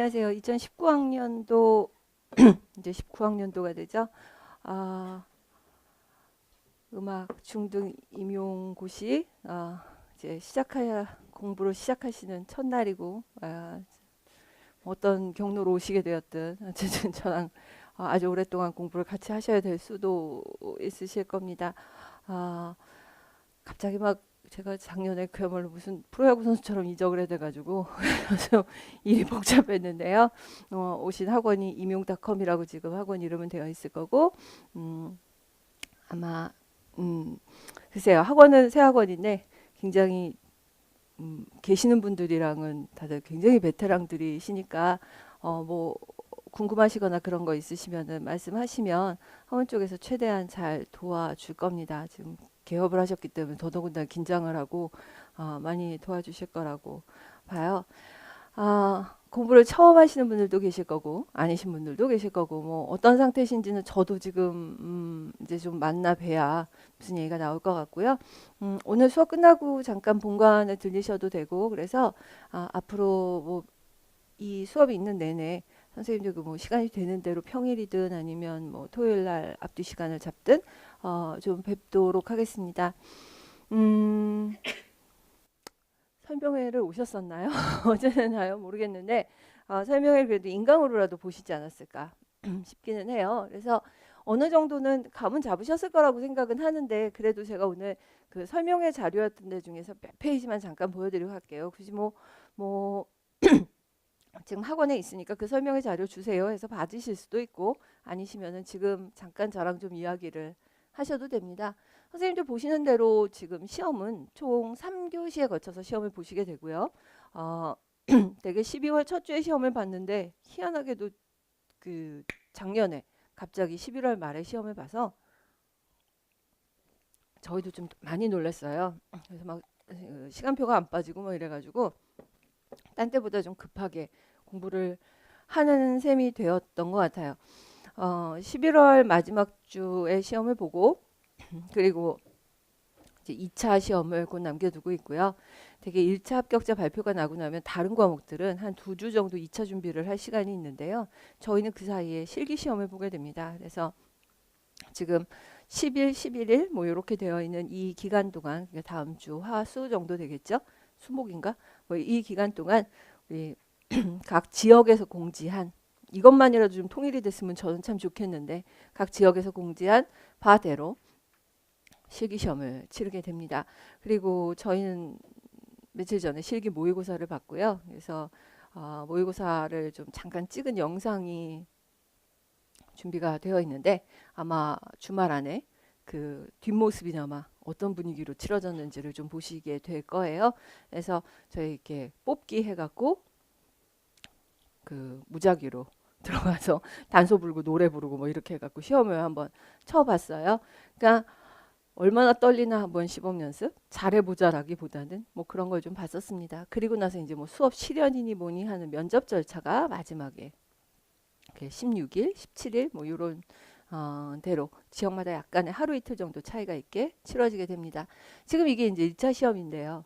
안녕하세요. 2019학년도 이제 19학년도가 되죠. 아, 음악 중등 임용고시 이제 시작해야 공부를 시작하시는 첫날이고 어떤 경로로 오시게 되었든 어쨌든 저랑 아주 오랫동안 공부를 같이 하셔야 될 수도 있으실 겁니다. 아, 갑자기 막 제가 작년에 그야말로 무슨 프로야구 선수처럼 이적을 해야 돼가지고 좀 일이 복잡했는데요. 오신 학원이 임용닷컴이라고 지금 학원 이름은 되어 있을 거고 아마 음, 글쎄요. 학원은 새 학원인데 굉장히 계시는 분들이랑은 다들 굉장히 베테랑들이시니까 뭐 궁금하시거나 그런 거 있으시면은 말씀하시면 학원 쪽에서 최대한 잘 도와줄 겁니다. 지금 개업을 하셨기 때문에 더더군다나 긴장을 하고 많이 도와주실 거라고 봐요. 공부를 처음 하시는 분들도 계실 거고 아니신 분들도 계실 거고 뭐 어떤 상태신지는 저도 지금 이제 좀 만나 뵈야 무슨 얘기가 나올 것 같고요. 오늘 수업 끝나고 잠깐 본관에 들리셔도 되고 그래서 앞으로 뭐 이 수업이 있는 내내 선생님들 그 뭐 시간이 되는 대로 평일이든 아니면 뭐 토요일 날 앞뒤 시간을 잡든 좀 뵙도록 하겠습니다. 음, 설명회를 오셨었나요? 어제나요? 모르겠는데 설명회를 그래도 인강으로라도 보시지 않았을까 싶기는 해요. 그래서 어느 정도는 감은 잡으셨을 거라고 생각은 하는데 그래도 제가 오늘 그 설명회 자료였던 데 중에서 몇 페이지만 잠깐 보여드리고 할게요. 굳이 뭐 지금 학원에 있으니까 그 설명회 자료 주세요 해서 받으실 수도 있고 아니시면은 지금 잠깐 저랑 좀 이야기를 하셔도 됩니다. 선생님들 보시는 대로 지금 시험은 총 3교시에 거쳐서 시험을 보시게 되고요. 어, 되게 12월 첫 주에 시험을 봤는데 희한하게도 그 작년에 갑자기 11월 말에 시험을 봐서 저희도 좀 많이 놀랐어요. 그래서 막 시간표가 안 빠지고 뭐 이래가지고 딴 때보다 좀 급하게 공부를 하는 셈이 되었던 것 같아요. 11월 마지막 주에 시험을 보고 그리고 이제 2차 시험을 곧 남겨두고 있고요. 되게 1차 합격자 발표가 나고 나면 다른 과목들은 한 2주 정도 2차 준비를 할 시간이 있는데요. 저희는 그 사이에 실기 시험을 보게 됩니다. 그래서 지금 10일, 11일 뭐 이렇게 되어 있는 이 기간 동안 그러니까 다음 주 화수 정도 되겠죠? 수목인가? 뭐 이 기간 동안 우리 각 지역에서 공지한 이것만이라도 좀 통일이 됐으면 저는 참 좋겠는데 각 지역에서 공지한 바대로 실기 시험을 치르게 됩니다. 그리고 저희는 며칠 전에 실기 모의고사를 봤고요. 그래서 모의고사를 좀 잠깐 찍은 영상이 준비가 되어 있는데 아마 주말 안에 그 뒷모습이나마 어떤 분위기로 치러졌는지를 좀 보시게 될 거예요. 그래서 저희 이렇게 뽑기 해갖고 그 무작위로 들어가서 단소 불고 노래 부르고 뭐 이렇게 해갖고 시험을 한번 쳐봤어요. 그러니까 얼마나 떨리나 한번 시범 연습 잘해보자라기보다는 뭐 그런 걸 좀 봤었습니다. 그리고 나서 이제 뭐 수업 실연이니 뭐니 하는 면접 절차가 마지막에 16일, 17일 뭐 이런 대로 지역마다 약간의 하루 이틀 정도 차이가 있게 치러지게 됩니다. 지금 이게 이제 1차 시험인데요.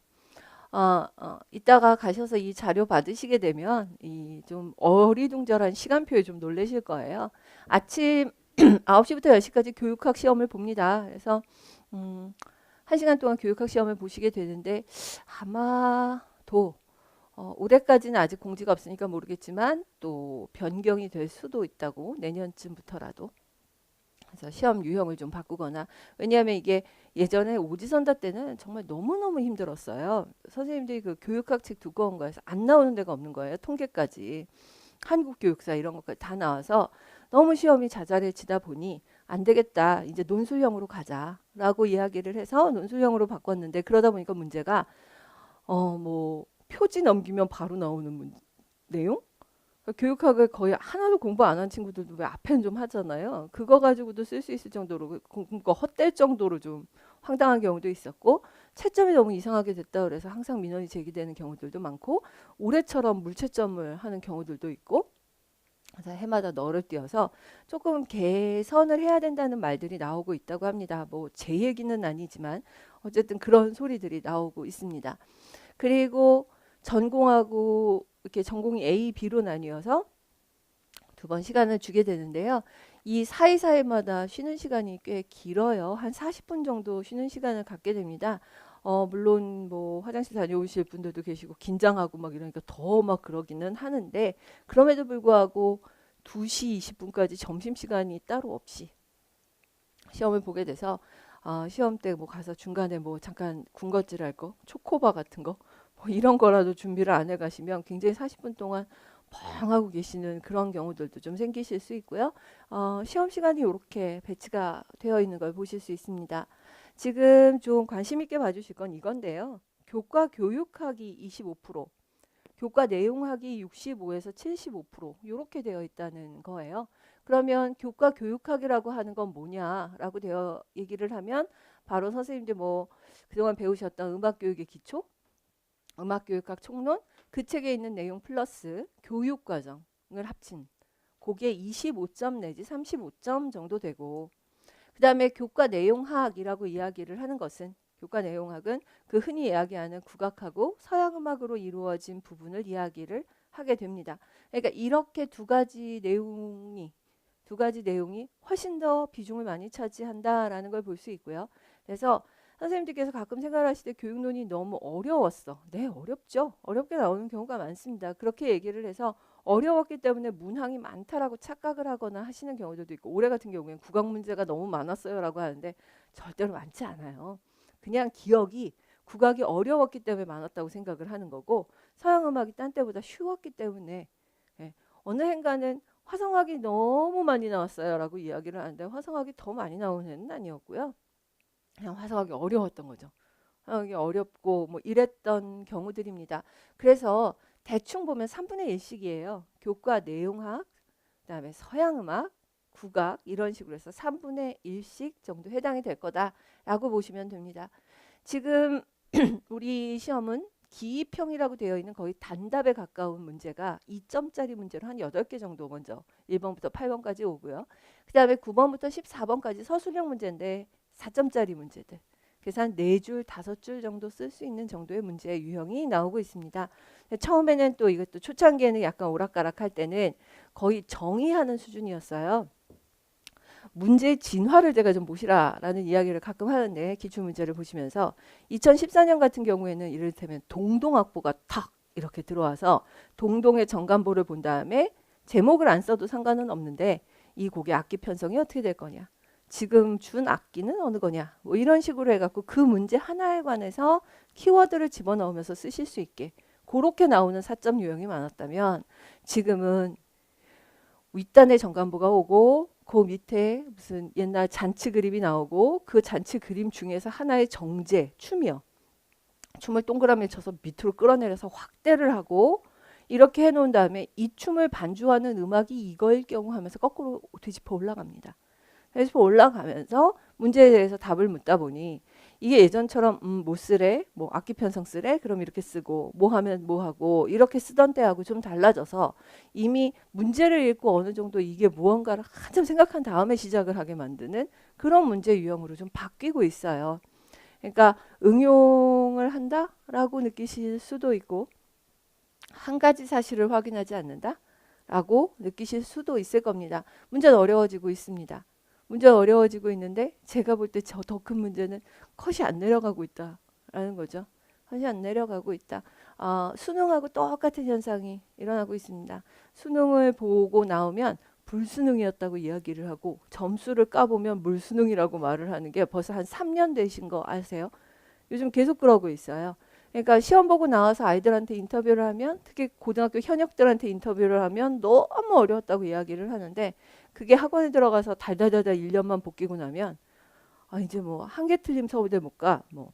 이따가 가셔서 이 자료 받으시게 되면 이 좀 어리둥절한 시간표에 좀 놀라실 거예요. 아침 9시부터 10시까지 교육학 시험을 봅니다. 그래서 음, 1시간 동안 교육학 시험을 보시게 되는데 아마도 올해까지는 아직 공지가 없으니까 모르겠지만 또 변경이 될 수도 있다고 내년쯤부터라도 그래서 시험 유형을 좀 바꾸거나 왜냐하면 이게 예전에 오지선다 때는 정말 너무너무 힘들었어요. 선생님들이 그 교육학 책 두꺼운 거에서 안 나오는 데가 없는 거예요. 통계까지 한국교육사 이런 것까지 다 나와서 너무 시험이 자잘해지다 보니 안 되겠다. 이제 논술형으로 가자라고 이야기를 해서 논술형으로 바꿨는데 그러다 보니까 문제가 뭐 표지 넘기면 바로 나오는 내용? 그러니까 교육학을 거의 하나도 공부 안 한 친구들도 왜 앞에는 좀 하잖아요. 그거 가지고도 쓸 수 있을 정도로 공부가 헛될 정도로 좀 황당한 경우도 있었고 채점이 너무 이상하게 됐다 그래서 항상 민원이 제기되는 경우들도 많고 올해처럼 물채점을 하는 경우들도 있고 그래서 해마다 너를 띄어서 조금 개선을 해야 된다는 말들이 나오고 있다고 합니다. 뭐 제 얘기는 아니지만 어쨌든 그런 소리들이 나오고 있습니다. 그리고 전공하고 이렇게 전공이 A, B로 나뉘어서 2번 시간을 주게 되는데요. 이 사이사이마다 쉬는 시간이 꽤 길어요. 한 40분 정도 쉬는 시간을 갖게 됩니다. 물론 뭐 화장실 다녀오실 분들도 계시고 긴장하고 막 이러니까 더 막 그러기는 하는데, 그럼에도 불구하고 2시 20분까지 점심시간이 따로 없이 시험을 보게 돼서 시험 때 뭐 가서 중간에 뭐 잠깐 군것질 할 거, 초코바 같은 거, 뭐 이런 거라도 준비를 안 해 가시면 굉장히 40분 동안 멍 하고 계시는 그런 경우들도 좀 생기실 수 있고요. 시험 시간이 이렇게 배치가 되어 있는 걸 보실 수 있습니다. 지금 좀 관심 있게 봐주실 건 이건데요. 교과 교육학이 25%, 교과 내용학이 65에서 75% 이렇게 되어 있다는 거예요. 그러면 교과 교육학이라고 하는 건 뭐냐라고 되어 얘기를 하면 바로 선생님들 뭐 그동안 배우셨던 음악교육의 기초, 음악교육학 총론, 그 책에 있는 내용 플러스 교육과정을 합친 그게 25점 내지 35점 정도 되고, 그 다음에 교과 내용학이라고 이야기를 하는 것은, 교과 내용학은 그 흔히 이야기하는 국악하고 서양음악으로 이루어진 부분을 이야기를 하게 됩니다. 그러니까 이렇게 두 가지 내용이 훨씬 더 비중을 많이 차지한다라는 걸 볼 수 있고요. 그래서 선생님들께서 가끔 생각하실 때 교육론이 너무 어려웠어. 네, 어렵죠. 어렵게 나오는 경우가 많습니다. 그렇게 얘기를 해서 어려웠기 때문에 문항이 많다라고 착각을 하거나 하시는 경우들도 있고, 올해 같은 경우에는 국악 문제가 너무 많았어요라고 하는데 절대로 많지 않아요. 그냥 기억이 국악이 어려웠기 때문에 많았다고 생각을 하는 거고, 서양 음악이 딴 때보다 쉬웠기 때문에, 예, 어느 해인가는 화성학이 너무 많이 나왔어요라고 이야기를 하는데 화성학이 더 많이 나오는 해는 아니었고요. 그냥 화성학이 어려웠던 거죠. 화성학이 어렵고 뭐 이랬던 경우들입니다. 그래서 대충 보면 3분의 1씩이에요. 교과 내용학, 그다음에 서양음악, 국악 이런 식으로 해서 3분의 1씩 정도 해당이 될 거다라고 보시면 됩니다. 지금 우리 시험은 기입형이라고 되어 있는 거의 단답에 가까운 문제가 2점짜리 문제로 한 8개 정도 먼저 1번부터 8번까지 오고요. 그 다음에 9번부터 14번까지 서술형 문제인데 4점짜리 문제들. 그래서 한 4줄, 5줄 정도 쓸 수 있는 정도의 문제의 유형이 나오고 있습니다. 처음에는 또 이것도 초창기에는 약간 오락가락할 때는 거의 정의하는 수준이었어요. 문제의 진화를 제가 좀 보시라라는 이야기를 가끔 하는데, 기출문제를 보시면서 2014년 같은 경우에는 이를테면 동동악보가 탁 이렇게 들어와서 동동의 정간보를 본 다음에 제목을 안 써도 상관은 없는데 이 곡의 악기 편성이 어떻게 될 거냐, 지금 준 악기는 어느 거냐, 뭐 이런 식으로 해갖고 그 문제 하나에 관해서 키워드를 집어넣으면서 쓰실 수 있게 그렇게 나오는 사점 유형이 많았다면, 지금은 윗단에 정간보가 오고 그 밑에 무슨 옛날 잔치 그림이 나오고 그 잔치 그림 중에서 하나의 정제, 춤이요. 춤을 동그라미 쳐서 밑으로 끌어내려서 확대를 하고 이렇게 해놓은 다음에 이 춤을 반주하는 음악이 이거일 경우 하면서 거꾸로 뒤집어 올라갑니다. 뒤집어 올라가면서 문제에 대해서 답을 묻다 보니 이게 예전처럼 뭐 쓰래? 뭐 악기 편성 쓰래? 그럼 이렇게 쓰고 뭐 하면 뭐 하고 이렇게 쓰던 때하고 좀 달라져서 이미 문제를 읽고 어느 정도 이게 무언가를 한참 생각한 다음에 시작을 하게 만드는 그런 문제 유형으로 좀 바뀌고 있어요. 그러니까 응용을 한다라고 느끼실 수도 있고, 한 가지 사실을 확인하지 않는다라고 느끼실 수도 있을 겁니다. 문제는 어려워지고 있습니다. 문제가 어려워지고 있는데 제가 볼 때 저 더 큰 문제는 컷이 안 내려가고 있다라는 거죠. 컷이 안 내려가고 있다. 수능하고 똑같은 현상이 일어나고 있습니다. 수능을 보고 나오면 불수능이었다고 이야기를 하고 점수를 까보면 물수능이라고 말을 하는 게 벌써 한 3년 되신 거 아세요? 요즘 계속 그러고 있어요. 그러니까 시험 보고 나와서 아이들한테 인터뷰를 하면, 특히 고등학교 현역들한테 인터뷰를 하면 너무 어려웠다고 이야기를 하는데, 그게 학원에 들어가서 달달달달 1년만 복귀고 나면 이제 뭐 한 개 틀리면 서울대 못 가, 뭐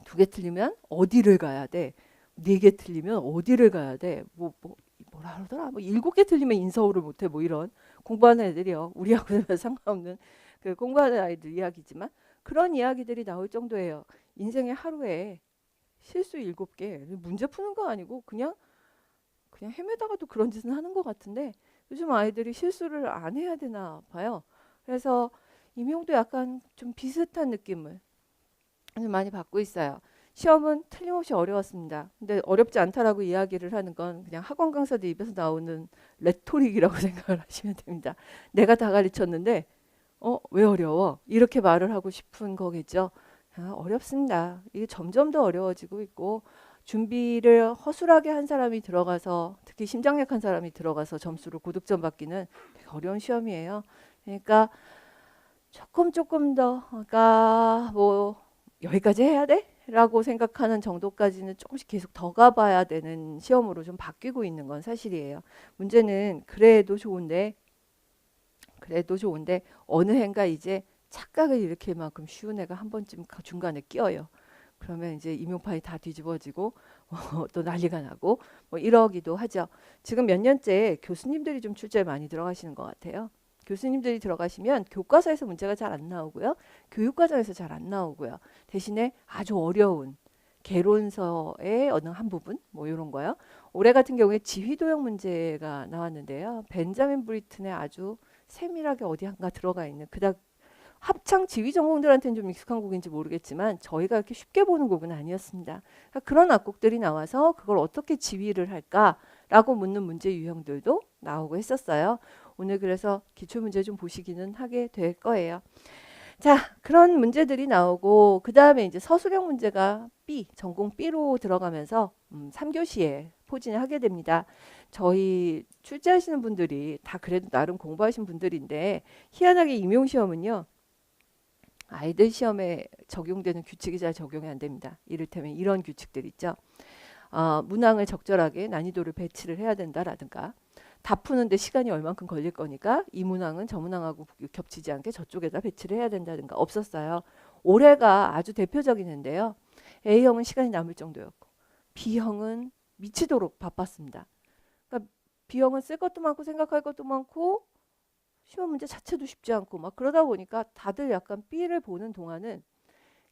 2개 틀리면 어디를 가야 돼, 4개 틀리면 어디를 가야 돼, 뭐라 그러더라, 뭐 7개 틀리면 인서울을 못해, 뭐 이런 공부하는 애들이요. 우리하고는 상관없는 그 공부하는 아이들 이야기지만 그런 이야기들이 나올 정도예요. 인생의 하루에 실수 7개, 문제 푸는 거 아니고 그냥 헤매다가도 그런 짓은 하는 것 같은데 요즘 아이들이 실수를 안 해야 되나 봐요. 그래서 임용도 약간 좀 비슷한 느낌을 많이 받고 있어요. 시험은 틀림없이 어려웠습니다. 근데 어렵지 않다라고 이야기를 하는 건 그냥 학원 강사들 입에서 나오는 레토릭이라고 생각을 하시면 됩니다. 내가 다 가르쳤는데 왜 어려워? 이렇게 말을 하고 싶은 거겠죠. 어렵습니다. 이게 점점 더 어려워지고 있고 준비를 허술하게 한 사람이 들어가서 특히 심장 약한 사람이 들어가서 점수를 고득점 받기는 되게 어려운 시험이에요. 그러니까 조금 더 그러니까 뭐 여기까지 해야 돼? 라고 생각하는 정도까지는 조금씩 계속 더 가봐야 되는 시험으로 좀 바뀌고 있는 건 사실이에요. 문제는 그래도 좋은데 어느 해인가 이제 착각을 일으킬 만큼 쉬운 애가 한 번쯤 중간에 끼어요. 그러면 이제 임용판이 다 뒤집어지고 또 난리가 나고 뭐 이러기도 하죠. 지금 몇 년째 교수님들이 좀 출제에 많이 들어가시는 것 같아요. 교수님들이 들어가시면 교과서에서 문제가 잘 안 나오고요. 교육과정에서 잘 안 나오고요. 대신에 아주 어려운 개론서의 어느 한 부분 뭐 이런 거요. 올해 같은 경우에 지휘도형 문제가 나왔는데요. 벤자민 브리튼의 아주 세밀하게 어디 한가 들어가 있는 그닥 합창 지휘 전공들한테는 좀 익숙한 곡인지 모르겠지만 저희가 이렇게 쉽게 보는 곡은 아니었습니다. 그러니까 그런 악곡들이 나와서 그걸 어떻게 지휘를 할까라고 묻는 문제 유형들도 나오고 했었어요. 오늘 그래서 기출문제 좀 보시기는 하게 될 거예요. 자, 그런 문제들이 나오고 그 다음에 이제 서술형 문제가 B, 전공 B로 들어가면서 3교시에 포진을 하게 됩니다. 저희 출제하시는 분들이 다 그래도 나름 공부하신 분들인데 희한하게 임용시험은요. 아이들 시험에 적용되는 규칙이 잘 적용이 안 됩니다. 이를테면 이런 규칙들 있죠. 문항을 적절하게 난이도를 배치를 해야 된다라든가 다 푸는데 시간이 얼만큼 걸릴 거니까 이 문항은 저 문항하고 겹치지 않게 저쪽에다 배치를 해야 된다든가 없었어요. 올해가 아주 대표적이는데요. A형은 시간이 남을 정도였고 B형은 미치도록 바빴습니다. 그러니까 B형은 쓸 것도 많고 생각할 것도 많고 시험 문제 자체도 쉽지 않고 막 그러다 보니까 다들 약간 B를 보는 동안은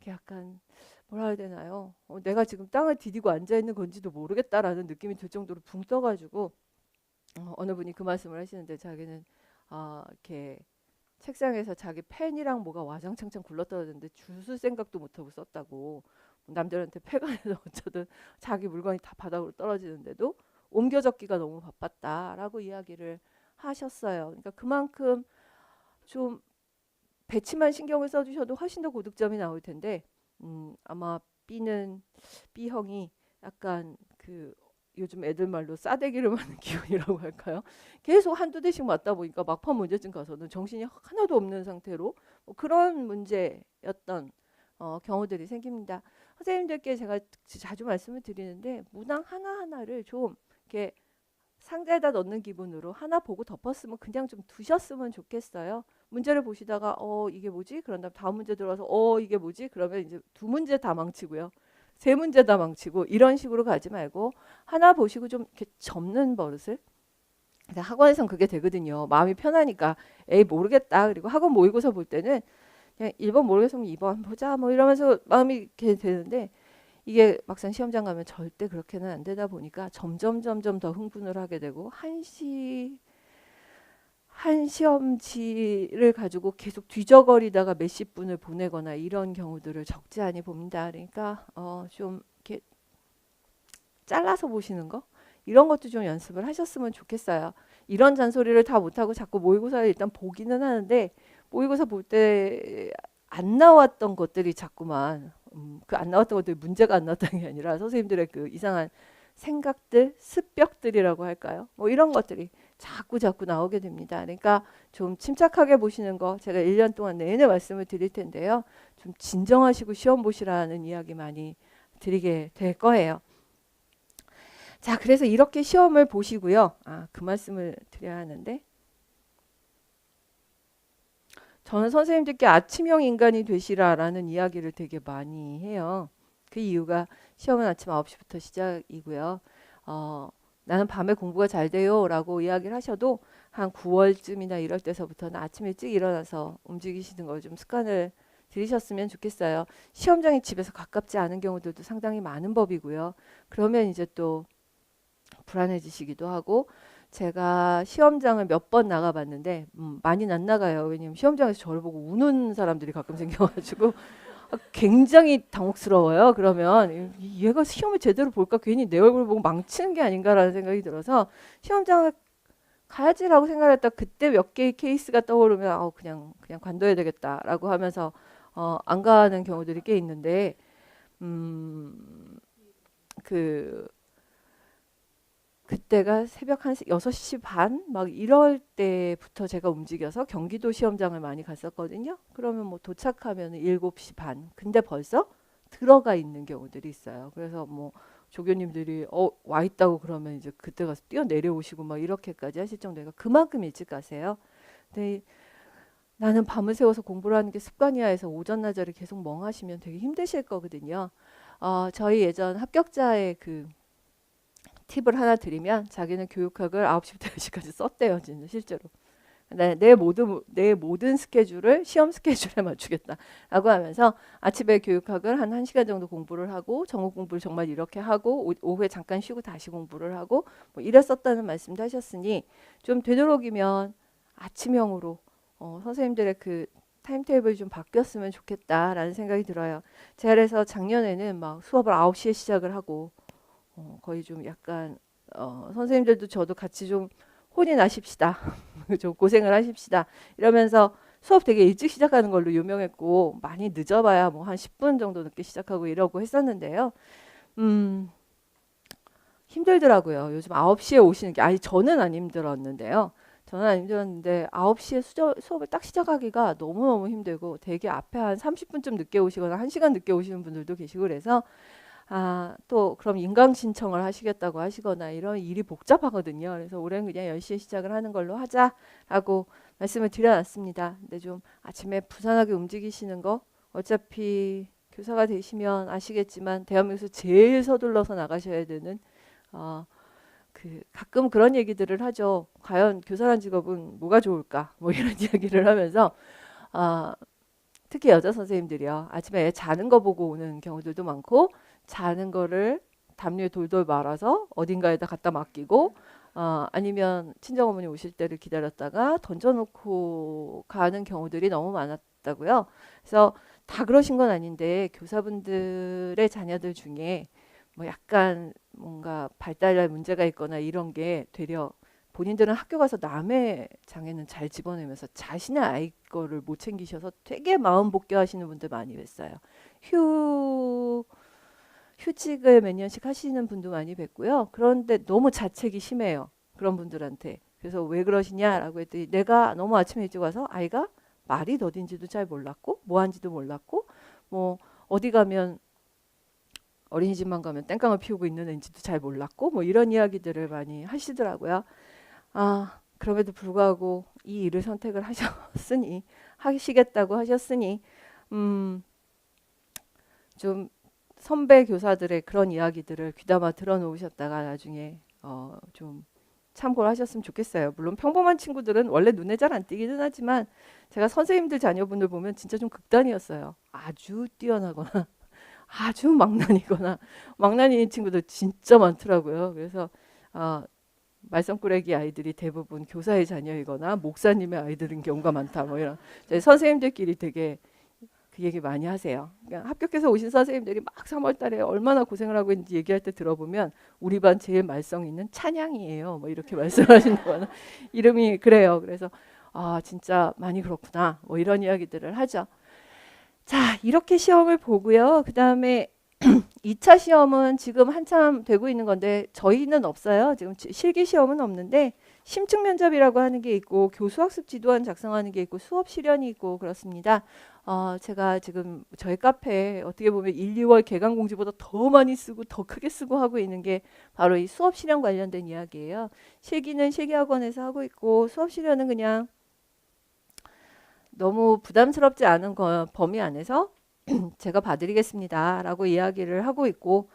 약간 뭐라 해야 되나요? 내가 지금 땅을 디디고 앉아 있는 건지도 모르겠다라는 느낌이 들 정도로 붕 떠가지고 어느 분이 그 말씀을 하시는데 자기는 이렇게 책상에서 자기 펜이랑 뭐가 와장창창 굴러떨어졌는데 줄 쓸 생각도 못하고 썼다고 남들한테 패관해서 어쩌든 자기 물건이 다 바닥으로 떨어지는데도 옮겨 적기가 너무 바빴다라고 이야기를 하셨어요. 그러니까 그만큼 좀 배치만 신경을 써주셔도 훨씬 더 고득점이 나올 텐데 아마 B형이 약간 그 요즘 애들 말로 싸대기를 맞는 기분이라고 할까요? 계속 한두 대씩 맞다 보니까 막판 문제점 가서는 정신이 하나도 없는 상태로 뭐 그런 문제였던 경우들이 생깁니다. 선생님들께 제가 자주 말씀을 드리는데 문항 하나하나를 좀 이렇게 상자에다 넣는 기분으로 하나 보고 덮었으면 그냥 좀 두셨으면 좋겠어요. 문제를 보시다가 이게 뭐지? 그런 다음 문제 들어와서 이게 뭐지? 그러면 이제 두 문제 다 망치고요. 세 문제 다 망치고 이런 식으로 가지 말고 하나 보시고 좀 이렇게 접는 버릇을 학원에선 그게 되거든요. 마음이 편하니까 에이 모르겠다. 그리고 학원 모의고사 볼 때는 그냥 1번 모르겠으면 2번 보자 뭐 이러면서 마음이 이렇게 되는데 이게 막상 시험장 가면 절대 그렇게는 안 되다 보니까 점점 더 흥분을 하게 되고 한 시험지를 가지고 계속 뒤적거리다가 몇십 분을 보내거나 이런 경우들을 적지 않이 봅니다. 그러니까 좀 이렇게 잘라서 보시는 거 이런 것도 좀 연습을 하셨으면 좋겠어요. 이런 잔소리를 다 못하고 자꾸 모의고사를 일단 보기는 하는데 모의고사 볼 때 안 나왔던 것들이 자꾸만 그 안 나왔던 것들이 문제가 안 나왔다는 게 아니라 선생님들의 그 이상한 생각들, 습벽들이라고 할까요? 뭐 이런 것들이 자꾸 나오게 됩니다. 그러니까 좀 침착하게 보시는 거 제가 1년 동안 내내 말씀을 드릴 텐데요. 좀 진정하시고 시험 보시라는 이야기 많이 드리게 될 거예요. 자, 그래서 이렇게 시험을 보시고요. 그 말씀을 드려야 하는데 저는 선생님들께 아침형 인간이 되시라라는 이야기를 되게 많이 해요. 그 이유가 시험은 아침 9시부터 시작이고요. 나는 밤에 공부가 잘 돼요 라고 이야기를 하셔도 한 9월쯤이나 이럴 때서부터는 아침 일찍 일어나서 움직이시는 걸 좀 습관을 들이셨으면 좋겠어요. 시험장이 집에서 가깝지 않은 경우들도 상당히 많은 법이고요. 그러면 이제 또 불안해지시기도 하고 제가 시험장을 몇 번 나가봤는데 많이는 안 나가요. 왜냐면 시험장에서 저를 보고 우는 사람들이 가끔 생겨가지고 굉장히 당혹스러워요. 그러면 얘가 시험을 제대로 볼까 괜히 내 얼굴 보고 망치는 게 아닌가라는 생각이 들어서 시험장 가야지라고 생각했다. 그때 몇 개의 케이스가 떠오르면 그냥 관둬야 되겠다라고 하면서 안 가는 경우들이 꽤 있는데 음, 그 그때가 새벽 한 6시 반 막 이럴 때부터 제가 움직여서 경기도 시험장을 많이 갔었거든요. 그러면 뭐 도착하면 7시 반. 근데 벌써 들어가 있는 경우들이 있어요. 그래서 뭐 조교님들이 와 있다고 그러면 이제 그때 가서 뛰어 내려오시고 막 이렇게까지 하실 정도니까 그만큼 일찍 가세요. 근데 나는 밤을 새워서 공부를 하는 게 습관이야 해서 오전 낮에를 계속 멍하시면 되게 힘드실 거거든요. 저희 예전 합격자의 그 팁을 하나 드리면 자기는 교육학을 9시부터 10시까지 썼대요. 진짜 실제로. 내 모든 스케줄을 시험 스케줄에 맞추겠다라고 하면서 아침에 교육학을 한 1시간 정도 공부를 하고 전공 공부를 정말 이렇게 하고 오후에 잠깐 쉬고 다시 공부를 하고 뭐 이랬었다는 말씀도 하셨으니 좀 되도록이면 아침형으로 선생님들의 그 타임테이블이 좀 바뀌었으면 좋겠다라는 생각이 들어요. 제가 그래서 작년에는 막 수업을 9시에 시작을 하고 거의 좀 약간 선생님들도 저도 같이 좀 혼이 나십시다. 좀 고생을 하십시다. 이러면서 수업 되게 일찍 시작하는 걸로 유명했고 많이 늦어봐야 뭐 한 10분 정도 늦게 시작하고 이러고 했었는데요. 음, 힘들더라고요. 요즘 9시에 오시는 게 아니 저는 안 힘들었는데요. 저는 안 힘들었는데 9시에 수업을 딱 시작하기가 너무너무 힘들고 되게 앞에 한 30분쯤 늦게 오시거나 1시간 늦게 오시는 분들도 계시고 그래서 또 그럼 인강 신청을 하시겠다고 하시거나 이런 일이 복잡하거든요. 그래서 올해는 그냥 10시에 시작을 하는 걸로 하자라고 말씀을 드려놨습니다. 근데 좀 아침에 부산하게 움직이시는 거 어차피 교사가 되시면 아시겠지만 대한민국에서 제일 서둘러서 나가셔야 되는 가끔 그런 얘기들을 하죠. 과연 교사란 직업은 뭐가 좋을까? 뭐 이런 이야기를 하면서 아, 특히 여자 선생님들이요. 아침에 애 자는 거 보고 오는 경우들도 많고 자는 거를 담요에 돌돌 말아서 어딘가에다 갖다 맡기고 아니면 친정어머니 오실 때를 기다렸다가 던져놓고 가는 경우들이 너무 많았다고요. 그래서 다 그러신 건 아닌데 교사분들의 자녀들 중에 뭐 약간 뭔가 발달에 문제가 있거나 이런 게 되려 본인들은 학교 가서 남의 장애는 잘 집어내면서 자신의 아이 거를 못 챙기셔서 되게 마음 복잡하시는 분들 많이 뵀어요. 휴 휴직을 몇 년씩 하시는 분도 많이 뵀고요. 그런데 너무 자책이 심해요. 그런 분들한테. 그래서 왜 그러시냐라고 했더니 내가 너무 아침에 일찍 와서 아이가 말이 더딘지도 잘 몰랐고 뭐 한지도 몰랐고 뭐 어디 가면 어린이집만 가면 땡깡을 피우고 있는 애인지도 잘 몰랐고 뭐 이런 이야기들을 많이 하시더라고요. 그럼에도 불구하고 이 일을 선택을 하셨으니 하시겠다고 하셨으니 음, 좀 선배 교사들의 그런 이야기들을 귀담아 들어놓으셨다가 나중에 좀 참고를 하셨으면 좋겠어요. 물론 평범한 친구들은 원래 눈에 잘 안 띄기는 하지만 제가 선생님들 자녀분들 보면 진짜 좀 극단이었어요. 아주 뛰어나거나 아주 망난이거나 망난이인 친구들 진짜 많더라고요. 그래서 어, 말썽꾸러기 아이들이 대부분 교사의 자녀이거나 목사님의 아이들인 경우가 많다. 뭐 이런 선생님들끼리 되게 그 얘기 많이 하세요. 그러니까 합격해서 오신 선생님들이 막 3월 달에 얼마나 고생을 하고 있는지 얘기할 때 들어보면 우리 반 제일 말썽 있는 찬양이에요. 뭐 이렇게 말씀하신다거나 이름이 그래요. 그래서 진짜 많이 그렇구나. 뭐 이런 이야기들을 하죠. 자, 이렇게 시험을 보고요. 그다음에 2차 시험은 지금 한참 되고 있는 건데 저희는 없어요. 지금 실기 시험은 없는데 심층 면접이라고 하는 게 있고 교수학습 지도안 작성하는 게 있고 수업 실현이 있고 그렇습니다. 제가 지금 저희 카페에 어떻게 보면 1, 2월 개강 공지보다 더 많이 쓰고 더 크게 쓰고 하고 있는 게 바로 이 수업 실현 관련된 이야기예요. 실기는 실기학원에서 하고 있고 수업 실현은 그냥 너무 부담스럽지 않은 범위 안에서 제가 봐드리겠습니다라고 이야기를 하고 있고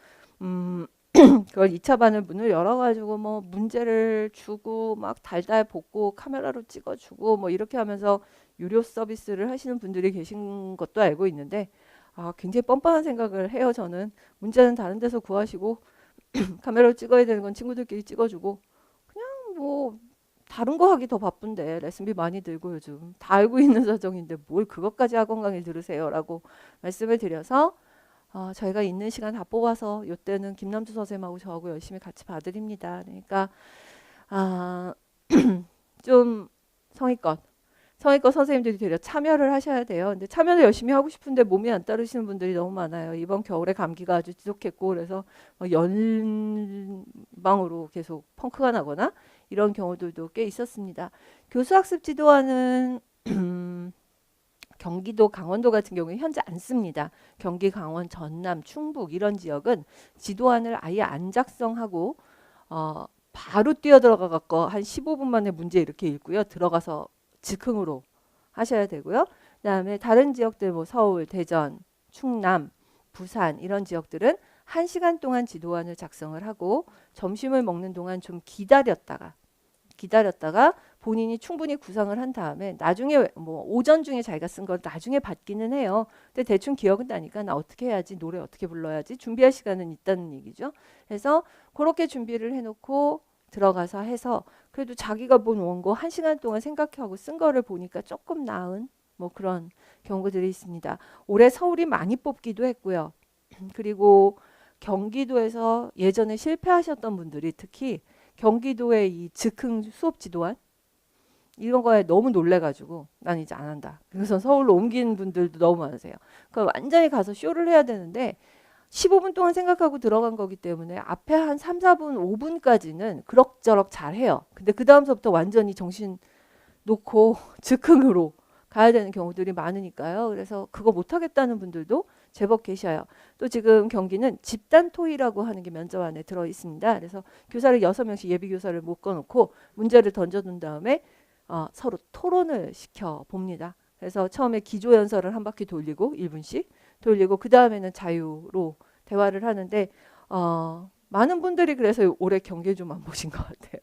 그걸 2차 반을 문을 열어가지고 뭐 문제를 주고 막 달달 볶고 카메라로 찍어주고 뭐 이렇게 하면서 유료 서비스를 하시는 분들이 계신 것도 알고 있는데 굉장히 뻔뻔한 생각을 해요. 저는 문제는 다른 데서 구하시고 카메라로 찍어야 되는 건 친구들끼리 찍어주고 그냥 뭐 다른 거 하기 더 바쁜데 레슨비 많이 들고 요즘 다 알고 있는 사정인데 뭘 그것까지 학원 강의 들으세요라고 말씀을 드려서 저희가 있는 시간 다 뽑아서 요때는 김남주 선생님하고 저하고 열심히 같이 봐드립니다. 그러니까 아, 좀 성의껏 선생님들이 되려 참여를 하셔야 돼요. 근데 참여를 열심히 하고 싶은데 몸이 안 따르시는 분들이 너무 많아요. 이번 겨울에 감기가 아주 지독했고 그래서 연방으로 계속 펑크가 나거나 이런 경우들도 꽤 있었습니다. 교수학습 지도와는 경기도, 강원도 같은 경우에 현재 안 씁니다. 경기, 강원, 전남, 충북 이런 지역은 지도안을 아예 안 작성하고 바로 뛰어들어가 갖고 한 15분 만에 문제 이렇게 읽고요. 들어가서 즉흥으로 하셔야 되고요. 그다음에 다른 지역들 뭐 서울, 대전, 충남, 부산 이런 지역들은 1시간 동안 지도안을 작성을 하고 점심을 먹는 동안 좀 기다렸다가 본인이 충분히 구상을 한 다음에 나중에 뭐 오전 중에 자기가 쓴 걸 나중에 받기는 해요. 근데 대충 기억은 나니까 나 어떻게 해야지, 노래 어떻게 불러야지 준비할 시간은 있다는 얘기죠. 그래서 그렇게 준비를 해놓고 들어가서 해서 그래도 자기가 본 원고 1시간 동안 생각하고 쓴 거를 보니까 조금 나은 뭐 그런 경우들이 있습니다. 올해 서울이 많이 뽑기도 했고요. 그리고 경기도에서 예전에 실패하셨던 분들이 특히 경기도의 이 즉흥 수업 지도안 이런 거에 너무 놀래가지고 난 이제 안 한다. 그래서 서울로 옮긴 분들도 너무 많으세요. 그러니까 완전히 가서 쇼를 해야 되는데 15분 동안 생각하고 들어간 거기 때문에 앞에 한 3, 4분, 5분까지는 그럭저럭 잘해요. 근데 그 다음서부터 완전히 정신 놓고 즉흥으로 가야 되는 경우들이 많으니까요. 그래서 그거 못하겠다는 분들도 제법 계셔요. 또 지금 경기는 집단 토의라고 하는 게 면접 안에 들어 있습니다. 그래서 교사를 6명씩 예비 교사를 묶어놓고 문제를 던져둔 다음에 서로 토론을 시켜 봅니다. 그래서 처음에 기조 연설을 한 바퀴 돌리고 1분씩 돌리고 그 다음에는 자유로 대화를 하는데 많은 분들이 그래서 올해 경기 좀 안 보신 것 같아요.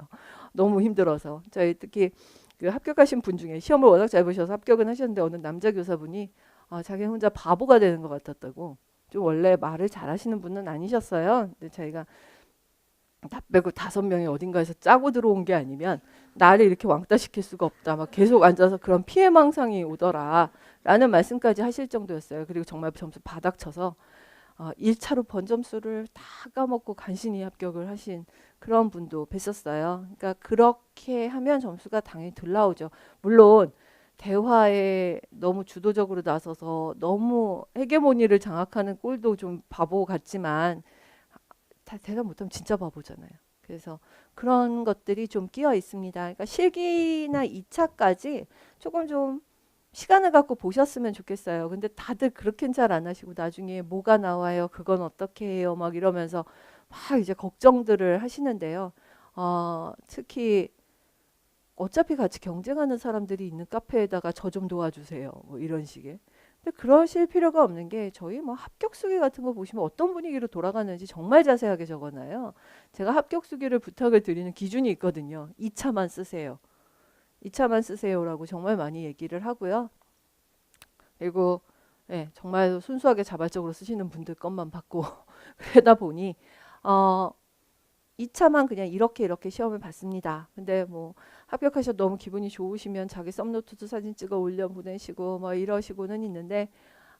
너무 힘들어서 저희 특히 그 합격하신 분 중에 시험을 워낙 잘 보셔서 합격은 하셨는데 어느 남자 교사분이 자기 혼자 바보가 되는 것 같았다고. 좀 원래 말을 잘하시는 분은 아니셨어요. 근데 저희가 나 빼고 5명이 어딘가에서 짜고 들어온 게 아니면 나를 이렇게 왕따 시킬 수가 없다. 막 계속 앉아서 그런 피해망상이 오더라. 라는 말씀까지 하실 정도였어요. 그리고 정말 점수 바닥 쳐서 1차로 번점수를 다 까먹고 간신히 합격을 하신 그런 분도 뵀었어요. 그러니까 그렇게 하면 점수가 당연히 덜 나오죠. 물론 대화에 너무 주도적으로 나서서 너무 헤게모니를 장악하는 꼴도 좀 바보 같지만 다 대답 못하면 진짜 바보잖아요. 그래서 그런 것들이 좀 끼어 있습니다. 그러니까 실기나 2차까지 조금 좀 시간을 갖고 보셨으면 좋겠어요. 근데 다들 그렇게는 잘 안 하시고 나중에 뭐가 나와요? 그건 어떻게 해요? 막 이러면서 막 이제 걱정들을 하시는데요. 특히 어차피 같이 경쟁하는 사람들이 있는 카페에다가 저 좀 도와주세요. 뭐 이런 식의. 근데 그러실 필요가 없는 게 저희 뭐 합격 수기 같은 거 보시면 어떤 분위기로 돌아가는지 정말 자세하게 적어놔요. 제가 합격 수기를 부탁을 드리는 기준이 있거든요. 2차만 쓰세요. 2차만 쓰세요라고 정말 많이 얘기를 하고요. 그리고 정말 순수하게 자발적으로 쓰시는 분들 것만 받고 그러다 보니 2차만 그냥 이렇게 시험을 봤습니다. 근데 뭐 합격하셔 너무 기분이 좋으시면 자기 썸노트도 사진 찍어 올려 보내시고 뭐 이러시고는 있는데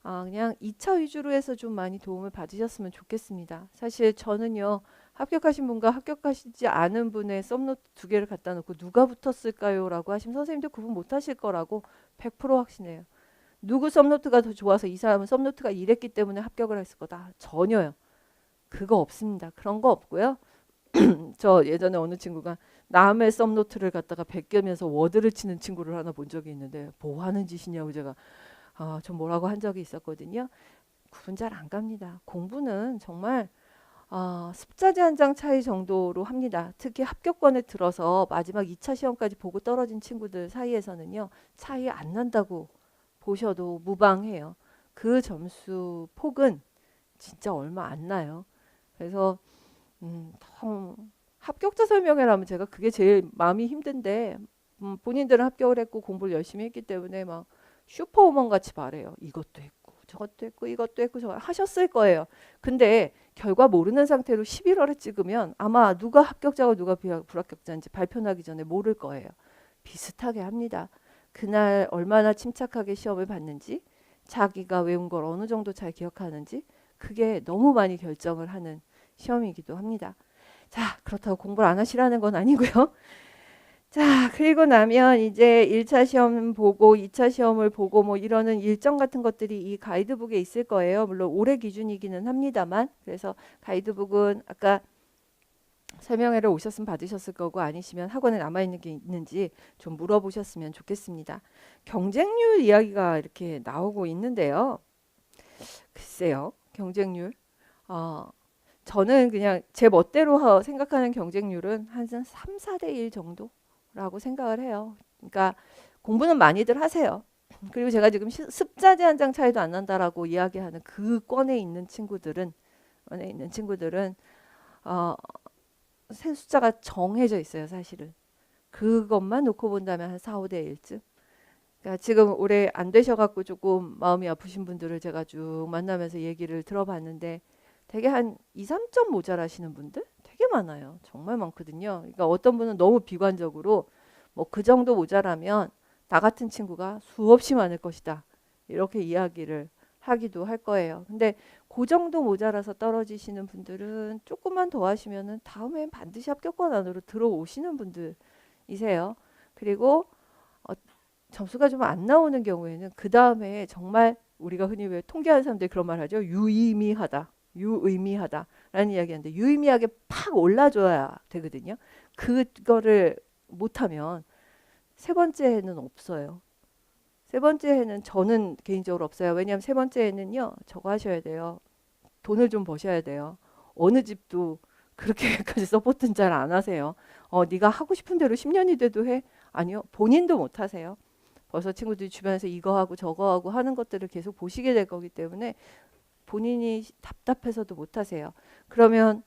그냥 2차 위주로 해서 좀 많이 도움을 받으셨으면 좋겠습니다. 사실 저는요. 합격하신 분과 합격하시지 않은 분의 썸노트 2개를 갖다 놓고 누가 붙었을까요? 라고 하시면 선생님도 구분 못 하실 거라고 100% 확신해요. 누구 썸노트가 더 좋아서 이 사람은 썸노트가 이랬기 때문에 합격을 했을 거다. 전혀요. 그거 없습니다. 그런 거 없고요. 저 예전에 어느 친구가 남의 썸노트를 갖다가 베끼면서 워드를 치는 친구를 하나 본 적이 있는데 뭐 하는 짓이냐고 제가 좀 뭐라고 한 적이 있었거든요. 구분 잘 안 갑니다. 공부는 정말 습자지 한 장 차이 정도로 합니다. 특히 합격권에 들어서 마지막 2차 시험까지 보고 떨어진 친구들 사이에서는요. 차이 안 난다고 보셔도 무방해요. 그 점수 폭은 진짜 얼마 안 나요. 그래서 합격자 설명회라면 제가 그게 제일 마음이 힘든데 본인들은 합격을 했고 공부를 열심히 했기 때문에 막 슈퍼우먼 같이 말해요. 이것도 했고 저것도 했고 이것도 했고 저거 하셨을 거예요. 근데 결과 모르는 상태로 11월에 찍으면 아마 누가 합격자고 누가 불합격자인지 발표나기 전에 모를 거예요. 비슷하게 합니다. 그날 얼마나 침착하게 시험을 봤는지, 자기가 외운 걸 어느 정도 잘 기억하는지, 그게 너무 많이 결정을 하는 시험이기도 합니다. 자, 그렇다고 공부를 안 하시라는 건 아니고요. 자, 그리고 나면 이제 1차 시험 보고 2차 시험을 보고 뭐 이러는 일정 같은 것들이 이 가이드북에 있을 거예요. 물론 올해 기준이기는 합니다만. 그래서 가이드북은 아까 설명회를 오셨으면 받으셨을 거고 아니시면 학원에 남아있는 게 있는지 좀 물어보셨으면 좋겠습니다. 경쟁률 이야기가 이렇게 나오고 있는데요. 글쎄요. 경쟁률. 저는 그냥 제 멋대로 생각하는 경쟁률은 한 3, 4대 1 정도라고 생각을 해요. 그러니까 공부는 많이들 하세요. 그리고 제가 지금 습자제 한 장 차이도 안 난다라고 이야기하는 그 권에 있는 친구들은 어, 숫자가 정해져 있어요, 사실은. 그것만 놓고 본다면 한 4, 5대 1쯤. 그러니까 지금 올해 안 되셔갖고 조금 마음이 아프신 분들을 제가 쭉 만나면서 얘기를 들어봤는데 되게 한 2, 3점 모자라시는 분들 되게 많아요. 정말 많거든요. 그러니까 어떤 분은 너무 비관적으로 뭐 그 정도 모자라면 나 같은 친구가 수없이 많을 것이다. 이렇게 이야기를 하기도 할 거예요. 근데 그 정도 모자라서 떨어지시는 분들은 조금만 더 하시면은 다음엔 반드시 합격권 안으로 들어오시는 분들이세요. 그리고 점수가 좀 안 나오는 경우에는 그 다음에 정말 우리가 흔히 왜 통계하는 사람들이 그런 말 하죠. 유의미하다라는 이야기하는데 유의미하게 팍 올라줘야 되거든요. 그거를 못하면 세 번째 해는 없어요. 세 번째 해는 저는 개인적으로 없어요. 왜냐하면 세 번째 해는요. 저거 하셔야 돼요. 돈을 좀 버셔야 돼요. 어느 집도 그렇게까지 서포트는 잘 안 하세요. 네가 하고 싶은 대로 10년이 돼도 해? 아니요. 본인도 못 하세요. 벌써 친구들이 주변에서 이거 하고 저거 하고 하는 것들을 계속 보시게 될 거기 때문에 본인이 답답해서도 못 하세요. 그러면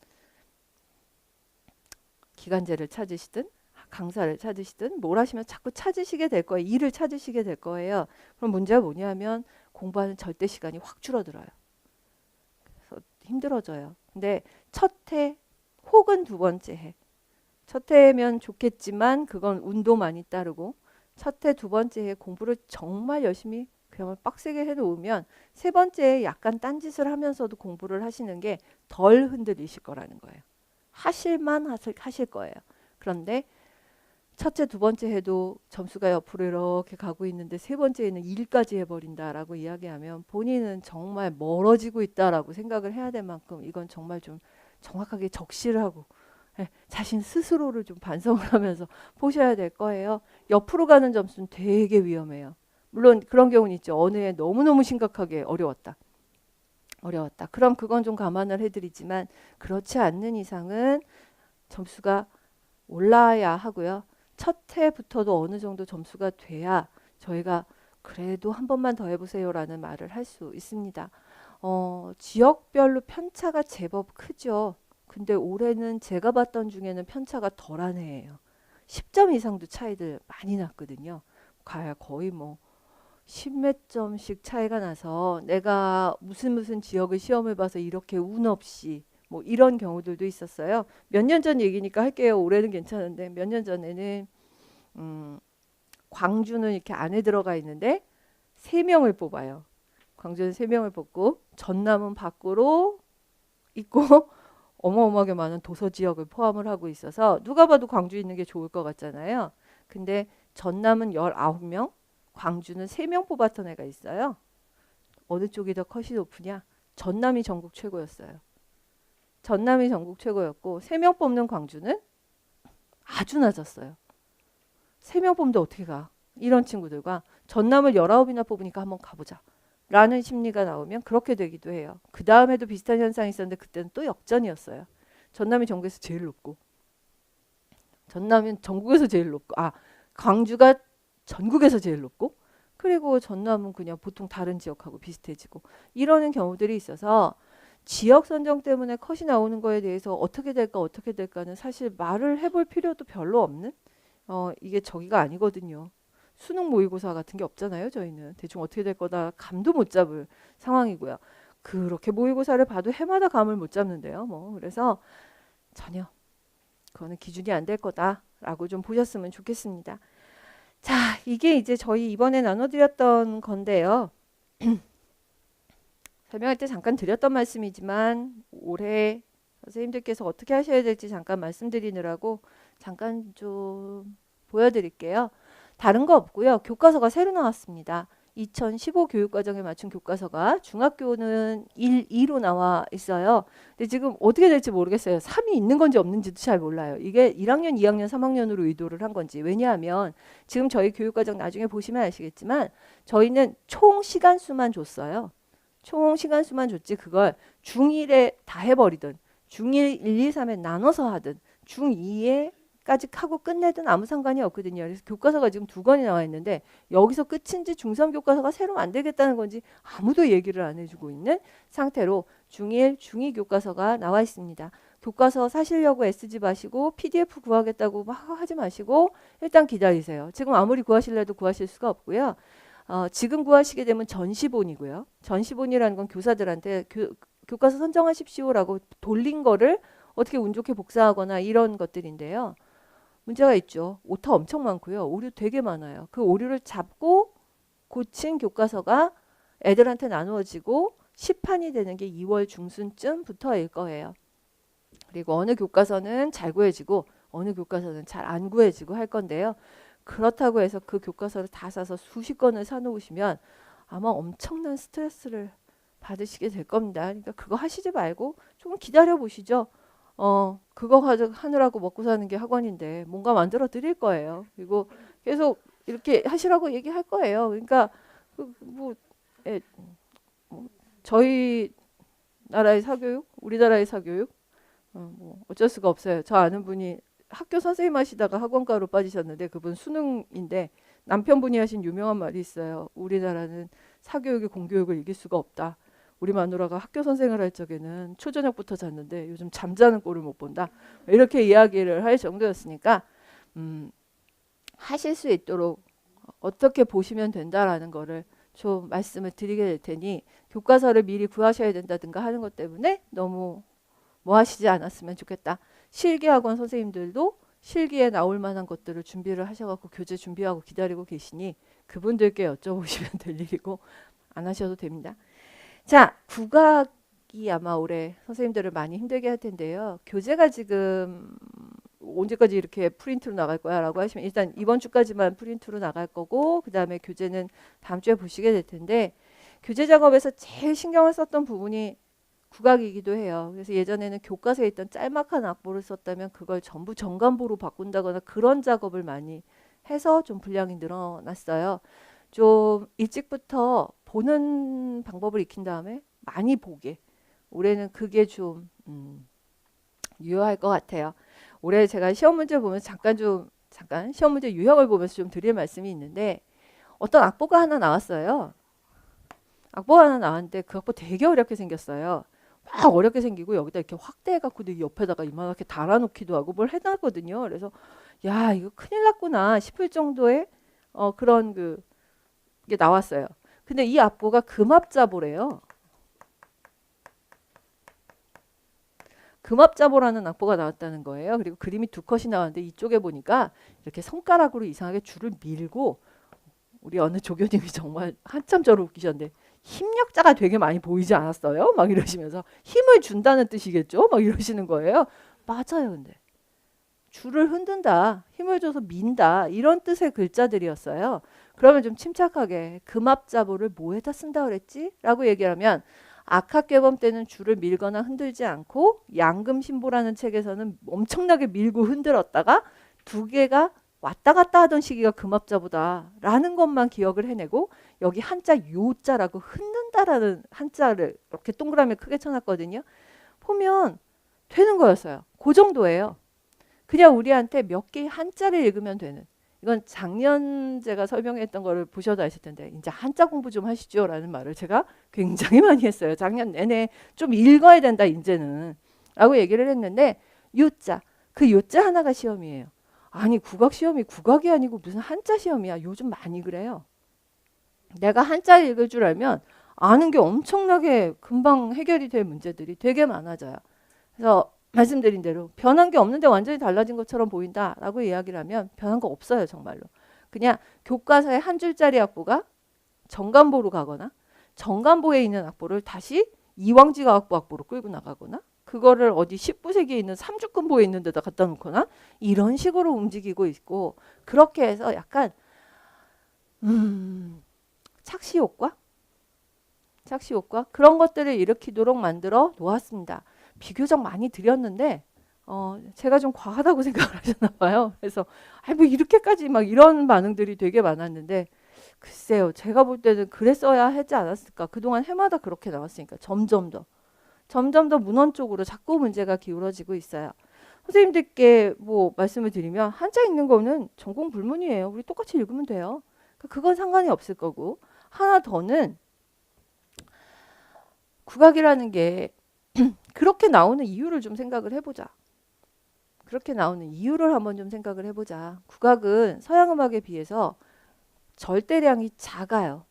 기간제를 찾으시든 강사를 찾으시든 뭘 하시면 자꾸 찾으시게 될 거예요. 일을 찾으시게 될 거예요. 그럼 문제가 뭐냐면 공부하는 절대 시간이 확 줄어들어요. 그래서 힘들어져요. 근데 첫 해 혹은 두 번째 해. 첫 해면 좋겠지만 그건 운도 많이 따르고 첫 해, 두 번째 해 공부를 정말 열심히 그야말로 빡세게 해놓으면 세 번째에 약간 딴짓을 하면서도 공부를 하시는 게 덜 흔들리실 거라는 거예요. 하실 거예요. 그런데 첫째, 두 번째 해도 점수가 옆으로 이렇게 가고 있는데 세 번째에는 일까지 해버린다라고 이야기하면 본인은 정말 멀어지고 있다라고 생각을 해야 될 만큼 이건 정말 좀 정확하게 적시를 하고 자신 스스로를 좀 반성을 하면서 보셔야 될 거예요. 옆으로 가는 점수는 되게 위험해요. 물론 그런 경우는 있죠. 어느 해 너무너무 심각하게 어려웠다. 그럼 그건 좀 감안을 해드리지만 그렇지 않는 이상은 점수가 올라야 하고요. 첫 해부터도 어느 정도 점수가 돼야 저희가 그래도 한 번만 더 해보세요라는 말을 할 수 있습니다. 지역별로 편차가 제법 크죠. 근데 올해는 제가 봤던 중에는 편차가 덜한 해예요. 10점 이상도 차이들 많이 났거든요. 거의 뭐 10몇 점씩 차이가 나서 내가 무슨 지역의 시험을 봐서 이렇게 운 없이 뭐 이런 경우들도 있었어요. 몇 년 전 얘기니까 할게요. 올해는 괜찮은데 몇 년 전에는 광주는 이렇게 안에 들어가 있는데 3명을 뽑아요. 광주는 3명을 뽑고 전남은 밖으로 있고 어마어마하게 많은 도서 지역을 포함을 하고 있어서 누가 봐도 광주에 있는 게 좋을 것 같잖아요. 근데 전남은 19명, 광주는 3명 뽑았던 애가 있어요. 어느 쪽이 더 컷이 높으냐? 전남이 전국 최고였어요. 전남이 전국 최고였고 3명 뽑는 광주는 아주 낮았어요. 3명 뽑는데 어떻게 가? 이런 친구들과 전남을 19이나 뽑으니까 한번 가보자. 라는 심리가 나오면 그렇게 되기도 해요. 그 다음에도 비슷한 현상이 있었는데 그때는 또 역전이었어요. 전남이 전국에서 제일 높고 전남은 전국에서 제일 높고 광주가 전국에서 제일 높고 그리고 전남은 그냥 보통 다른 지역하고 비슷해지고 이러는 경우들이 있어서 지역 선정 때문에 컷이 나오는 거에 대해서 어떻게 될까는 사실 말을 해볼 필요도 별로 없는 이게 저기가 아니거든요. 수능 모의고사 같은 게 없잖아요. 저희는 대충 어떻게 될 거다 감도 못 잡을 상황이고요. 그렇게 모의고사를 봐도 해마다 감을 못 잡는데요. 뭐 그래서 전혀 그거는 기준이 안 될 거다라고 좀 보셨으면 좋겠습니다. 자, 이게 이제 저희 이번에 나눠드렸던 건데요. 설명할 때 잠깐 드렸던 말씀이지만 올해 선생님들께서 어떻게 하셔야 될지 잠깐 말씀드리느라고 잠깐 좀 보여드릴게요. 다른 거 없고요. 교과서가 새로 나왔습니다. 2015 교육과정에 맞춘 교과서가 중학교는 1, 2로 나와 있어요. 근데 지금 어떻게 될지 모르겠어요. 3이 있는 건지 없는지도 잘 몰라요. 이게 1학년, 2학년, 3학년으로 의도를 한 건지. 왜냐하면 지금 저희 교육과정 나중에 보시면 아시겠지만 저희는 총 시간수만 줬어요. 총 시간수만 줬지 그걸 중1에 다 해버리든 중1, 1, 2, 3에 나눠서 하든 중2에까지 하고 끝내든 아무 상관이 없거든요. 그래서 교과서가 지금 2권이 나와 있는데 여기서 끝인지 중3 교과서가 새로 만들겠다는 건지 아무도 얘기를 안 해주고 있는 상태로 중1, 중2 교과서가 나와 있습니다. 교과서 사시려고 애쓰지 마시고 PDF 구하겠다고 막 하지 마시고 일단 기다리세요. 지금 아무리 구하실래도 구하실 수가 없고요. 지금 구하시게 되면 전시본이고요. 전시본이라는 건 교사들한테 교과서 선정하십시오라고 돌린 거를 어떻게 운 좋게 복사하거나 이런 것들인데요. 문제가 있죠. 오타 엄청 많고요. 오류 되게 많아요. 그 오류를 잡고 고친 교과서가 애들한테 나누어지고 시판이 되는 게 2월 중순쯤부터일 거예요. 그리고 어느 교과서는 잘 구해지고 어느 교과서는 잘 안 구해지고 할 건데요. 그렇다고 해서 그 교과서를 다 사서 수십 권을 사놓으시면 아마 엄청난 스트레스를 받으시게 될 겁니다. 그러니까 그거 하시지 말고 조금 기다려 보시죠. 그거 하느라고 먹고 사는 게 학원인데 뭔가 만들어 드릴 거예요. 그리고 계속 이렇게 하시라고 얘기할 거예요. 그러니까 뭐 저희 나라의 사교육, 우리나라의 사교육 뭐 어쩔 수가 없어요. 저 아는 분이 학교 선생님 하시다가 학원가로 빠지셨는데 그분 수능인데 남편분이 하신 유명한 말이 있어요. 우리나라는 사교육이 공교육을 이길 수가 없다. 우리 마누라가 학교 선생을 할 적에는 초저녁부터 잤는데 요즘 잠자는 꼴을 못 본다. 이렇게 이야기를 할 정도였으니까 하실 수 있도록 어떻게 보시면 된다라는 거를 좀 말씀을 드리게 될 테니 교과서를 미리 구하셔야 된다든가 하는 것 때문에 너무 뭐 하시지 않았으면 좋겠다. 실기학원 선생님들도 실기에 나올 만한 것들을 준비를 하셔갖고 교재 준비하고 기다리고 계시니 그분들께 여쭤보시면 될 일이고 안 하셔도 됩니다. 자, 국악이 아마 올해 선생님들을 많이 힘들게 할 텐데요. 교재가 지금 언제까지 이렇게 프린트로 나갈 거야 라고 하시면 일단 이번 주까지만 프린트로 나갈 거고 그 다음에 교재는 다음 주에 보시게 될 텐데 교재 작업에서 제일 신경을 썼던 부분이 국악이기도 해요. 그래서 예전에는 교과서에 있던 짤막한 악보를 썼다면 그걸 전부 정간보로 바꾼다거나 그런 작업을 많이 해서 좀 분량이 늘어났어요. 좀 일찍부터 보는 방법을 익힌 다음에 많이 보게. 올해는 그게 좀 유효할 것 같아요. 올해 제가 시험 문제 보면서 잠깐 시험 문제 유형을 보면서 좀 드릴 말씀이 있는데 어떤 악보가 하나 나왔어요. 악보가 하나 나왔는데 그 악보 되게 어렵게 생겼어요. 막 어렵게 생기고 여기다 이렇게 확대해갖고 옆에다가 이만하게 달아놓기도 하고 뭘 해놨거든요. 그래서 야 이거 큰일 났구나 싶을 정도의 그런 게 나왔어요. 근데 이 악보가 금합자보래요. 금합자보라는 악보가 나왔다는 거예요. 그리고 그림이 2컷이 나왔는데 이쪽에 보니까 이렇게 손가락으로 이상하게 줄을 밀고 우리 어느 조교님이 정말 한참 저를 웃기셨는데 힘력자가 되게 많이 보이지 않았어요? 막 이러시면서 힘을 준다는 뜻이겠죠? 막 이러시는 거예요. 맞아요. 근데 줄을 흔든다, 힘을 줘서 민다 이런 뜻의 글자들이었어요. 그러면 좀 침착하게 금합자보를 뭐에다 쓴다 그랬지? 라고 얘기하면 악학개범 때는 줄을 밀거나 흔들지 않고 양금신보라는 책에서는 엄청나게 밀고 흔들었다가 2개가 왔다 갔다 하던 시기가 금합자보다라는 것만 기억을 해내고 여기 한자 요자라고 흔든다라는 한자를 이렇게 동그라미 크게 쳐놨거든요. 보면 되는 거였어요. 그 정도예요. 그냥 우리한테 몇 개의 한자를 읽으면 되는. 이건 작년 제가 설명했던 거를 보셔도 아실 텐데 이제 한자 공부 좀 하시죠 라는 말을 제가 굉장히 많이 했어요. 작년 내내 좀 읽어야 된다 이제는 라고 얘기를 했는데 요자 그 요자 하나가 시험이에요. 아니 국악 시험이 국악이 아니고 무슨 한자 시험이야. 요즘 많이 그래요. 내가 한자를 읽을 줄 알면 아는 게 엄청나게 금방 해결이 될 문제들이 되게 많아져요. 그래서 말씀드린 대로 변한 게 없는데 완전히 달라진 것처럼 보인다라고 이야기를 하면 변한 거 없어요, 정말로. 그냥 교과서에 한 줄짜리 악보가 정간보로 가거나 정간보에 있는 악보를 다시 이왕지가학부 악보로 끌고 나가거나 그거를 어디 19세기에 있는 삼주권보에 있는 데다 갖다 놓거나 이런 식으로 움직이고 있고, 그렇게 해서 약간 착시 효과? 착시 효과? 그런 것들을 일으키도록 만들어 놓았습니다. 비교적 많이 드렸는데 제가 좀 과하다고 생각을 하셨나 봐요. 그래서 뭐 이렇게까지 막 이런 반응들이 되게 많았는데, 글쎄요, 제가 볼 때는 그랬어야 하지 않았을까. 그동안 해마다 그렇게 나왔으니까 점점 더 문헌 쪽으로 자꾸 문제가 기울어지고 있어요. 선생님들께 뭐 말씀을 드리면 한자 읽는 거는 전공 불문이에요. 우리 똑같이 읽으면 돼요. 그건 상관이 없을 거고, 하나 더는 국악이라는 게 그렇게 나오는 이유를 좀 생각을 해보자. 그렇게 나오는 이유를 한번 좀 생각을 해보자. 국악은 서양 음악에 비해서 절대량이 작아요.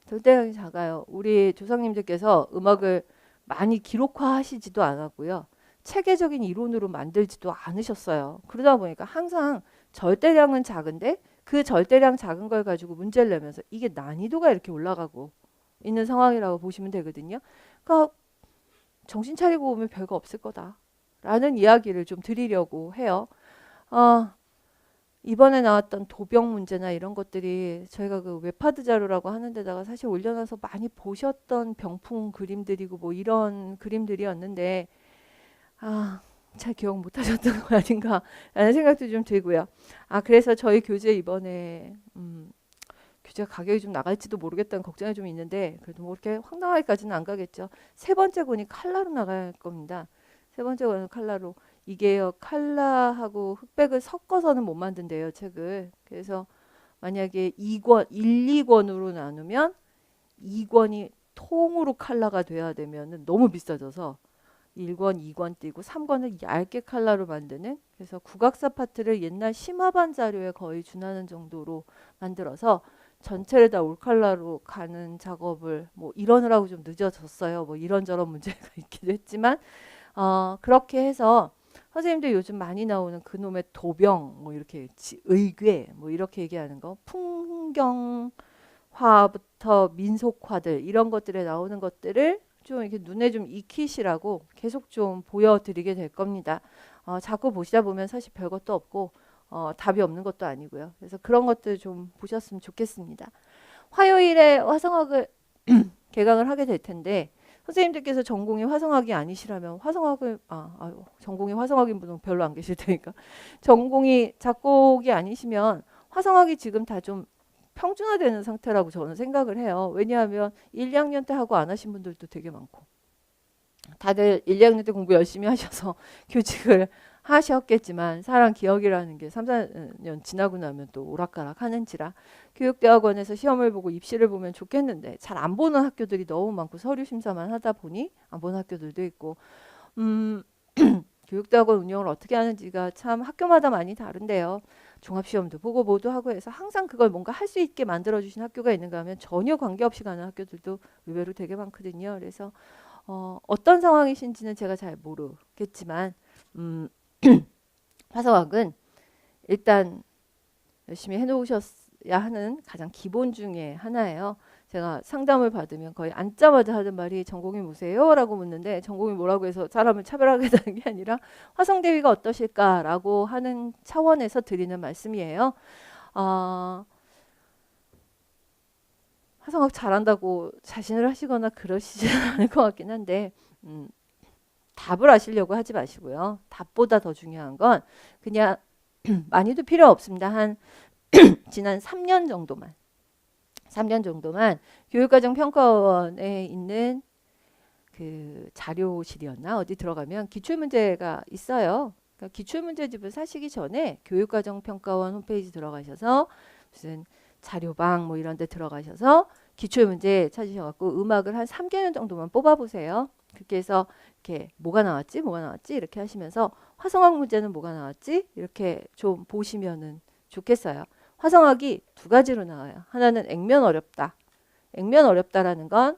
절대량이 작아요. 우리 조상님들께서 음악을 많이 기록화하시지도 않았고요. 체계적인 이론으로 만들지도 않으셨어요. 그러다 보니까 항상 절대량은 작은데 그 절대량 작은 걸 가지고 문제를 내면서 이게 난이도가 이렇게 올라가고 있는 상황이라고 보시면 되거든요. 그러니까 정신 차리고 보면 별거 없을 거다라는 이야기를 좀 드리려고 해요. 이번에 나왔던 도병 문제나 이런 것들이 저희가 그 웹하드 자료라고 하는 데다가 사실 올려놔서 많이 보셨던 병풍 그림들이고 뭐 이런 그림들이었는데 잘 기억 못 하셨던 거 아닌가 라는 생각도 좀 들고요. 그래서 저희 교재 이번에 교재 가격이 좀 나갈지도 모르겠다는 걱정이 좀 있는데, 그래도 뭐 그렇게 황당하게까지는 안 가겠죠. 세 번째 권이 칼라로 나갈 겁니다. 세 번째 권은 칼라로. 이게요, 칼라하고 흑백을 섞어서는 못 만든대요, 책을. 그래서 만약에 2권, 1, 2권으로 나누면 2권이 통으로 칼라가 돼야 되면 너무 비싸져서 1권, 2권 띄고 3권을 얇게 칼라로 만드는, 그래서 국악사 파트를 옛날 심화반 자료에 거의 준하는 정도로 만들어서 전체를 다 올칼라로 가는 작업을 뭐 이러느라고 좀 늦어졌어요. 뭐 이런저런 문제가 있기도 했지만 그렇게 해서 선생님들 요즘 많이 나오는 그놈의 도병 뭐 이렇게 의궤 뭐 이렇게 얘기하는 거, 풍경화부터 민속화들 이런 것들에 나오는 것들을 좀 이렇게 눈에 좀 익히시라고 계속 좀 보여드리게 될 겁니다. 자꾸 보시다 보면 사실 별것도 없고 답이 없는 것도 아니고요. 그래서 그런 것들 좀 보셨으면 좋겠습니다. 화요일에 화성학을 개강을 하게 될 텐데, 선생님들께서 전공이 화성학이 아니시라면 화성학을 전공이 화성학인 분은 별로 안 계실 테니까 전공이 작곡이 아니시면 화성학이 지금 다 좀 평준화되는 상태라고 저는 생각을 해요. 왜냐하면 1, 2학년 때 하고 안 하신 분들도 되게 많고, 다들 1, 2학년 때 공부 열심히 하셔서 교직을 하셨겠지만 사람 기억이라는 게 3, 4년 지나고 나면 또 오락가락 하는지라 교육대학원에서 시험을 보고 입시를 보면 좋겠는데 잘 안 보는 학교들이 너무 많고 서류 심사만 하다 보니 안 보는 학교들도 있고, 교육대학원 운영을 어떻게 하는지가 참 학교마다 많이 다른데요. 종합시험도 보고 뭐도 하고 해서 항상 그걸 뭔가 할 수 있게 만들어주신 학교가 있는가 하면 전혀 관계없이 가는 학교들도 의외로 되게 많거든요. 그래서 어떤 상황이신지는 제가 잘 모르겠지만 화성학은 일단 열심히 해놓으셨어야 하는 가장 기본 중에 하나예요. 제가 상담을 받으면 거의 앉자마자 하는 말이 전공이 뭐세요? 라고 묻는데, 전공이 뭐라고 해서 사람을 차별하겠다는 게 아니라 화성대위가 어떠실까라고 하는 차원에서 드리는 말씀이에요. 화성학 잘한다고 자신을 하시거나 그러시지는 않을 것 같긴 한데 답을 아시려고 하지 마시고요. 답보다 더 중요한 건 그냥 많이도 필요 없습니다. 한 지난 3년 정도만 교육과정평가원에 있는 그 자료실이었나 어디 들어가면 기출문제가 있어요. 그러니까 기출문제집을 사시기 전에 교육과정평가원 홈페이지 들어가셔서 무슨 자료방 뭐 이런 데 들어가셔서 기출문제 찾으셔갖고 음악을 한 3개년 정도만 뽑아보세요. 그렇게 해서 이렇게 뭐가 나왔지 이렇게 하시면서 화성학 문제는 뭐가 나왔지 이렇게 좀 보시면은 좋겠어요. 화성학이 두 가지로 나와요. 하나는 액면 어렵다. 액면 어렵다라는 건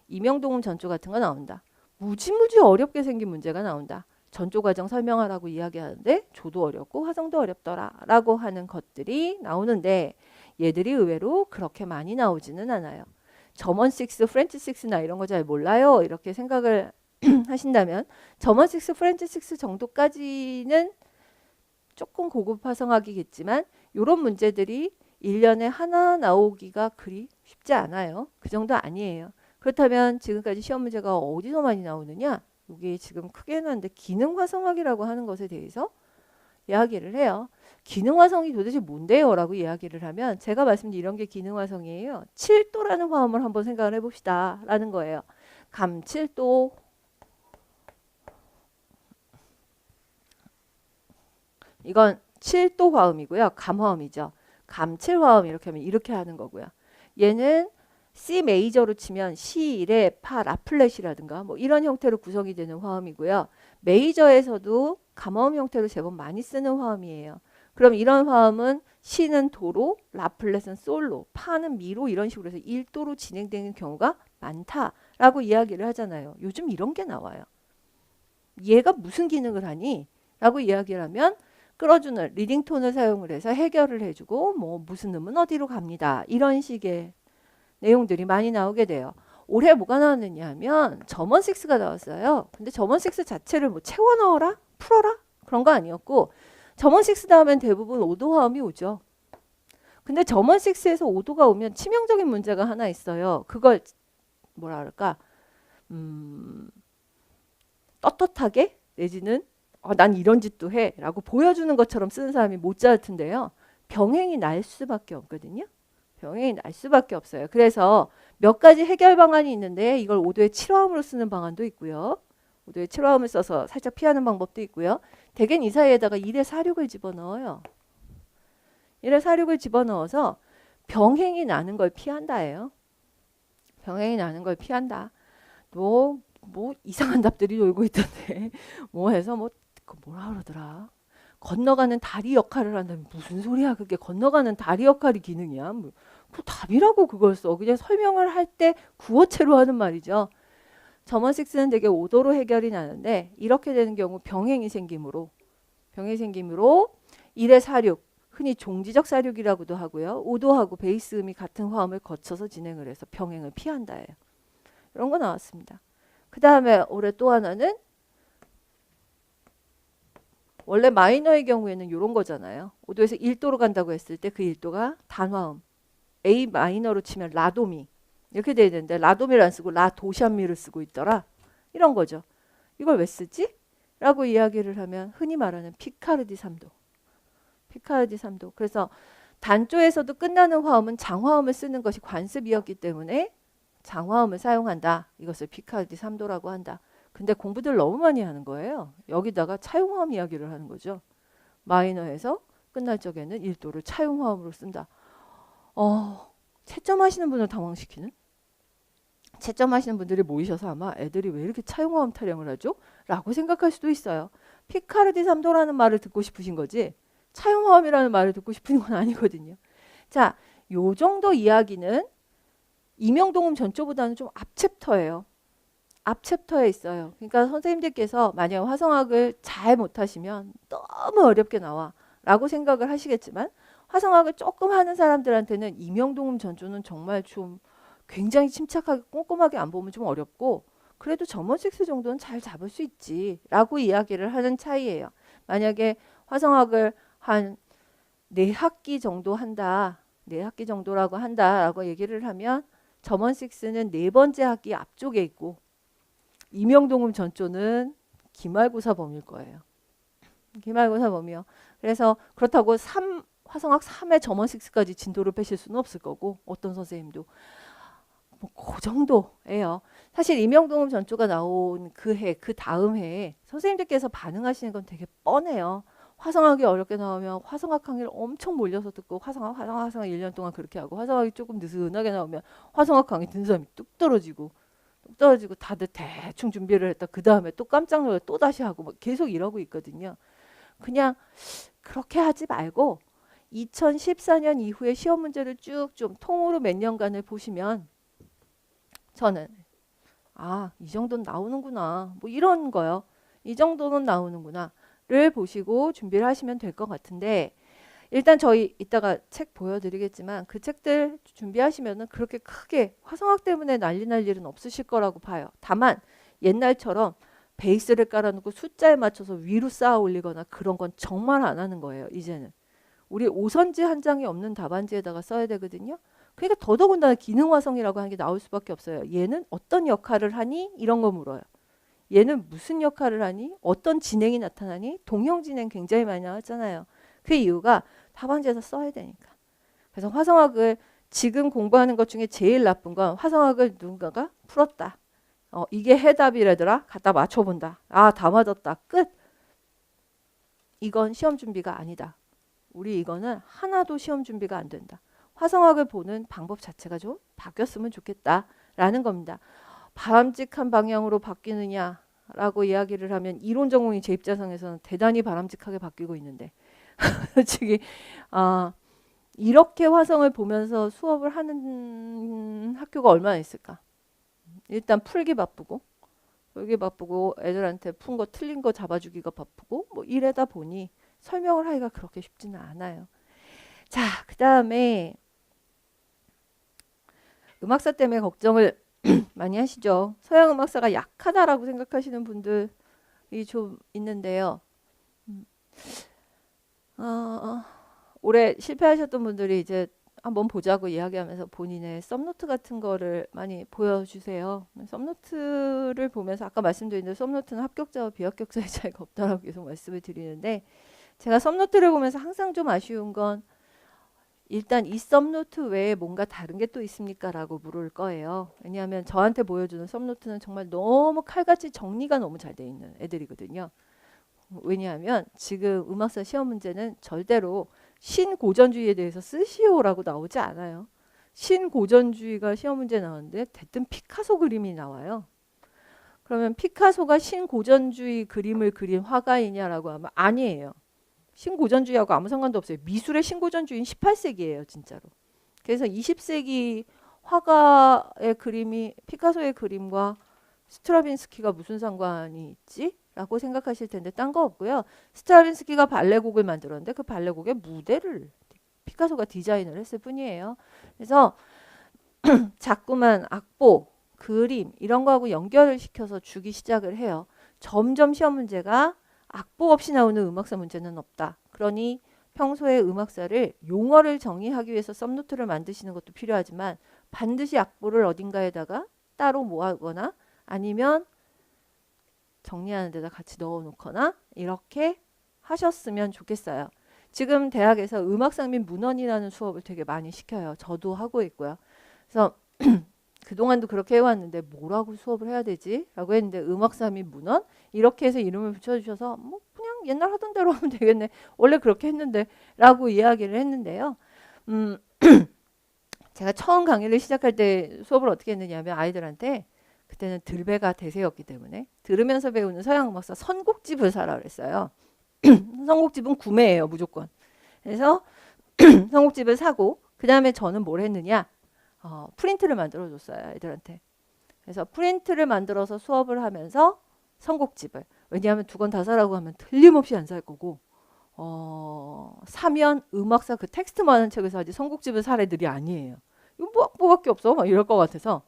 이명동음 전조 같은 거 나온다. 무지무지 어렵게 생긴 문제가 나온다. 전조 과정 설명하라고 이야기하는데 조도 어렵고 화성도 어렵더라 라고 하는 것들이 나오는데 얘들이 의외로 그렇게 많이 나오지는 않아요. 저먼 6, 프렌치 6나 이런 거 잘 몰라요. 이렇게 생각을 하신다면 저먼 6, 프렌치 6 정도까지는 조금 고급 화성학이겠지만 이런 문제들이 1년에 하나 나오기가 그리 쉽지 않아요. 그 정도 아니에요. 그렇다면 지금까지 시험 문제가 어디서 많이 나오느냐? 이게 지금 크게 해놨는데 기능 화성학이라고 하는 것에 대해서 이야기를 해요. 기능 화성이 도대체 뭔데요? 라고 이야기를 하면 제가 말씀드린 이런 게 기능 화성이에요. 7도라는 화음을 한번 생각을 해봅시다. 라는 거예요. 감 7도 이건 7도 화음이고요. 감화음이죠. 감 7화음 이렇게 하면 이렇게 하는 거고요. 얘는 C 메이저로 치면 C1의 파 라플렛이라든가 뭐 이런 형태로 구성이 되는 화음이고요. 메이저에서도 감화음 형태로 제법 많이 쓰는 화음이에요. 그럼 이런 화음은 C는 도로, 라플렛은 솔로, 파는 미로 이런 식으로 해서 1도로 진행되는 경우가 많다라고 이야기를 하잖아요. 요즘 이런 게 나와요. 얘가 무슨 기능을 하니? 라고 이야기를 하면 끌어주는 리딩톤을 사용을 해서 해결을 해주고 뭐 무슨 음은 어디로 갑니다. 이런 식의 내용들이 많이 나오게 돼요. 올해 뭐가 나왔느냐 하면 저먼 6가 나왔어요. 근데 저먼 6 자체를 뭐 채워 넣어라? 풀어라? 그런 거 아니었고 저먼 6 다음엔 대부분 5도 화음이 오죠. 근데 저먼 6에서 5도가 오면 치명적인 문제가 하나 있어요. 그걸 뭐라 그럴까? 떳떳하게 내지는 난 이런 짓도 해 라고 보여주는 것처럼 쓰는 사람이 모차르트인데요. 병행이 날 수밖에 없거든요. 병행이 날 수밖에 없어요. 그래서 몇 가지 해결 방안이 있는데 이걸 5도의 7화음으로 쓰는 방안도 있고요. 5도의 7화음을 써서 살짝 피하는 방법도 있고요. 대개는 이 사이에다가 1의 4,6을 집어넣어요. 1의 4,6을 집어넣어서 병행이 나는 걸 피한다예요. 병행이 나는 걸 피한다. 뭐 이상한 답들이 돌고 있던데 뭐 해서 뭐라 그러더라. 건너가는 다리 역할을 한다면 무슨 소리야? 그게 건너가는 다리 역할이 기능이야? 그 답이라고 그걸 써. 그냥 설명을 할 때 구어체로 하는 말이죠. 저먼 6는 되게 5도로 해결이 나는데 이렇게 되는 경우 병행이 생기므로 1의 4,6 흔히 종지적 사륙이라고도 하고요. 5도하고 베이스음이 같은 화음을 거쳐서 진행을 해서 병행을 피한다예요. 이런 거 나왔습니다. 그 다음에 올해 또 하나는 원래 마이너의 경우에는 이런 거잖아요. 5도에서 1도로 간다고 했을 때 그 1도가 단화음. A 마이너로 치면 라도미. 이렇게 돼야 되는데 라도미를 안 쓰고 라도샤미를 쓰고 있더라. 이런 거죠. 이걸 왜 쓰지? 라고 이야기를 하면 흔히 말하는 피카르디 3도. 피카르디 3도. 그래서 단조에서도 끝나는 화음은 장화음을 쓰는 것이 관습이었기 때문에 장화음을 사용한다. 이것을 피카르디 3도라고 한다. 근데 공부들 너무 많이 하는 거예요. 여기다가 차용화음 이야기를 하는 거죠. 마이너에서 끝날 적에는 1도를 차용화음으로 쓴다. 채점하시는 분을 당황시키는? 채점하시는 분들이 모이셔서 아마 애들이 왜 이렇게 차용화음 타령을 하죠? 라고 생각할 수도 있어요. 피카르디 3도라는 말을 듣고 싶으신 거지 차용화음이라는 말을 듣고 싶은 건 아니거든요. 자, 요 정도 이야기는 이명동음 전조보다는 좀 앞 챕터예요. 앞 챕터에 있어요. 그러니까 선생님들께서 만약 화성학을 잘 못하시면 너무 어렵게 나와 라고 생각을 하시겠지만 화성학을 조금 하는 사람들한테는 이명동음 전조는 정말 좀 굉장히 침착하게 꼼꼼하게 안 보면 좀 어렵고 그래도 저먼 6 정도는 잘 잡을 수 있지 라고 이야기를 하는 차이예요. 만약에 화성학을 한 4학기 정도 한다. 4학기 정도라고 한다라고 얘기를 하면 저먼 6는 4번째 학기 앞쪽에 있고 이명동음 전조는 기말고사 범위일 거예요. 기말고사 범위요. 그래서 그렇다고 화성학 3의 저먼 6까지 진도를 빼실 수는 없을 거고 어떤 선생님도 그 정도예요. 사실 이명동음 전조가 나온 그 해, 그 다음 해에 선생님들께서 반응하시는 건 되게 뻔해요. 화성학이 어렵게 나오면 화성학 강의를 엄청 몰려서 듣고 화성학 1년 동안 그렇게 하고 화성학이 조금 느슨하게 나오면 화성학 강의 듣는 사람이 뚝 떨어지고 다들 대충 준비를 했다. 그 다음에 또 깜짝 놀라 또 다시 하고 막 계속 이러고 있거든요. 그냥 그렇게 하지 말고 2014년 이후에 시험 문제를 쭉 좀 통으로 몇 년간을 보시면 저는 이 정도는 나오는구나. 뭐 이런 거요. 이 정도는 나오는구나를 보시고 준비를 하시면 될 것 같은데 일단 저희 이따가 책 보여드리겠지만 그 책들 준비하시면은 그렇게 크게 화성학 때문에 난리 날 일은 없으실 거라고 봐요. 다만 옛날처럼 베이스를 깔아놓고 숫자에 맞춰서 위로 쌓아 올리거나 그런 건 정말 안 하는 거예요. 이제는. 우리 오선지 한 장이 없는 답안지에다가 써야 되거든요. 그러니까 더더군다나 기능화성이라고 하는 게 나올 수밖에 없어요. 얘는 어떤 역할을 하니? 이런 거 물어요. 얘는 무슨 역할을 하니? 어떤 진행이 나타나니? 동형 진행 굉장히 많이 나왔잖아요. 그 이유가 답안지에서 써야 되니까. 그래서 화성학을 지금 공부하는 것 중에 제일 나쁜 건 화성학을 누군가가 풀었다. 이게 해답이라더라. 갖다 맞춰본다. 다 맞았다. 끝. 이건 시험 준비가 아니다. 우리 이거는 하나도 시험 준비가 안 된다. 화성학을 보는 방법 자체가 좀 바뀌었으면 좋겠다라는 겁니다. 바람직한 방향으로 바뀌느냐라고 이야기를 하면 이론 전공이 제 입장에서는 대단히 바람직하게 바뀌고 있는데 솔직히 이렇게 화성을 보면서 수업을 하는 학교가 얼마나 있을까? 일단 풀기 바쁘고 애들한테 푼 거 틀린 거 잡아주기가 바쁘고 뭐 이래다 보니 설명을 하기가 그렇게 쉽지는 않아요. 자, 그 다음에 음악사 때문에 걱정을 많이 하시죠. 서양 음악사가 약하다라고 생각하시는 분들이 좀 있는데요. 올해 실패하셨던 분들이 이제 한번 보자고 이야기하면서 본인의 썸노트 같은 거를 많이 보여주세요. 썸노트를 보면서 아까 말씀드린 대로 썸노트는 합격자와 비합격자의 차이가 없다라고 계속 말씀을 드리는데 제가 썸노트를 보면서 항상 좀 아쉬운 건 일단 이 썸노트 외에 뭔가 다른 게 또 있습니까? 라고 물을 거예요. 왜냐하면 저한테 보여주는 썸노트는 정말 너무 칼같이 정리가 너무 잘 돼 있는 애들이거든요. 왜냐하면 지금 음악사 시험 문제는 절대로 신고전주의에 대해서 쓰시오라고 나오지 않아요. 신고전주의가 시험 문제 나오는데 대뜸 피카소 그림이 나와요. 그러면 피카소가 신고전주의 그림을 그린 화가이냐라고 하면 아니에요. 신고전주의하고 아무 상관도 없어요. 미술의 신고전주의는 18세기예요, 진짜로. 그래서 20세기 화가의 그림이 피카소의 그림과 스트라빈스키가 무슨 상관이 있지? 라고 생각하실 텐데 딴 거 없고요. 스트라빈스키가 발레곡을 만들었는데 그 발레곡의 무대를 피카소가 디자인을 했을 뿐이에요. 그래서 자꾸만 악보, 그림 이런 거하고 연결을 시켜서 주기 시작을 해요. 점점 시험 문제가 악보 없이 나오는 음악사 문제는 없다. 그러니 평소에 음악사를 용어를 정의하기 위해서 썸노트를 만드시는 것도 필요하지만 반드시 악보를 어딘가에다가 따로 모아거나 아니면 정리하는 데다 같이 넣어 놓거나 이렇게 하셨으면 좋겠어요. 지금 대학에서 음악상 및 문헌이라는 수업을 되게 많이 시켜요. 저도 하고 있고요. 그래서 그동안도 그렇게 해왔는데 뭐라고 수업을 해야 되지? 라고 했는데 음악상 및 문헌? 이렇게 해서 이름을 붙여주셔서 뭐 그냥 옛날 하던 대로 하면 되겠네. 원래 그렇게 했는데 라고 이야기를 했는데요. 제가 처음 강의를 시작할 때 수업을 어떻게 했느냐 하면 아이들한테 그때는 들배가 대세였기 때문에 들으면서 배우는 서양 음악사 선곡집을 사라 그랬어요. 선곡집은 구매예요, 무조건. 그래서 선곡집을 사고 그 다음에 저는 뭘 했느냐? 프린트를 만들어 줬어요, 아이들한테. 그래서 프린트를 만들어서 수업을 하면서 선곡집을. 왜냐하면 두 권 다 사라고 하면 틀림없이 안 살 거고 사면 음악사 그 텍스트 많은 책을 사지 선곡집을 살 애들이 아니에요. 이거 뭐 악보밖에 없어? 막 이럴 것 같아서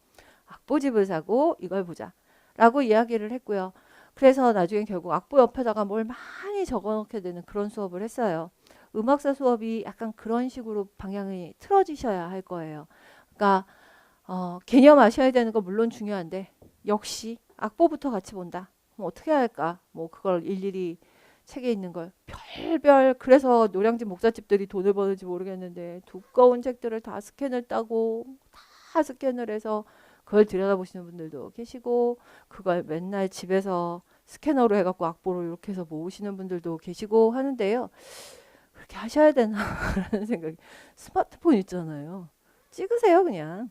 악보집을 사고 이걸 보자 라고 이야기를 했고요. 그래서 나중에 결국 악보 옆에다가 뭘 많이 적어놓게 되는 그런 수업을 했어요. 음악사 수업이 약간 그런 식으로 방향이 틀어지셔야 할 거예요. 그러니까 개념 아셔야 되는 거 물론 중요한데 역시 악보부터 같이 본다. 그럼 어떻게 할까? 뭐 그걸 일일이 책에 있는 걸 별별 그래서 노량진 목사집들이 돈을 버는지 모르겠는데 두꺼운 책들을 다 스캔을 따고 다 스캔을 해서 그걸 들여다보시는 분들도 계시고 그걸 맨날 집에서 스캐너로 해갖고 악보로 이렇게 해서 모으시는 분들도 계시고 하는데요. 그렇게 하셔야 되나라는 생각이 스마트폰 있잖아요. 찍으세요 그냥.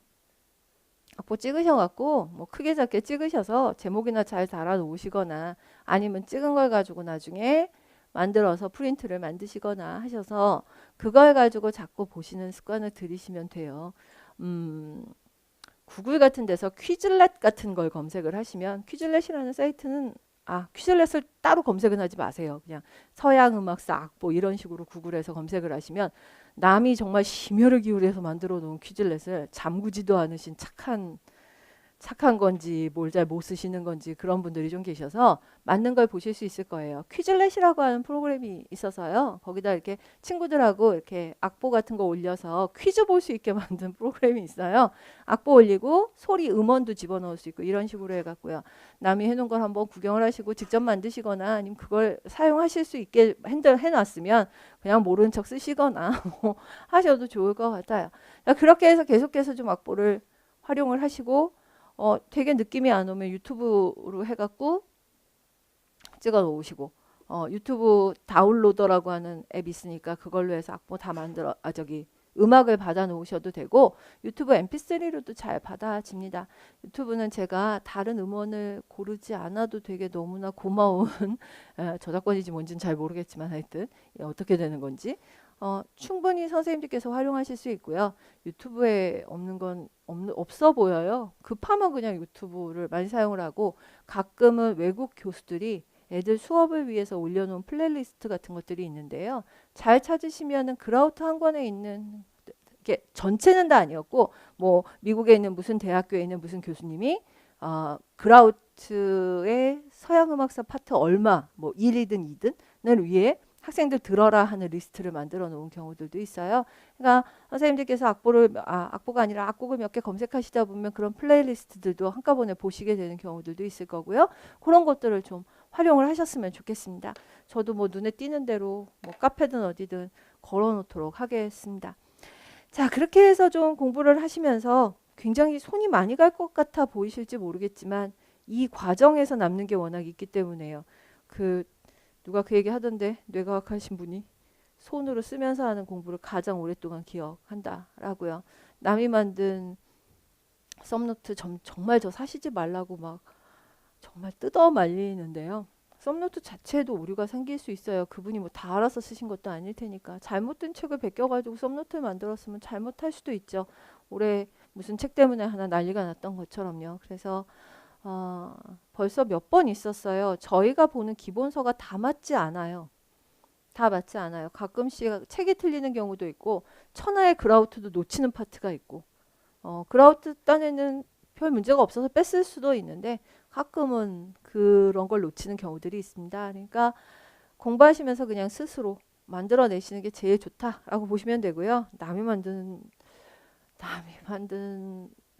악보 찍으셔갖고 뭐 크게 작게 찍으셔서 제목이나 잘 달아 놓으시거나 아니면 찍은 걸 가지고 나중에 만들어서 프린트를 만드시거나 하셔서 그걸 가지고 자꾸 보시는 습관을 들이시면 돼요. 구글 같은 데서 퀴즐렛 같은 걸 검색을 하시면 퀴즐렛이라는 사이트는 퀴즐렛을 따로 검색은 하지 마세요. 그냥 서양 음악사 악보 이런 식으로 구글에서 검색을 하시면 남이 정말 심혈을 기울여서 만들어 놓은 퀴즐렛을 잠그지도 않으신 착한 건지 뭘 잘 못 쓰시는 건지 그런 분들이 좀 계셔서 맞는 걸 보실 수 있을 거예요. 퀴즐렛이라고 하는 프로그램이 있어서요. 거기다 이렇게 친구들하고 이렇게 악보 같은 거 올려서 퀴즈 볼 수 있게 만든 프로그램이 있어요. 악보 올리고 소리 음원도 집어넣을 수 있고 이런 식으로 해갖고요. 남이 해놓은 걸 한번 구경을 하시고 직접 만드시거나 아니면 그걸 사용하실 수 있게 해놨으면 그냥 모르는 척 쓰시거나 뭐 하셔도 좋을 것 같아요. 그렇게 해서 계속해서 좀 악보를 활용을 하시고 되게 느낌이 안 오면 유튜브로 해갖고 찍어 놓으시고 유튜브 다운로더라고 하는 앱 있으니까 그걸로 해서 악보 다 만들어 음악을 받아 놓으셔도 되고 유튜브 mp3로도 잘 받아집니다. 유튜브는 제가 다른 음원을 고르지 않아도 되게 너무나 고마운 저작권인지 뭔지는 잘 모르겠지만 하여튼 어떻게 되는 건지 충분히 선생님들께서 활용하실 수 있고요. 유튜브에 없는 건 없어 보여요. 급하면 그냥 유튜브를 많이 사용을 하고 가끔은 외국 교수들이 애들 수업을 위해서 올려놓은 플레이리스트 같은 것들이 있는데요. 잘 찾으시면은 그라우트 한 권에 있는 이게 전체는 다 아니었고 뭐 미국에 있는 무슨 대학교에 있는 무슨 교수님이 그라우트의 서양 음악사 파트 얼마 뭐 1이든 2등을 위해 학생들 들어라 하는 리스트를 만들어 놓은 경우들도 있어요. 그러니까 선생님들께서 악보가 아니라 악곡을 몇 개 검색하시다 보면 그런 플레이리스트들도 한꺼번에 보시게 되는 경우들도 있을 거고요. 그런 것들을 좀 활용을 하셨으면 좋겠습니다. 저도 뭐 눈에 띄는 대로 뭐 카페든 어디든 걸어 놓도록 하겠습니다. 자, 그렇게 해서 좀 공부를 하시면서 굉장히 손이 많이 갈 것 같아 보이실지 모르겠지만 이 과정에서 남는 게 워낙 있기 때문에요. 누가 그 얘기 하던데 뇌과학하신 분이 손으로 쓰면서 하는 공부를 가장 오랫동안 기억한다라고요. 남이 만든 썸노트 정말 저 사시지 말라고 막 정말 뜯어 말리는데요. 썸노트 자체에도 오류가 생길 수 있어요. 그분이 뭐 다 알아서 쓰신 것도 아닐 테니까. 잘못된 책을 베껴가지고 썸노트를 만들었으면 잘못할 수도 있죠. 올해 무슨 책 때문에 하나 난리가 났던 것처럼요. 그래서 벌써 몇 번 있었어요. 저희가 보는 기본서가 다 맞지 않아요. 다 맞지 않아요. 가끔씩 책이 틀리는 경우도 있고 천하의 그라우트도 놓치는 파트가 있고 그라우트 딴에는 별 문제가 없어서 뺐을 수도 있는데 가끔은 그런 걸 놓치는 경우들이 있습니다. 그러니까 공부하시면서 그냥 스스로 만들어내시는 게 제일 좋다라고 보시면 되고요. 남이 만든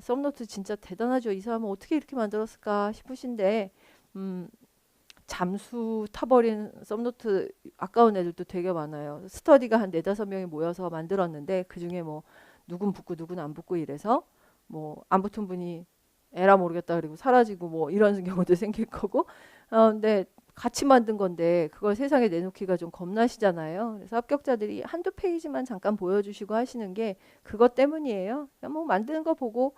썸노트 진짜 대단하죠. 이 사람은 어떻게 이렇게 만들었을까 싶으신데 잠수 타버린 썸노트 아까운 애들도 되게 많아요. 스터디가 한 4-5명이 모여서 만들었는데 그중에 뭐 누군 붙고 누군 안 붙고 이래서 뭐 안 붙은 분이 에라 모르겠다 그리고 사라지고 뭐 이런 경우도 생길 거고 근데 같이 만든 건데 그걸 세상에 내놓기가 좀 겁나시잖아요. 그래서 합격자들이 한두 페이지만 잠깐 보여주시고 하시는 게 그것 때문이에요. 뭐 만드는 거 보고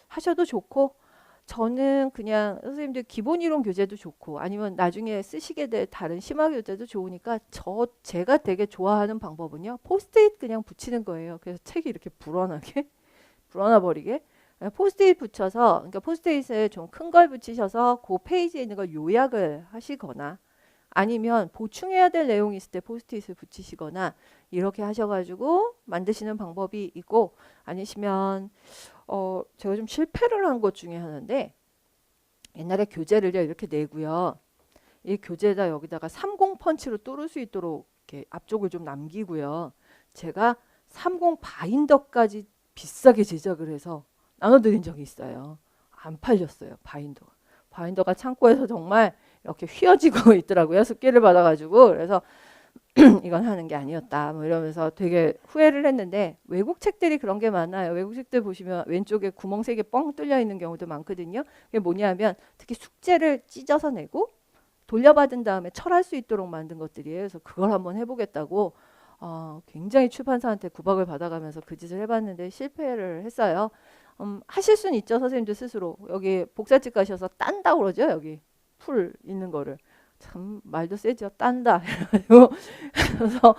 하셔도 좋고 저는 그냥 선생님들 기본 이론 교재도 좋고 아니면 나중에 쓰시게 될 다른 심화 교재도 좋으니까 제가 되게 좋아하는 방법은요. 포스트잇 그냥 붙이는 거예요. 그래서 책이 이렇게 불어나 버리게 포스트잇 붙여서 그러니까 포스트잇을 좀 큰 걸 붙이셔서 그 페이지에 있는 걸 요약을 하시거나 아니면 보충해야 될 내용이 있을 때 포스트잇을 붙이시거나 이렇게 하셔가지고 만드시는 방법이 있고 아니시면 제가 좀 실패를 한 것 중에 하나인데 옛날에 교재를 이렇게 내고요. 이 교재에다 여기다가 30 펀치로 뚫을 수 있도록 이렇게 앞쪽을 좀 남기고요. 제가 30 바인더까지 비싸게 제작을 해서 나눠드린 적이 있어요. 안 팔렸어요. 바인더가 창고에서 정말 이렇게 휘어지고 있더라고요. 습기를 받아가지고. 그래서 이건 하는 게 아니었다. 뭐 이러면서 되게 후회를 했는데 외국 책들이 그런 게 많아요. 외국 책들 보시면 왼쪽에 구멍 3개 뻥 뚫려 있는 경우도 많거든요. 그게 뭐냐면 특히 숙제를 찢어서 내고 돌려받은 다음에 철할 수 있도록 만든 것들이에요. 그래서 그걸 한번 해보겠다고 굉장히 출판사한테 구박을 받아가면서 그 짓을 해봤는데 실패를 했어요. 하실 수는 있죠. 선생님들 스스로. 여기 복사집 가셔서 딴다 그러죠. 여기 풀 있는 거를. 참 말도 세죠. 딴다. 그래서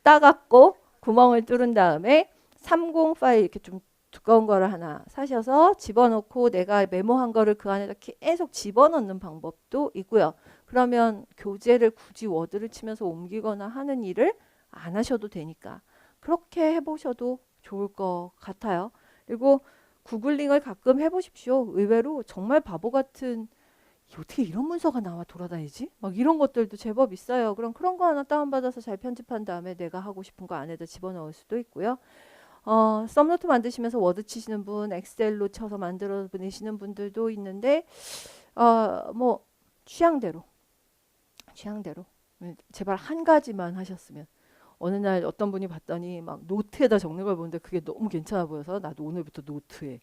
따갖고 구멍을 뚫은 다음에 30 파일 이렇게 좀 두꺼운 거를 하나 사셔서 집어넣고 내가 메모한 거를 그 안에다 계속 집어넣는 방법도 있고요. 그러면 교재를 굳이 워드를 치면서 옮기거나 하는 일을 안 하셔도 되니까 그렇게 해보셔도 좋을 것 같아요. 그리고 구글링을 가끔 해보십시오. 의외로 정말 바보 같은 어떻게 이런 문서가 나와 돌아다니지? 막 이런 것들도 제법 있어요. 그럼 그런 거 하나 다운받아서 잘 편집한 다음에 내가 하고 싶은 거 안에다 집어넣을 수도 있고요. 썸노트 만드시면서 워드 치시는 분, 엑셀로 쳐서 만들어 보내시는 분들도 있는데 뭐 취향대로 제발 한 가지만 하셨으면. 어느 날 어떤 분이 봤더니 막 노트에다 적는 걸 보는데 그게 너무 괜찮아 보여서 나도 오늘부터 노트에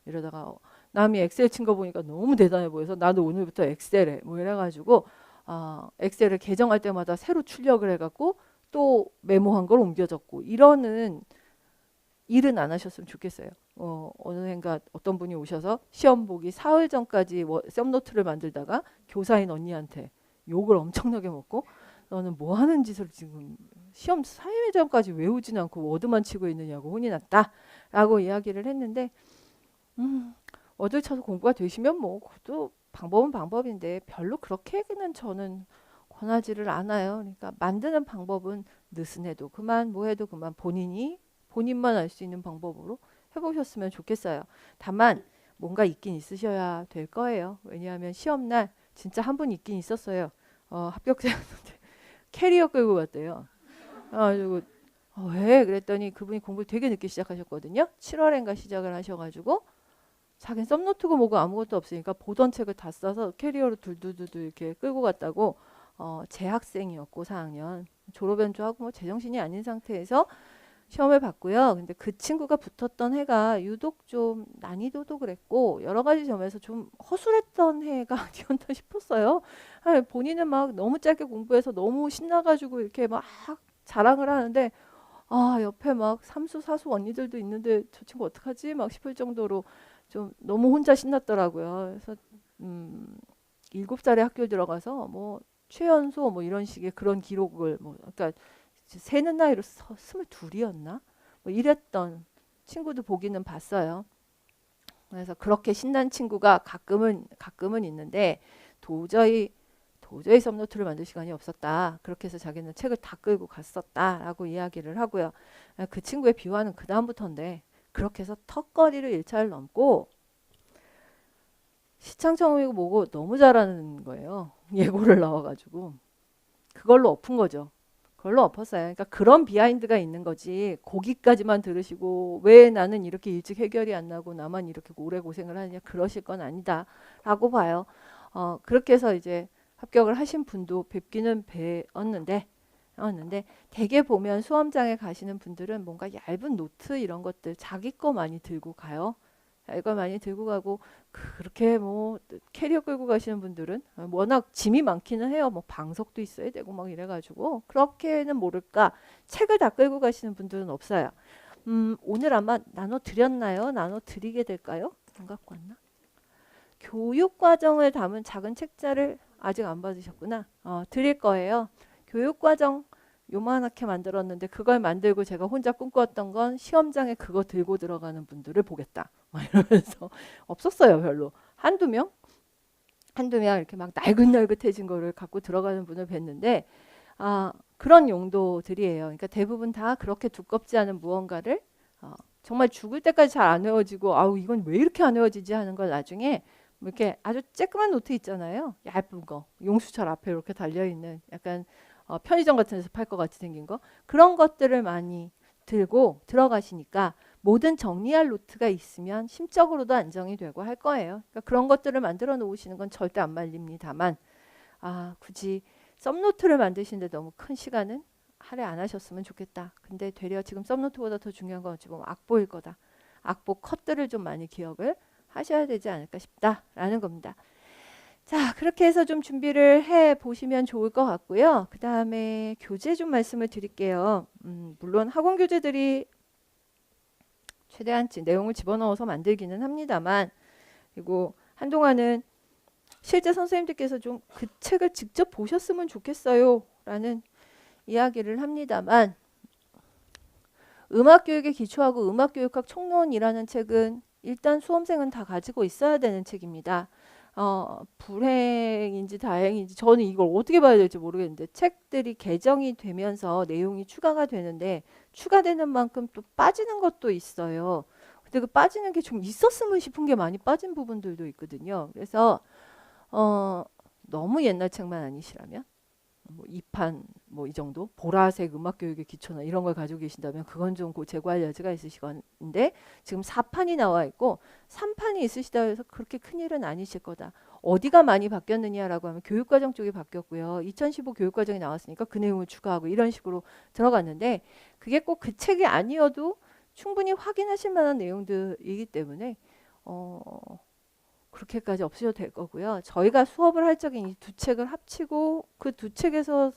이러다가 남이 엑셀 친 거 보니까 너무 대단해 보여서 나도 오늘부터 엑셀에 뭐 이래가지고 엑셀을 개정할 때마다 새로 출력을 해갖고 또 메모한 걸 옮겨 적고 이러는 일은 안 하셨으면 좋겠어요. 어느 해인가 어떤 분이 오셔서 시험 보기 사흘 전까지 썸노트를 만들다가 교사인 언니한테 욕을 엄청나게 먹고 너는 뭐 하는 짓을 지금 시험 4일 전까지 외우진 않고 워드만 치고 있느냐고 혼이 났다라고 이야기를 했는데 워드 쳐서 공부가 되시면 뭐 그것도 방법은 방법인데 별로 그렇게는 저는 권하지를 않아요. 그러니까 만드는 방법은 느슨해도 그만 뭐해도 그만 본인만 알 수 있는 방법으로 해보셨으면 좋겠어요. 다만 뭔가 있긴 있으셔야 될 거예요. 왜냐하면 시험날 진짜 한 분 있긴 있었어요. 합격자였는데 캐리어 끌고 갔대요. 그리고 왜? 그랬더니 그분이 공부를 되게 늦게 시작하셨거든요. 7월인가 시작을 하셔가지고 자기는 썸노트고 뭐고 아무것도 없으니까 보던 책을 다 싸서 캐리어로 둘둘둘 이렇게 끌고 갔다고 재학생이었고 4학년 졸업연수하고 뭐 제정신이 아닌 상태에서 시험을 봤고요. 근데 그 친구가 붙었던 해가 유독 좀 난이도도 그랬고 여러 가지 점에서 좀 허술했던 해가 아니었나 싶었어요. 본인은 막 너무 짧게 공부해서 너무 신나가지고 이렇게 막 자랑을 하는데 옆에 막 삼수 사수 언니들도 있는데 저 친구 어떡하지? 막 싶을 정도로 좀 너무 혼자 신났더라고요. 그래서 7살에 학교 들어가서 뭐 최연소 뭐 이런 식의 그런 기록을 뭐 그러니까 세는 나이로 22이었나? 뭐 이랬던 친구도 보기는 봤어요. 그래서 그렇게 신난 친구가 가끔은 있는데 도저히 썸노트를 만들 시간이 없었다. 그렇게 해서 자기는 책을 다 끌고 갔었다라고 이야기를 하고요. 그 친구의 비화는 그 다음부터인데 그렇게 해서 턱걸이를 1차를 넘고 시창청이고 뭐고 너무 잘하는 거예요. 예고를 나와가지고 그걸로 엎은 거죠. 그걸로 엎었어요. 그러니까 그런 비하인드가 있는 거지. 거기까지만 들으시고 왜 나는 이렇게 일찍 해결이 안 나고 나만 이렇게 오래 고생을 하느냐 그러실 건 아니다라고 봐요. 그렇게 해서 이제 합격을 하신 분도 뵙기는 뵈었는데 대개 보면 수험장에 가시는 분들은 뭔가 얇은 노트 이런 것들 자기 거 많이 들고 가요. 이걸 많이 들고 가고 그렇게 뭐 캐리어 끌고 가시는 분들은 워낙 짐이 많기는 해요. 뭐 방석도 있어야 되고 막 이래가지고 그렇게는 모를까 책을 다 끌고 가시는 분들은 없어요. 오늘 아마 나눠 드렸나요? 나눠 드리게 될까요? 안 갖고 왔나? 교육 과정을 담은 작은 책자를 아직 안 받으셨구나. 드릴 거예요. 교육 과정 요만하게 만들었는데 그걸 만들고 제가 혼자 꿈꿨던 건 시험장에 그거 들고 들어가는 분들을 보겠다. 막 이러면서 없었어요, 별로. 한두 명 이렇게 막 날긋날긋해진 거를 갖고 들어가는 분을 뵀는데 그런 용도들이에요. 그러니까 대부분 다 그렇게 두껍지 않은 무언가를 정말 죽을 때까지 잘 안 외워지고 이건 왜 이렇게 안 외워지지 하는 걸 나중에 뭐 이렇게 아주 쬐끄만 노트 있잖아요. 얇은 거 용수철 앞에 이렇게 달려있는 약간 편의점 같은 데서 팔 것 같이 생긴 거 그런 것들을 많이 들고 들어가시니까 모든 정리할 노트가 있으면 심적으로도 안정이 되고 할 거예요. 그러니까 그런 것들을 만들어 놓으시는 건 절대 안 말립니다만 굳이 썸노트를 만드시는데 너무 큰 시간은 할애 안 하셨으면 좋겠다. 근데 되려 지금 썸노트보다 더 중요한 건 어찌 보면 악보일 거다. 악보 컷들을 좀 많이 기억을 하셔야 되지 않을까 싶다라는 겁니다. 자, 그렇게 해서 좀 준비를 해 보시면 좋을 것 같고요. 그 다음에 교재 좀 말씀을 드릴게요. 물론 학원 교재들이 최대한 내용을 집어넣어서 만들기는 합니다만 그리고 한동안은 실제 선생님들께서 좀 그 책을 직접 보셨으면 좋겠어요 라는 이야기를 합니다만 음악교육의 기초하고 음악교육학 총론이라는 책은 일단 수험생은 다 가지고 있어야 되는 책입니다. 불행인지 다행인지 저는 이걸 어떻게 봐야 될지 모르겠는데 책들이 개정이 되면서 내용이 추가가 되는데 추가되는 만큼 또 빠지는 것도 있어요. 근데 그 빠지는 게 좀 있었으면 싶은 게 많이 빠진 부분들도 있거든요. 그래서 어, 너무 옛날 책만 아니시라면 뭐 2판 뭐 이 정도 보라색 음악 교육의 기초나 이런 걸 가지고 계신다면 그건 좀 재고할 여지가 있으시건데 지금 4판이 나와 있고 3판이 있으시다 해서 그렇게 큰일은 아니실 거다. 어디가 많이 바뀌었느냐라고 하면 교육과정 쪽이 바뀌었고요. 2015 교육과정이 나왔으니까 그 내용을 추가하고 이런 식으로 들어갔는데 그게 꼭 그 책이 아니어도 충분히 확인하실 만한 내용들이기 때문에 그렇게까지 없으셔도 될 거고요. 저희가 수업을 할 적에 이 두 책을 합치고 그 두 책에서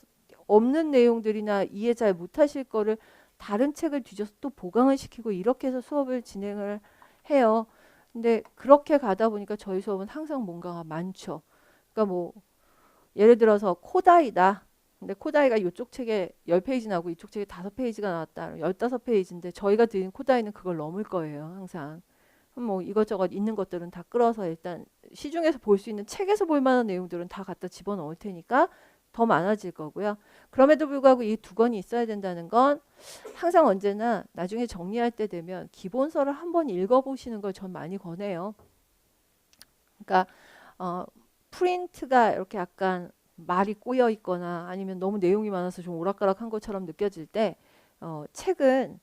없는 내용들이나 이해 잘 못하실 거를 다른 책을 뒤져서 또 보강을 시키고 이렇게 해서 수업을 진행을 해요. 근데 그렇게 가다 보니까 저희 수업은 항상 뭔가가 많죠. 그러니까 뭐 예를 들어서 코다이다. 근데 코다이가 이쪽 책에 10페이지 나오고 이쪽 책에 5페이지가 나왔다. 15페이지인데 저희가 드린 코다이는 그걸 넘을 거예요. 항상. 뭐 이것저것 있는 것들은 다 끌어서 일단 시중에서 볼 수 있는 책에서 볼 만한 내용들은 다 갖다 집어넣을 테니까 더 많아질 거고요. 그럼에도 불구하고 이 두 권이 있어야 된다는 건 항상 언제나 나중에 정리할 때 되면 기본서를 한번 읽어보시는 걸 전 많이 권해요. 그러니까 프린트가 이렇게 약간 말이 꼬여 있거나 아니면 너무 내용이 많아서 좀 오락가락한 것처럼 느껴질 때 책은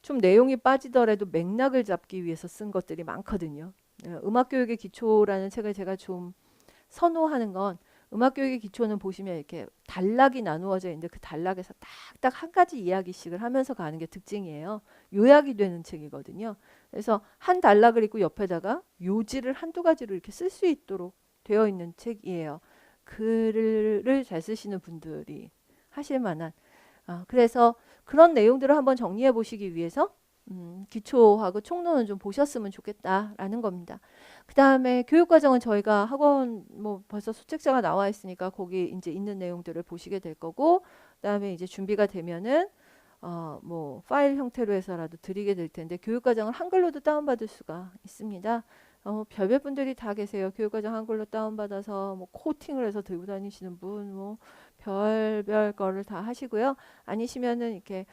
좀 내용이 빠지더라도 맥락을 잡기 위해서 쓴 것들이 많거든요. 음악교육의 기초라는 책을 제가 좀 선호하는 건 음악교육의 기초는 보시면 이렇게 단락이 나누어져 있는데 그 단락에서 딱딱 한 가지 이야기씩을 하면서 가는 게 특징이에요. 요약이 되는 책이거든요. 그래서 한 단락을 읽고 옆에다가 요지를 한두 가지로 이렇게 쓸 수 있도록 되어 있는 책이에요. 글을 잘 쓰시는 분들이 하실 만한 그래서 그런 내용들을 한번 정리해 보시기 위해서 기초하고 총론은 좀 보셨으면 좋겠다라는 겁니다. 그 다음에 교육과정은 저희가 학원 뭐 벌써 소책자가 나와 있으니까 거기 이제 있는 내용들을 보시게 될 거고, 그 다음에 이제 준비가 되면은 뭐 파일 형태로 해서라도 드리게 될 텐데 교육과정을 한글로도 다운받을 수가 있습니다. 별별 분들이 다 계세요. 교육과정 한글로 다운받아서 뭐 코팅을 해서 들고 다니시는 분, 뭐 별별 거를 다 하시고요. 아니시면은 이렇게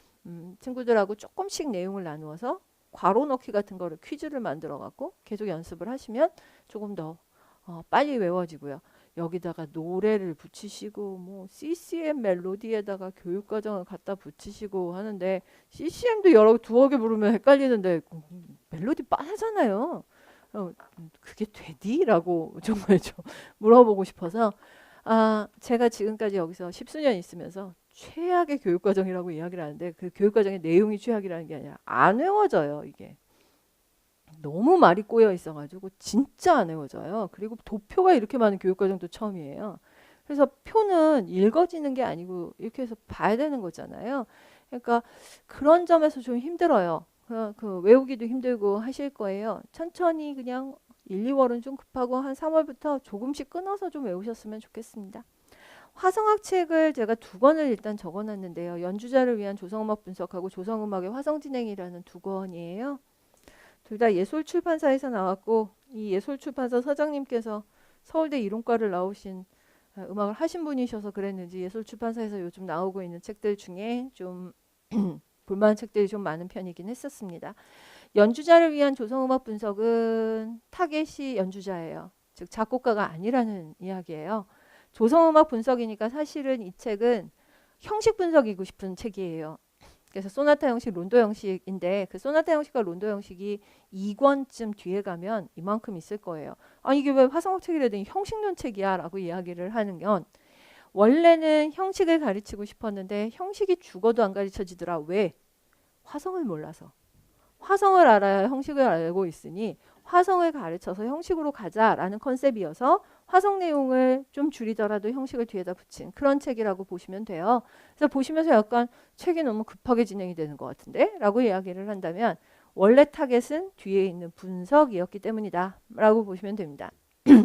친구들하고 조금씩 내용을 나누어서 괄호 넣기 같은 거를 퀴즈를 만들어 갖고 계속 연습을 하시면 조금 더 빨리 외워지고요. 여기다가 노래를 붙이시고 뭐 CCM 멜로디에다가 교육과정을 갖다 붙이시고 하는데 CCM도 여러 두어 개 부르면 헷갈리는데 멜로디 빠르잖아요. 그게 되디라고 정말 좀 물어보고 싶어서 제가 지금까지 여기서 10수년 있으면서 최악의 교육과정이라고 이야기를 하는데 그 교육과정의 내용이 최악이라는 게 아니라 안 외워져요. 이게 너무 말이 꼬여 있어가지고 진짜 안 외워져요. 그리고 도표가 이렇게 많은 교육과정도 처음이에요. 그래서 표는 읽어지는 게 아니고 이렇게 해서 봐야 되는 거잖아요. 그러니까 그런 점에서 좀 힘들어요. 그 외우기도 힘들고 하실 거예요. 천천히 그냥 1, 2월은 좀 급하고 한 3월부터 조금씩 끊어서 좀 외우셨으면 좋겠습니다. 화성학 책을 제가 2권을 일단 적어놨는데요. 연주자를 위한 조성음악 분석하고 조성음악의 화성진행이라는 2권이에요. 둘 다 예솔출판사에서 나왔고 이 예솔출판사 사장님께서 서울대 이론과를 나오신 음악을 하신 분이셔서 그랬는지 예솔출판사에서 요즘 나오고 있는 책들 중에 좀 볼만한 책들이 좀 많은 편이긴 했었습니다. 연주자를 위한 조성음악 분석은 타겟이 연주자예요. 즉 작곡가가 아니라는 이야기예요. 조성음악 분석이니까 사실은 이 책은 형식 분석이고 싶은 책이에요. 그래서 소나타 형식, 론도 형식인데 그 소나타 형식과 론도 형식이 2권쯤 뒤에 가면 이만큼 있을 거예요. 이게 왜 화성학 책이라더니 형식론 책이야 라고 이야기를 하는 건 원래는 형식을 가르치고 싶었는데 형식이 죽어도 안 가르쳐지더라. 왜? 화성을 몰라서. 화성을 알아야 형식을 알고 있으니 화성을 가르쳐서 형식으로 가자라는 컨셉이어서 화성 내용을 좀 줄이더라도 형식을 뒤에다 붙인 그런 책이라고 보시면 돼요. 그래서 보시면서 약간 책이 너무 급하게 진행이 되는 것 같은데? 라고 이야기를 한다면 원래 타겟은 뒤에 있는 분석이었기 때문이다 라고 보시면 됩니다.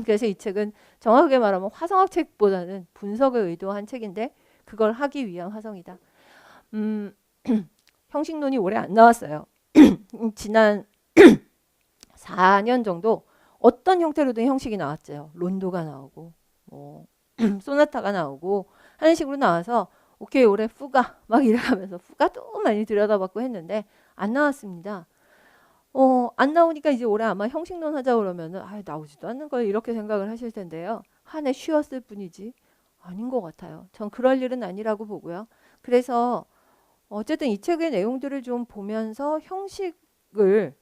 그래서 이 책은 정확하게 말하면 화성학 책보다는 분석을 의도한 책인데 그걸 하기 위한 화성이다. 형식론이 올해 안 나왔어요. 지난 4년 정도 어떤 형태로든 형식이 나왔죠. 론도가 나오고 뭐 소나타가 나오고 하는 식으로 나와서 오케이 올해 푸가 막 이래가면서 푸가도 많이 들여다봤고 했는데 안 나왔습니다. 안 나오니까 이제 올해 아마 형식론 하자 그러면은 나오지도 않는 걸 이렇게 생각을 하실 텐데요. 한 해 쉬었을 뿐이지 아닌 것 같아요. 전 그럴 일은 아니라고 보고요. 그래서 어쨌든 이 책의 내용들을 좀 보면서 형식을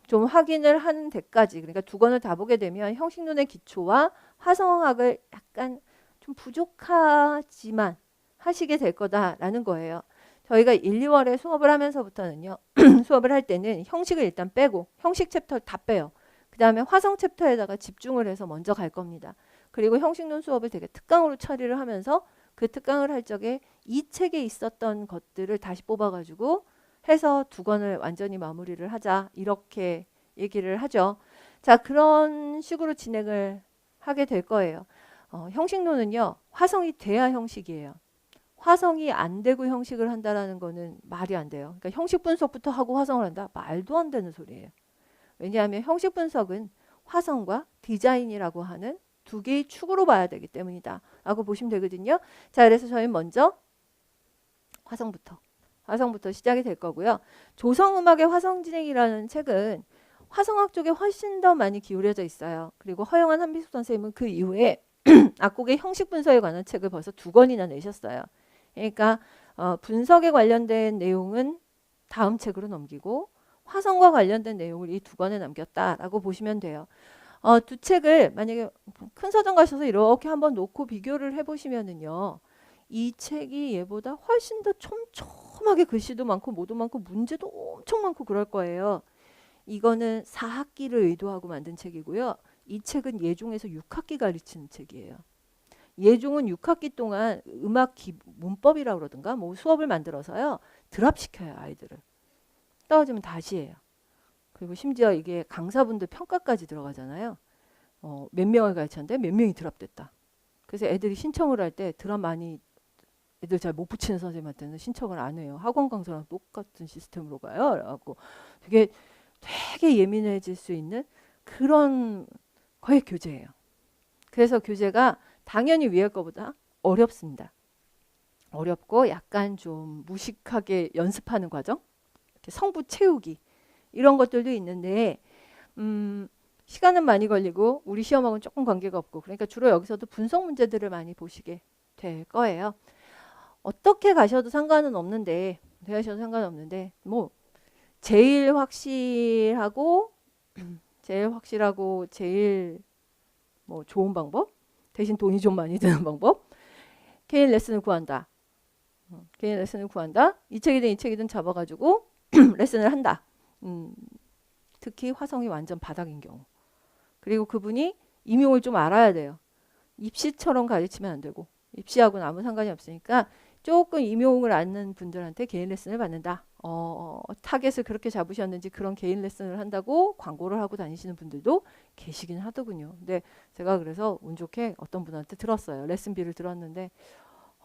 좀 확인을 하는 데까지 그러니까 두 권을 다 보게 되면 형식론의 기초와 화성학을 약간 좀 부족하지만 하시게 될 거다라는 거예요. 저희가 1, 2월에 수업을 하면서부터는요. 수업을 할 때는 형식을 일단 빼고 형식 챕터를 다 빼요. 그 다음에 화성 챕터에다가 집중을 해서 먼저 갈 겁니다. 그리고 형식론 수업을 되게 특강으로 처리를 하면서 그 특강을 할 적에 이 책에 있었던 것들을 다시 뽑아가지고 해서 두 권을 완전히 마무리를 하자 이렇게 얘기를 하죠. 자, 그런 식으로 진행을 하게 될 거예요. 형식론은요. 화성이 돼야 형식이에요. 화성이 안 되고 형식을 한다라는 거는 말이 안 돼요. 그러니까 형식 분석부터 하고 화성을 한다? 말도 안 되는 소리예요. 왜냐하면 형식 분석은 화성과 디자인이라고 하는 두 개의 축으로 봐야 되기 때문이다 라고 보시면 되거든요. 자, 그래서 저희 먼저 화성부터 시작이 될 거고요. 조성음악의 화성진행이라는 책은 화성학 쪽에 훨씬 더 많이 기울여져 있어요. 그리고 허영한 한비숙 선생님은 그 이후에 악곡의 형식 분석에 관한 책을 벌써 2권이나 내셨어요. 그러니까 분석에 관련된 내용은 다음 책으로 넘기고 화성과 관련된 내용을 이 2권에 남겼다라고 보시면 돼요. 두 책을 만약에 큰 서점 가셔서 이렇게 한번 놓고 비교를 해보시면은요. 이 책이 얘보다 훨씬 더 촘촘하게 글씨도 많고 뭐도 많고 문제도 엄청 많고 그럴 거예요. 이거는 4학기를 의도하고 만든 책이고요. 이 책은 예종에서 6학기 가르치는 책이에요. 예종은 6학기 동안 음악 문법이라고 그러든가 뭐 수업을 만들어서요. 드랍시켜요. 아이들을. 떨어지면 다시 해요. 그리고 심지어 이게 강사분들 평가까지 들어가잖아요. 몇 명을 가르쳤는데 몇 명이 드랍됐다. 그래서 애들이 신청을 할 때 드랍 많이 애들 잘 못 붙이는 선생님한테는 신청을 안 해요. 학원 강사랑 똑같은 시스템으로 가요. 그래갖고 되게 예민해질 수 있는 그런 거의 교재예요. 그래서 교재가 당연히 위에 거보다 어렵습니다. 어렵고 약간 좀 무식하게 연습하는 과정, 이렇게 성부 채우기 이런 것들도 있는데 시간은 많이 걸리고 우리 시험하고는 조금 관계가 없고 그러니까 주로 여기서도 분석 문제들을 많이 보시게 될 거예요. 어떻게 가셔도 상관은 없는데 뭐 제일 확실하고 제일 뭐 좋은 방법 대신 돈이 좀 많이 드는 방법 개인 레슨을 구한다. 이 책이든 잡아가지고 레슨을 한다. 특히 화성이 완전 바닥인 경우. 그리고 그분이 임용을 좀 알아야 돼요. 입시처럼 가르치면 안 되고 입시하고는 아무 상관이 없으니까 조금 임용을 아는 분들한테 개인 레슨을 받는다. 타겟을 그렇게 잡으셨는지 그런 개인 레슨을 한다고 광고를 하고 다니시는 분들도 계시긴 하더군요. 근데 제가 그래서 운 좋게 어떤 분한테 들었어요. 레슨비를 들었는데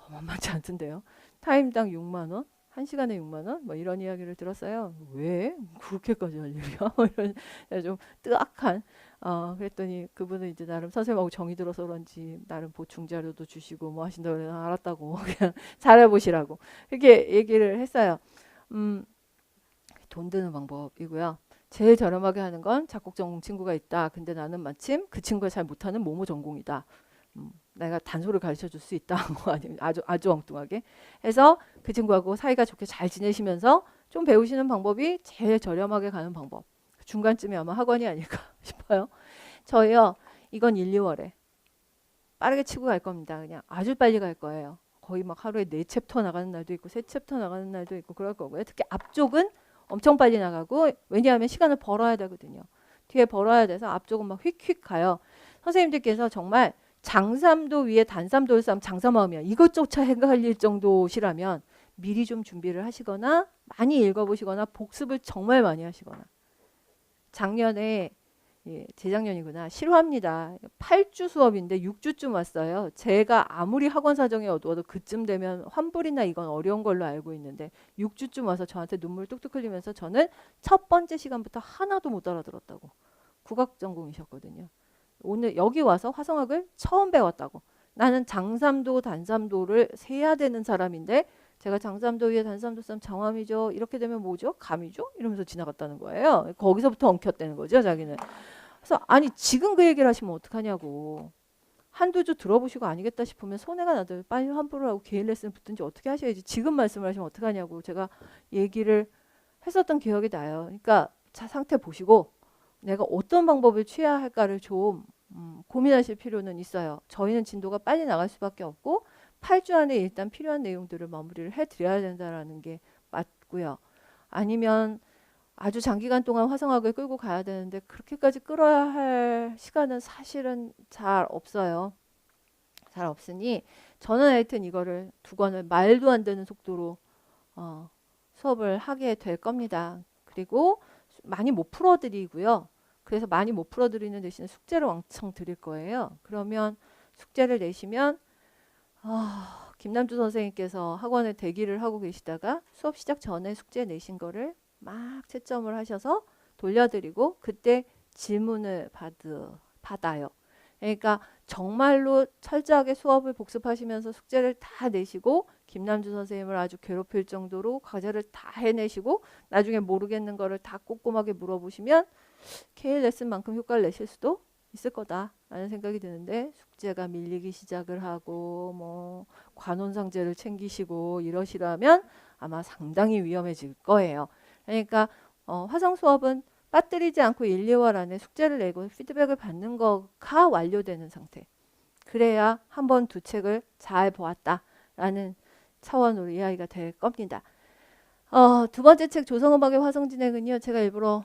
만만치 않던데요. 타임당 6만 원? 1시간에 6만 원? 뭐 이런 이야기를 들었어요. 왜? 그렇게까지 할 일이야? 이런 좀 뜨악한 그랬더니 그분은 이제 나름 선생님하고 정이 들어서 그런지 나름 보충 자료도 주시고 뭐 하신다고 그래서 알았다고 그냥 잘해보시라고 이렇게 얘기를 했어요. 돈 드는 방법이고요. 제일 저렴하게 하는 건 작곡 전공 친구가 있다. 근데 나는 마침 그 친구가 잘 못하는 뭐뭐 전공이다. 내가 단소를 가르쳐 줄 수 있다. 뭐 아니면 아주 엉뚱하게 해서 그 친구하고 사이가 좋게 잘 지내시면서 좀 배우시는 방법이 제일 저렴하게 가는 방법. 중간쯤에 아마 학원이 아닐까 싶어요. 저희요. 이건 1, 2월에 빠르게 치고 갈 겁니다. 그냥 아주 빨리 갈 거예요. 거의 막 하루에 4챕터 나가는 날도 있고 3챕터 나가는 날도 있고 그럴 거고요. 특히 앞쪽은 엄청 빨리 나가고 왜냐하면 시간을 벌어야 되거든요. 뒤에 벌어야 돼서 앞쪽은 막 휙휙 가요. 선생님들께서 정말 장삼도 위에 단삼도를 쌓으면 장사마음이야. 이것조차 헷갈릴 정도시라면 미리 좀 준비를 하시거나 많이 읽어보시거나 복습을 정말 많이 하시거나 작년에 예, 재작년이구나. 실화입니다. 8주 수업인데 6주쯤 왔어요. 제가 아무리 학원 사정이 어두워도 그쯤 되면 환불이나 이건 어려운 걸로 알고 있는데 6주쯤 와서 저한테 눈물 뚝뚝 흘리면서 저는 첫 번째 시간부터 하나도 못 알아들었다고. 국악 전공이셨거든요. 오늘 여기 와서 화성학을 처음 배웠다고. 나는 장삼도 단삼도를 세야 되는 사람인데 제가 장삼도 위에 단삼도 쌈 장암이죠. 이렇게 되면 뭐죠? 감이죠? 이러면서 지나갔다는 거예요. 거기서부터 엉켰다는 거죠, 자기는. 그래서 아니 지금 그 얘기를 하시면 어떡하냐고. 한두 주 들어보시고 아니겠다 싶으면 손해가 나도 빨리 환불을 하고 개인 레슨 붙든지 어떻게 하셔야지. 지금 말씀을 하시면 어떡하냐고 제가 얘기를 했었던 기억이 나요. 그러니까 자 상태 보시고 내가 어떤 방법을 취해야 할까를 좀 고민하실 필요는 있어요. 저희는 진도가 빨리 나갈 수밖에 없고 8주 안에 일단 필요한 내용들을 마무리를 해드려야 된다는 게 맞고요. 아니면 아주 장기간 동안 화성학을 끌고 가야 되는데 그렇게까지 끌어야 할 시간은 사실은 잘 없어요. 잘 없으니 저는 하여튼 이거를 두 권을 말도 안 되는 속도로 수업을 하게 될 겁니다. 그리고 많이 못 풀어드리고요. 그래서 많이 못 풀어드리는 대신에 숙제를 왕창 드릴 거예요. 그러면 숙제를 내시면 김남주 선생님께서 학원에 대기를 하고 계시다가 수업 시작 전에 숙제 내신 거를 막 채점을 하셔서 돌려드리고 그때 질문을 받아요. 그러니까 정말로 철저하게 수업을 복습하시면서 숙제를 다 내시고 김남주 선생님을 아주 괴롭힐 정도로 과제를 다 해내시고 나중에 모르겠는 거를 다 꼼꼼하게 물어보시면 K 레슨만큼 효과를 내실 수도 있을 거다라는 생각이 드는데 숙제가 밀리기 시작을 하고 뭐 관혼상제를 챙기시고 이러시라면 아마 상당히 위험해질 거예요. 그러니까 화성 수업은 빠뜨리지 않고 1, 2월 안에 숙제를 내고 피드백을 받는 거가 완료되는 상태. 그래야 한 번 두 책을 잘 보았다라는 차원으로 이야기가 될 겁니다. 두 번째 책 조성음악의 화성진행은요. 제가 일부러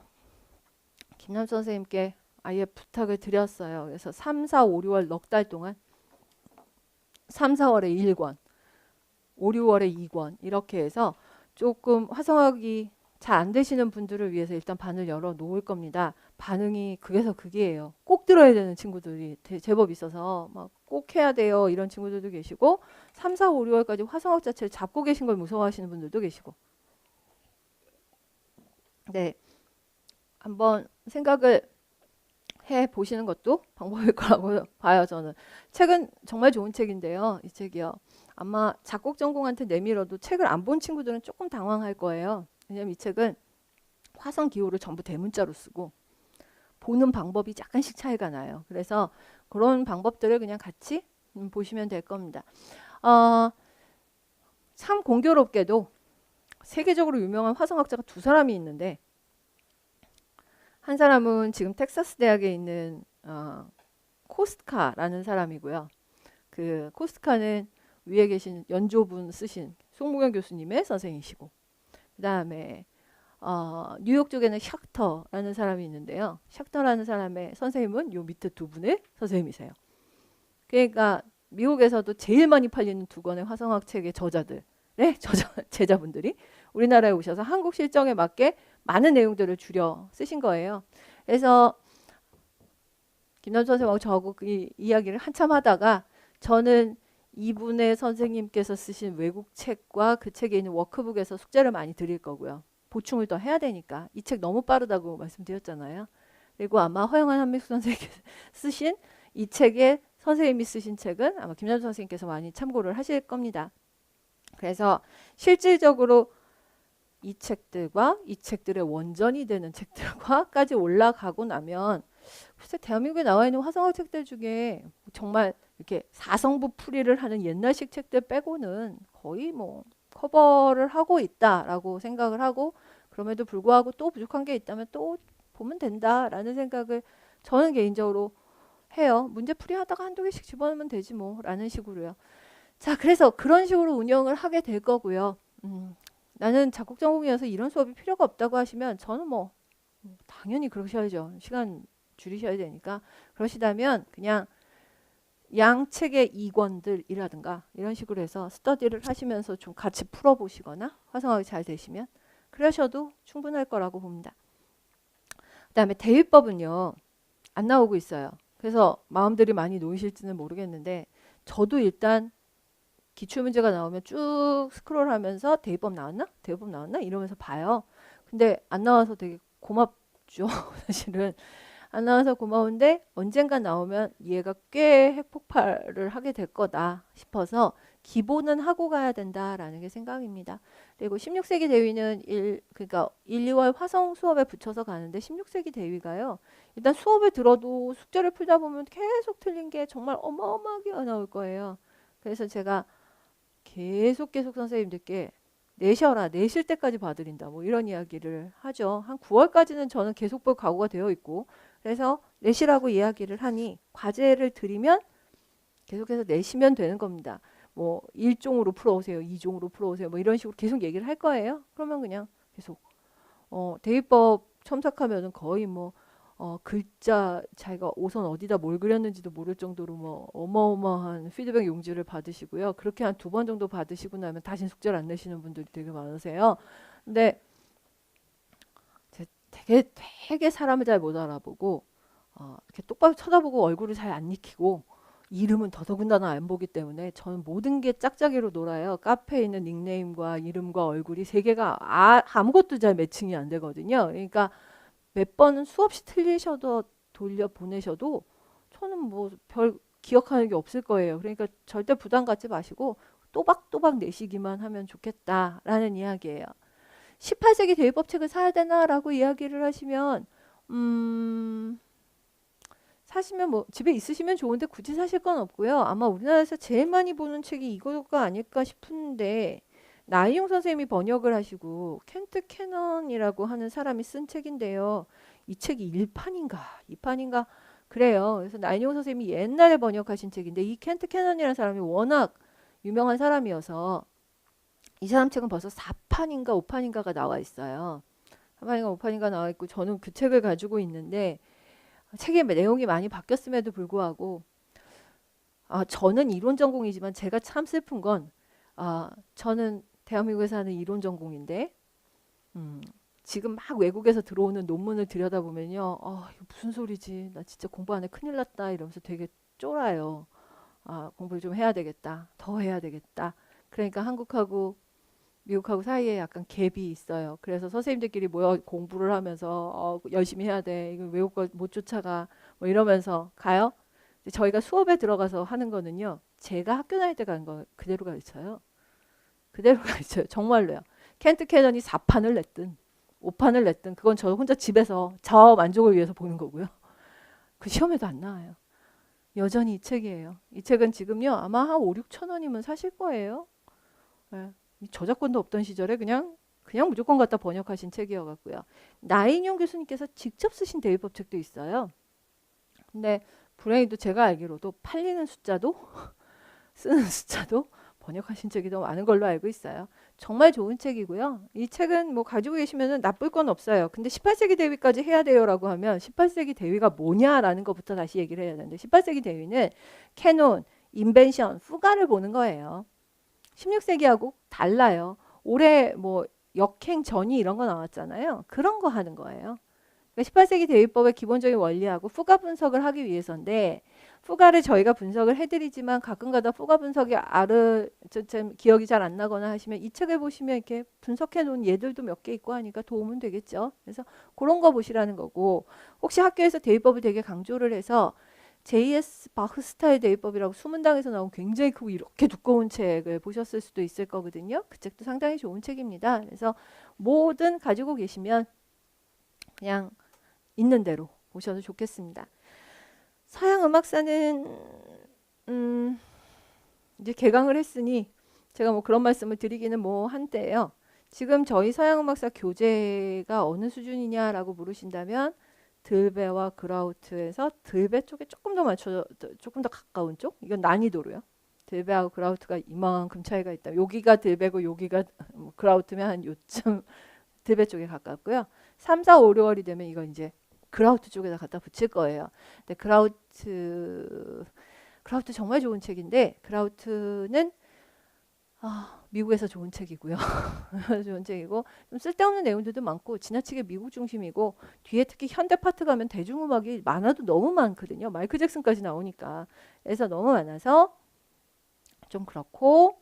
김남수 선생님께 아예 부탁을 드렸어요. 그래서 3, 4, 5, 6월 넉 달 동안 3, 4월에 1권, 5, 6월에 2권 이렇게 해서 조금 화성학이 잘 안 되시는 분들을 위해서 일단 반을 열어 놓을 겁니다. 반응이 그게서 그게예요. 꼭 들어야 되는 친구들이 제법 있어서 막 꼭 해야 돼요 이런 친구들도 계시고 3, 4, 5, 6월까지 화성학 자체를 잡고 계신 걸 무서워하시는 분들도 계시고 네, 한번 생각을 해 보시는 것도 방법일 거라고 봐요. 저는 책은 정말 좋은 책인데요. 이 책이요. 아마 작곡 전공한테 내밀어도 책을 안 본 친구들은 조금 당황할 거예요. 왜냐면 이 책은 화성 기호를 전부 대문자로 쓰고 보는 방법이 약간씩 차이가 나요. 그래서 그런 방법들을 그냥 같이 보시면 될 겁니다. 참 공교롭게도 세계적으로 유명한 화성학자가 두 사람이 있는데 한 사람은 지금 텍사스 대학에 있는 코스트카라는 사람이고요. 그 코스트카는 위에 계신 연조분 쓰신 송무경 교수님의 선생이시고 그 다음에 뉴욕 쪽에는 샥터라는 사람이 있는데요. 샥터라는 사람의 선생님은 요 밑에 두 분의 선생님이세요. 그러니까 미국에서도 제일 많이 팔리는 두 권의 화성학 책의 저자들의 제자분들이 우리나라에 오셔서 한국 실정에 맞게 많은 내용들을 줄여 쓰신 거예요. 그래서 김남수 선생님하고 저하고 이 이야기를 한참 하다가 저는 이분의 선생님께서 쓰신 외국 책과 그 책에 있는 워크북에서 숙제를 많이 드릴 거고요. 보충을 더 해야 되니까. 이 책 너무 빠르다고 말씀드렸잖아요. 그리고 아마 허영한 한미숙 선생님께서 쓰신 이 책에 선생님이 쓰신 책은 아마 김남수 선생님께서 많이 참고를 하실 겁니다. 그래서 실질적으로 이 책들과 이 책들의 원전이 되는 책들과까지 올라가고 나면 글쎄 대한민국에 나와 있는 화성학 책들 중에 정말 이렇게 사성부 풀이를 하는 옛날식 책들 빼고는 거의 뭐 커버를 하고 있다라고 생각을 하고 그럼에도 불구하고 또 부족한 게 있다면 또 보면 된다라는 생각을 저는 개인적으로 해요. 문제 풀이하다가 한두 개씩 집어넣으면 되지 뭐 라는 식으로요. 자, 그래서 그런 식으로 운영을 하게 될 거고요. 나는 작곡 전공이어서 이런 수업이 필요가 없다고 하시면 저는 뭐 당연히 그러셔야죠. 시간 줄이셔야 되니까. 그러시다면 그냥 양책의 2권들이라든가 이런 식으로 해서 스터디를 하시면서 좀 같이 풀어보시거나 화성학이 잘 되시면 그러셔도 충분할 거라고 봅니다. 그 다음에 대위법은요. 안 나오고 있어요. 그래서 마음들이 많이 놓이실지는 모르겠는데 저도 일단 기출문제가 나오면 쭉 스크롤하면서 대입법 나왔나? 대입법 나왔나? 이러면서 봐요. 근데 안 나와서 되게 고맙죠. 사실은 안 나와서 고마운데 언젠가 나오면 얘가 꽤 핵폭발을 하게 될 거다 싶어서 기본은 하고 가야 된다라는 게 생각입니다. 그리고 16세기 대위는 그러니까 1, 2월 화성 수업에 붙여서 가는데 16세기 대위가요. 일단 수업을 들어도 숙제를 풀다 보면 계속 틀린 게 정말 어마어마하게 나올 거예요. 그래서 제가 계속 선생님들께 내셔라, 내실 때까지 봐드린다, 뭐 이런 이야기를 하죠. 한 9월까지는 저는 계속 볼 각오가 되어 있고, 그래서 내시라고 이야기를 하니 과제를 드리면 계속해서 내시면 되는 겁니다. 뭐 1종으로 풀어오세요, 2종으로 풀어오세요, 뭐 이런 식으로 계속 얘기를 할 거예요. 그러면 그냥 계속 대입법 첨삭하면은 거의 뭐 글자 자기가 우선 어디다 뭘 그렸는지도 모를 정도로 뭐 어마어마한 피드백 용지를 받으시고요. 그렇게 한 2번 정도 받으시고 나면 다시 숙제를 안 내시는 분들이 되게 많으세요. 근데 되게 사람을 잘 못 알아보고 이렇게 똑바로 쳐다보고 얼굴을 잘 안 익히고 이름은 더더군다나 안 보기 때문에 저는 모든 게 짝짝이로 놀아요. 카페에 있는 닉네임과 이름과 얼굴이 세 개가 아무것도 잘 매칭이 안 되거든요. 그러니까 몇 번은 수없이 틀리셔도 돌려 보내셔도 저는 뭐 별 기억하는 게 없을 거예요. 그러니까 절대 부담 갖지 마시고 또박또박 내시기만 하면 좋겠다라는 이야기예요. 18세기 대입법책을 사야 되나라고 이야기를 하시면 사시면 뭐 집에 있으시면 좋은데 굳이 사실 건 없고요. 아마 우리나라에서 제일 많이 보는 책이 이거가 아닐까 싶은데 나이용 선생님이 번역을 하시고 켄트 캐넌이라고 하는 사람이 쓴 책인데요. 이 책이 1판인가 2판인가 그래요. 그래서 나이용 선생님이 옛날에 번역하신 책인데 이 켄트 캐넌이라는 사람이 워낙 유명한 사람이어서 이 사람 책은 벌써 4판인가 5판인가가 나와 있어요. 4판인가 5판인가 나와 있고 저는 그 책을 가지고 있는데 책의 내용이 많이 바뀌었음에도 불구하고 저는 이론 전공이지만 제가 참 슬픈 건 저는 대한민국에서 하는 이론 전공인데 지금 막 외국에서 들어오는 논문을 들여다보면요. 이거 무슨 소리지? 나 진짜 공부 안 해 큰일 났다 이러면서 되게 쫄아요. 공부를 좀 해야 되겠다. 더 해야 되겠다. 그러니까 한국하고 미국하고 사이에 약간 갭이 있어요. 그래서 선생님들끼리 모여 공부를 하면서 열심히 해야 돼. 이거 외국 걸 못 쫓아가. 뭐 이러면서 가요. 저희가 수업에 들어가서 하는 거는요. 제가 학교 다닐 때 간 거 그대로 가르쳐요. 그대로 가르쳐요. 정말로요. 켄트 캐넌이 4판을 냈든 5판을 냈든 그건 저 혼자 집에서 저 만족을 위해서 보는 거고요. 그 시험에도 안 나와요. 여전히 이 책이에요. 이 책은 지금요. 아마 한 5, 6천 원이면 사실 거예요. 네. 저작권도 없던 시절에 그냥 무조건 갖다 번역하신 책이어갖고요. 나인용 교수님께서 직접 쓰신 대입법 책도 있어요. 근데 불행히도 제가 알기로도 팔리는 숫자도 쓰는 숫자도 번역하신 책이 더 많은 걸로 알고 있어요. 정말 좋은 책이고요. 이 책은 뭐 가지고 계시면은 나쁠 건 없어요. 근데 18세기 대위까지 해야 돼요라고 하면 18세기 대위가 뭐냐라는 것부터 다시 얘기를 해야 되는데 18세기 대위는 캐논, 인벤션, 후가를 보는 거예요. 16세기하고 달라요. 올해 뭐 역행 전이 이런 거 나왔잖아요. 그런 거 하는 거예요. 그러니까 18세기 대위법의 기본적인 원리하고 후가 분석을 하기 위해서인데 후가를 저희가 분석을 해드리지만 가끔가다 후가 분석이 기억이 잘 안 나거나 하시면 이 책을 보시면 이렇게 분석해 놓은 예들도 몇 개 있고 하니까 도움은 되겠죠. 그래서 그런 거 보시라는 거고 혹시 학교에서 대위법을 되게 강조를 해서 J.S. 바흐 스타일 대입법이라고 수문당에서 나온 굉장히 크고 이렇게 두꺼운 책을 보셨을 수도 있을 거거든요. 그 책도 상당히 좋은 책입니다. 그래서 뭐든 가지고 계시면 그냥 있는 대로 보셔도 좋겠습니다. 서양 음악사는 이제 개강을 했으니 제가 뭐 그런 말씀을 드리기는 뭐 한때예요. 지금 저희 서양 음악사 교재가 어느 수준이냐라고 물으신다면 들베와 그라우트에서 들베 쪽에 조금 더 가까운 쪽. 이건 난이도로요. 들베하고 그라우트가 이만큼 차이가 있다. 여기가 들베고 여기가 그라우트면 한 요쯤 들베 쪽에 가깝고요. 3, 4, 5, 6월이 되면 이거 이제 그라우트 쪽에다 갖다 붙일 거예요. 근데 그라우트 정말 좋은 책인데 그라우트는 미국에서 좋은 책이고요. 좋은 책이고 좀 쓸데없는 내용들도 많고 지나치게 미국 중심이고 뒤에 특히 현대 파트 가면 대중음악이 많아도 너무 많거든요. 마이클 잭슨까지 나오니까. 그래서 너무 많아서 좀 그렇고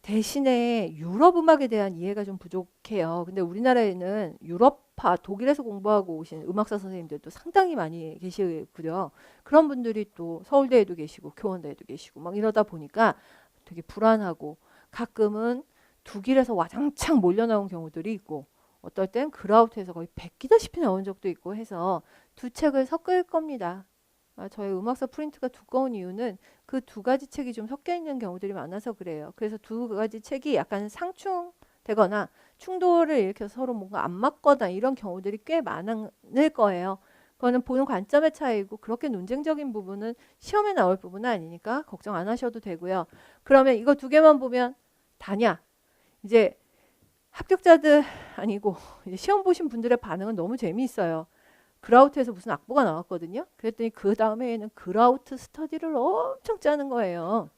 대신에 유럽 음악에 대한 이해가 좀 부족해요. 근데 우리나라에는 유럽파 독일에서 공부하고 오신 음악사 선생님들도 상당히 많이 계시고요. 그런 분들이 또 서울대에도 계시고 교원대에도 계시고 막 이러다 보니까 되게 불안하고 가끔은 독일에서 와장창 몰려 나온 경우들이 있고 어떨 땐 그라우트에서 거의 베끼다시피 나온 적도 있고 해서 두 책을 섞을 겁니다. 저희 음악사 프린트가 두꺼운 이유는 그 두 가지 책이 좀 섞여 있는 경우들이 많아서 그래요. 그래서 두 가지 책이 약간 상충되거나 충돌을 일으켜서 서로 뭔가 안 맞거나 이런 경우들이 꽤 많을 거예요. 그거는 보는 관점의 차이고 그렇게 논쟁적인 부분은 시험에 나올 부분은 아니니까 걱정 안 하셔도 되고요. 그러면 이거 두 개만 보면 다냐? 이제 합격자들 아니고 이제 시험 보신 분들의 반응은 너무 재미있어요. 그라우트에서 무슨 악보가 나왔거든요. 그랬더니 그 다음에는 그라우트 스터디를 엄청 짜는 거예요.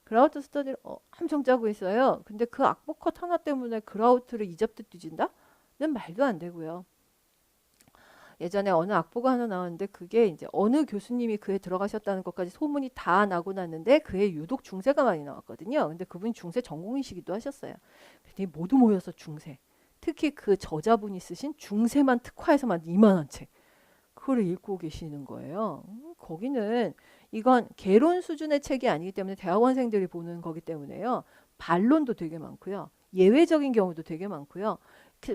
그라우트 스터디를 엄청 짜고 있어요. 근데 그 악보 컷 하나 때문에 그라우트를 이잡듯 뒤진다? 는 말도 안 되고요. 예전에 어느 악보가 하나 나왔는데 그게 이제 어느 교수님이 그에 들어가셨다는 것까지 소문이 다 나고 났는데 그에 유독 중세가 많이 나왔거든요. 근데 그분이 중세 전공이시기도 하셨어요. 그랬더니 모두 모여서 중세. 특히 그 저자분이 쓰신 중세만 특화해서만 이만한 책. 그걸 읽고 계시는 거예요. 거기는 이건 개론 수준의 책이 아니기 때문에 대학원생들이 보는 거기 때문에요. 반론도 되게 많고요. 예외적인 경우도 되게 많고요.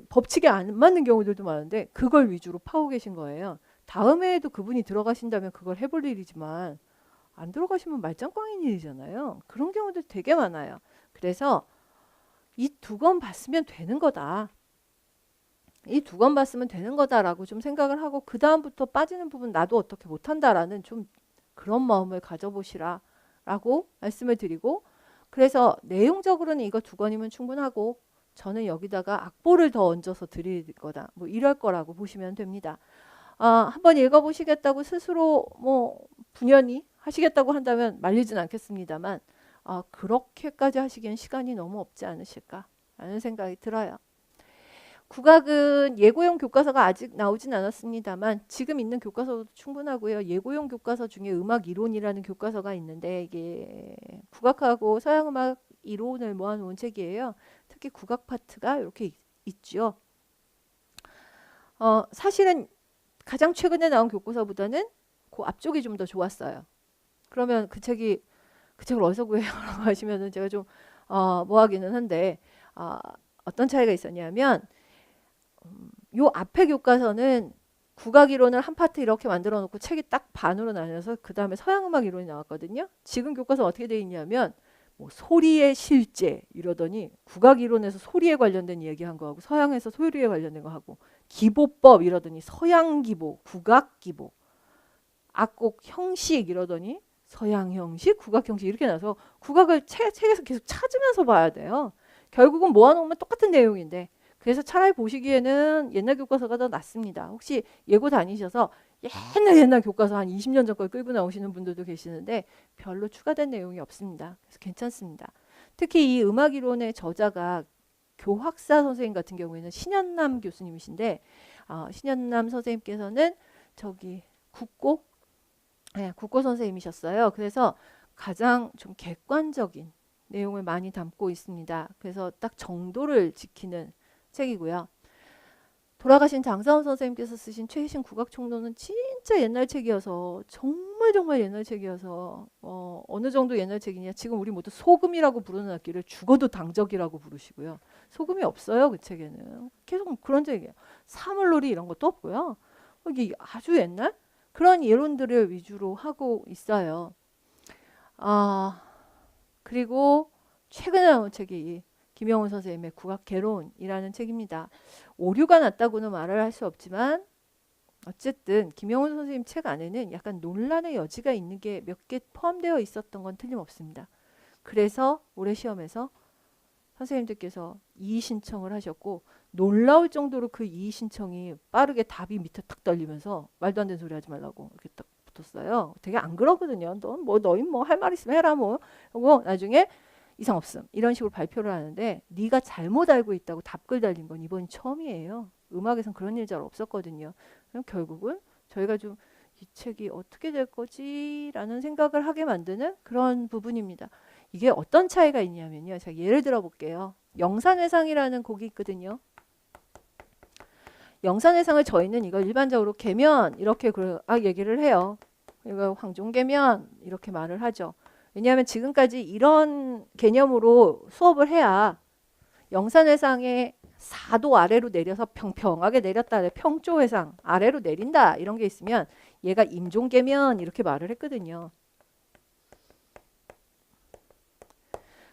법칙에 안 맞는 경우들도 많은데 그걸 위주로 파고 계신 거예요. 다음에도 그분이 들어가신다면 그걸 해볼 일이지만 안 들어가시면 말짱꽝인 일이잖아요. 그런 경우도 되게 많아요. 그래서 이 두 권 봤으면 되는 거다. 이 두 권 봤으면 되는 거다라고 좀 생각을 하고 그 다음부터 빠지는 부분 나도 어떻게 못한다라는 좀 그런 마음을 가져보시라라고 말씀을 드리고 그래서 내용적으로는 이거 두 권이면 충분하고 저는 여기다가 악보를 더 얹어서 드릴 거다. 뭐 이럴 거라고 보시면 됩니다. 한번 읽어보시겠다고 스스로 뭐 분연히 하시겠다고 한다면 말리진 않겠습니다만 그렇게까지 하시기엔 시간이 너무 없지 않으실까라는 생각이 들어요. 국악은 예고용 교과서가 아직 나오진 않았습니다만 지금 있는 교과서도 충분하고요. 예고용 교과서 중에 음악 이론이라는 교과서가 있는데 이게 국악하고 서양 음악 이론을 모아놓은 책이에요. 특히 국악 파트가 이렇게 있죠. 사실은 가장 최근에 나온 교과서보다는 그 앞쪽이 좀 더 좋았어요. 그러면 그 책을 어디서 구해요라고 하시면은 제가 좀 뭐하기는 한데 어떤 차이가 있었냐면 요 앞에 교과서는 국악 이론을 한 파트 이렇게 만들어 놓고 책이 딱 반으로 나뉘어서 그 다음에 서양 음악 이론이 나왔거든요. 지금 교과서 어떻게 돼 있냐면 뭐 소리의 실제 이러더니 국악 이론에서 소리에 관련된 얘기한 거하고 서양에서 소리에 관련된 거 하고 기보법 이러더니 서양 기보, 국악 기보, 악곡 형식 이러더니 서양 형식, 국악 형식 이렇게 나서 국악을 책에서 계속 찾으면서 봐야 돼요. 결국은 모아놓으면 똑같은 내용인데 그래서 차라리 보시기에는 옛날 교과서가 더 낫습니다. 혹시 예고 다니셔서 옛날 교과서 한 20년 전 걸 끌고 나오시는 분들도 계시는데 별로 추가된 내용이 없습니다. 그래서 괜찮습니다. 특히 이 음악 이론의 저자가 교학사 선생님 같은 경우에는 신현남 교수님이신데 신현남 선생님께서는 저기 국고 선생님이셨어요. 그래서 가장 좀 객관적인 내용을 많이 담고 있습니다. 그래서 딱 정도를 지키는 책이고요. 돌아가신 장사원 선생님께서 쓰신 최신 국악총론은 진짜 옛날 책이어서 정말 옛날 책이어서 어느 정도 옛날 책이냐. 지금 우리 모두 소금이라고 부르는 악기를 죽어도 당적이라고 부르시고요. 소금이 없어요. 그 책에는. 계속 그런 책이에요. 사물놀이 이런 것도 없고요. 이게 아주 옛날 그런 예론들을 위주로 하고 있어요. 그리고 최근에 나온 책이 김영훈 선생님의 국악 개론이라는 책입니다. 오류가 났다고는 말을 할 수 없지만 어쨌든 김영훈 선생님 책 안에는 약간 논란의 여지가 있는 게 몇 개 포함되어 있었던 건 틀림없습니다. 그래서 올해 시험에서 선생님들께서 이의 신청을 하셨고 놀라울 정도로 그 이의 신청이 빠르게 답이 밑에 탁 떨리면서 말도 안 되는 소리 하지 말라고 이렇게 딱 붙었어요. 되게 안 그러거든요. 너희 뭐 할 말 있으면 해라 뭐. 그리고 나중에 이상 없음 이런 식으로 발표를 하는데 네가 잘못 알고 있다고 답글 달린 건 이번이 처음이에요. 음악에선 그런 일 잘 없었거든요. 그럼 결국은 저희가 좀 이 책이 어떻게 될 거지? 라는 생각을 하게 만드는 그런 부분입니다. 이게 어떤 차이가 있냐면요. 제가 예를 들어 볼게요. 영산회상이라는 곡이 있거든요. 영산회상을 저희는 이걸 일반적으로 계면 이렇게 얘기를 해요. 이거 황종계면 이렇게 말을 하죠. 왜냐하면 지금까지 이런 개념으로 수업을 해야 영산회상의 4도 아래로 내려서 평평하게 내렸다. 평조회상 아래로 내린다. 이런 게 있으면 얘가 임종계면 이렇게 말을 했거든요.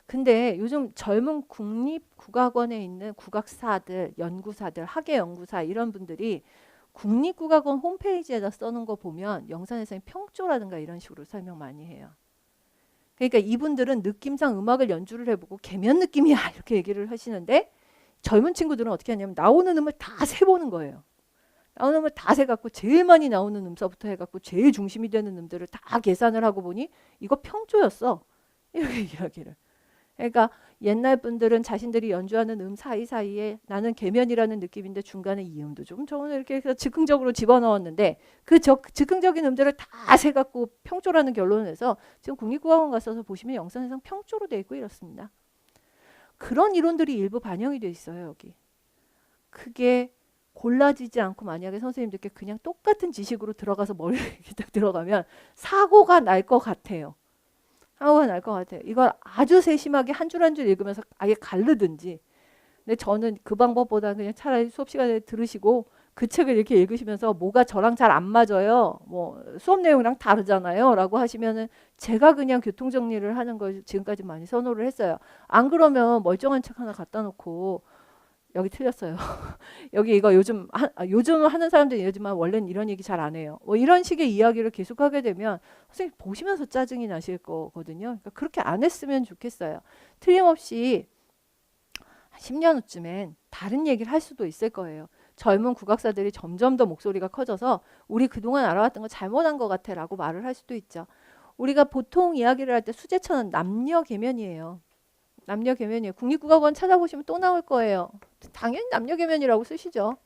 근데 요즘 젊은 국립국악원에 있는 국악사들, 연구사들, 학예연구사 이런 분들이 국립국악원 홈페이지에다 써놓은 거 보면 영산회상이 평조라든가 이런 식으로 설명 많이 해요. 그러니까 이분들은 느낌상 음악을 연주를 해보고 계면 느낌이야 이렇게 얘기를 하시는데 젊은 친구들은 어떻게 하냐면 나오는 음을 다 세보는 거예요. 나오는 음을 다 세갖고 제일 많이 나오는 음서부터 해갖고 제일 중심이 되는 음들을 다 계산을 하고 보니 이거 평조였어. 이렇게 이야기를. 그러니까 옛날 분들은 자신들이 연주하는 음 사이사이에 나는 계면이라는 느낌인데 중간에 이 음도 좀 저는 이렇게 해서 즉흥적으로 집어넣었는데 그 즉흥적인 음들을 다 세갖고 평조라는 결론을 내서 지금 국립국악원 가서 보시면 영산회상 평조로 돼 있고 이렇습니다. 그런 이론들이 일부 반영이 돼 있어요. 여기. 그게 골라지지 않고 만약에 선생님들께 그냥 똑같은 지식으로 들어가서 머리에 딱 들어가면 사고가 날 것 같아요. 사고가 날 것 같아요. 이걸 아주 세심하게 한 줄 한 줄 읽으면서 아예 가르든지. 근데 저는 그 방법보다 그냥 차라리 수업 시간에 들으시고 그 책을 이렇게 읽으시면서 뭐가 저랑 잘 안 맞아요. 뭐 수업 내용이랑 다르잖아요. 라고 하시면은 제가 그냥 교통정리를 하는 걸 지금까지 많이 선호를 했어요. 안 그러면 멀쩡한 책 하나 갖다 놓고 여기 틀렸어요. 여기 이거 요즘 하는 사람들이 이러지만 원래는 이런 얘기 잘 안 해요. 뭐 이런 식의 이야기를 계속하게 되면 선생님 보시면서 짜증이 나실 거거든요. 그러니까 그렇게 안 했으면 좋겠어요. 틀림없이 10년 후쯤엔 다른 얘기를 할 수도 있을 거예요. 젊은 국악사들이 점점 더 목소리가 커져서 우리 그동안 알아왔던 거 잘못한 것 같아 라고 말을 할 수도 있죠. 우리가 보통 이야기를 할 때 수제처는 남녀 계면이에요. 남녀 계면이에요. 국립국악원 찾아보시면 또 나올 거예요. 당연히 남녀 계면이라고 쓰시죠.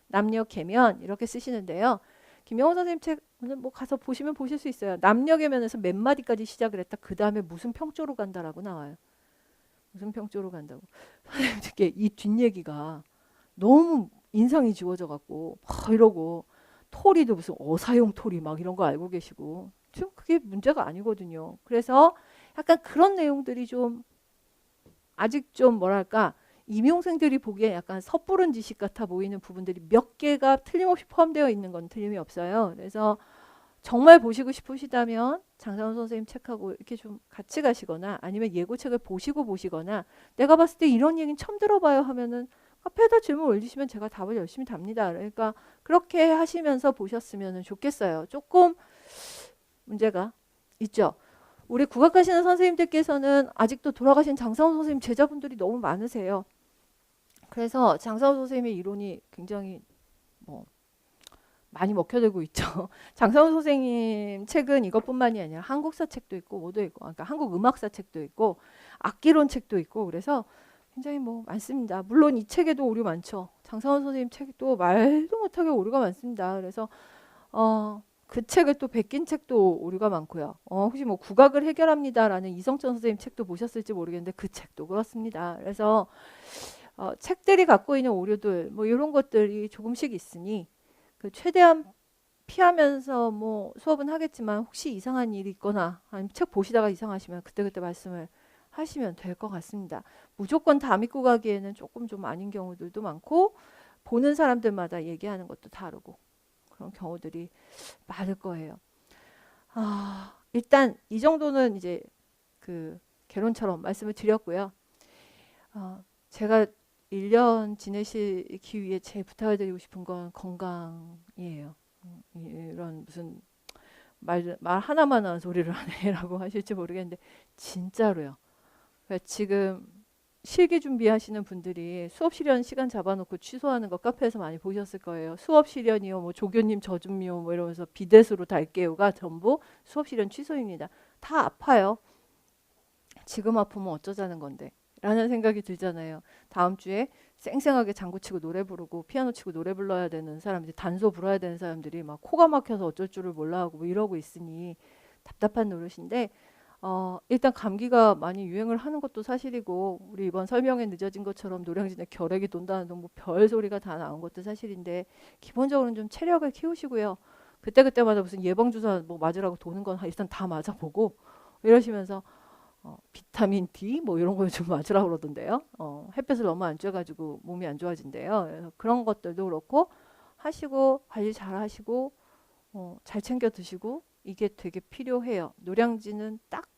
남녀 계면 이렇게 쓰시는데요. 김영호 선생님 책 오늘 뭐 가서 보시면 보실 수 있어요. 남녀 계면에서 몇 마디까지 시작을 했다. 그 다음에 무슨 평조로 간다라고 나와요. 무슨 평조로 간다고. 선생님 특히 이 뒷얘기가 너무 인상이 지워져 갖고 막 이러고 토리도 무슨 어사용 토리 막 이런 거 알고 계시고 좀 그게 문제가 아니거든요. 그래서 약간 그런 내용들이 좀 아직 좀 뭐랄까 임용생들이 보기에 약간 섣부른 지식 같아 보이는 부분들이 몇 개가 틀림없이 포함되어 있는 건 틀림이 없어요. 그래서 정말 보시고 싶으시다면 장사원 선생님 책하고 이렇게 좀 같이 가시거나 아니면 예고책을 보시고 보시거나 내가 봤을 때 이런 얘기는 처음 들어봐요 하면은 카페에다 질문 올리시면 제가 답을 열심히 답니다. 그러니까 그렇게 하시면서 보셨으면 좋겠어요. 조금 문제가 있죠. 우리 국악하시는 선생님들께서는 아직도 돌아가신 장사원 선생님 제자분들이 너무 많으세요. 그래서 장사원 선생님의 이론이 굉장히 뭐 많이 먹혀들고 있죠. 장사원 선생님 책은 이것뿐만이 아니라 한국사 책도 있고 뭐도 있고 그러니까 한국 음악사 책도 있고 악기론 책도 있고 그래서 굉장히 뭐 많습니다. 물론 이 책에도 오류 많죠. 장사원 선생님 책도 말도 못하게 오류가 많습니다. 그래서 그 책을 또 베낀 책도 오류가 많고요. 혹시 뭐 국악을 해결합니다라는 이성천 선생님 책도 보셨을지 모르겠는데 그 책도 그렇습니다. 그래서 책들이 갖고 있는 오류들 뭐 이런 것들이 조금씩 있으니 그 최대한 피하면서 뭐 수업은 하겠지만 혹시 이상한 일이 있거나 아니면 책 보시다가 이상하시면 그때그때 말씀을 하시면 될 것 같습니다. 무조건 다 믿고 가기에는 조금 좀 아닌 경우들도 많고 보는 사람들마다 얘기하는 것도 다르고 그런 경우들이 많을 거예요. 일단 이 정도는 이제 그 개론처럼 말씀을 드렸고요. 제가 1년 지내시기 위해 제 부탁을 드리고 싶은 건 건강이에요. 이런 무슨 말 하나만 하는 소리를 하네라고 하실지 모르겠는데 진짜로요. 그러니까 지금 실기 준비하시는 분들이 수업 실현 시간 잡아놓고 취소하는 거 카페에서 많이 보셨을 거예요. 수업 실현이요, 뭐 조교님 저준미요, 뭐 이러면서 비대수로 달게요가 전부 수업 실현 취소입니다. 다 아파요. 지금 아프면 어쩌자는 건데 라는 생각이 들잖아요. 다음 주에 쌩쌩하게 장구 치고 노래 부르고 피아노 치고 노래 불러야 되는 사람들이, 단소 불어야 되는 사람들이 막 코가 막혀서 어쩔 줄을 몰라 하고 뭐 이러고 있으니 답답한 노릇인데, 일단 감기가 많이 유행을 하는 것도 사실이고, 우리 이번 설명에 늦어진 것처럼 노량진에 결핵이 돈다는 둥 뭐 별 소리가 다 나온 것도 사실인데, 기본적으로는 좀 체력을 키우시고요. 그때그때마다 무슨 예방주사 뭐 맞으라고 도는 건 일단 다 맞아보고 이러시면서, 비타민 D 뭐 이런 거 좀 맞으라고 그러던데요. 햇볕을 너무 안 쬐가지고 몸이 안 좋아진대요. 그래서 그런 것들도 그렇고 하시고, 관리 잘 하시고, 잘 챙겨 드시고, 이게 되게 필요해요. 노량진은 딱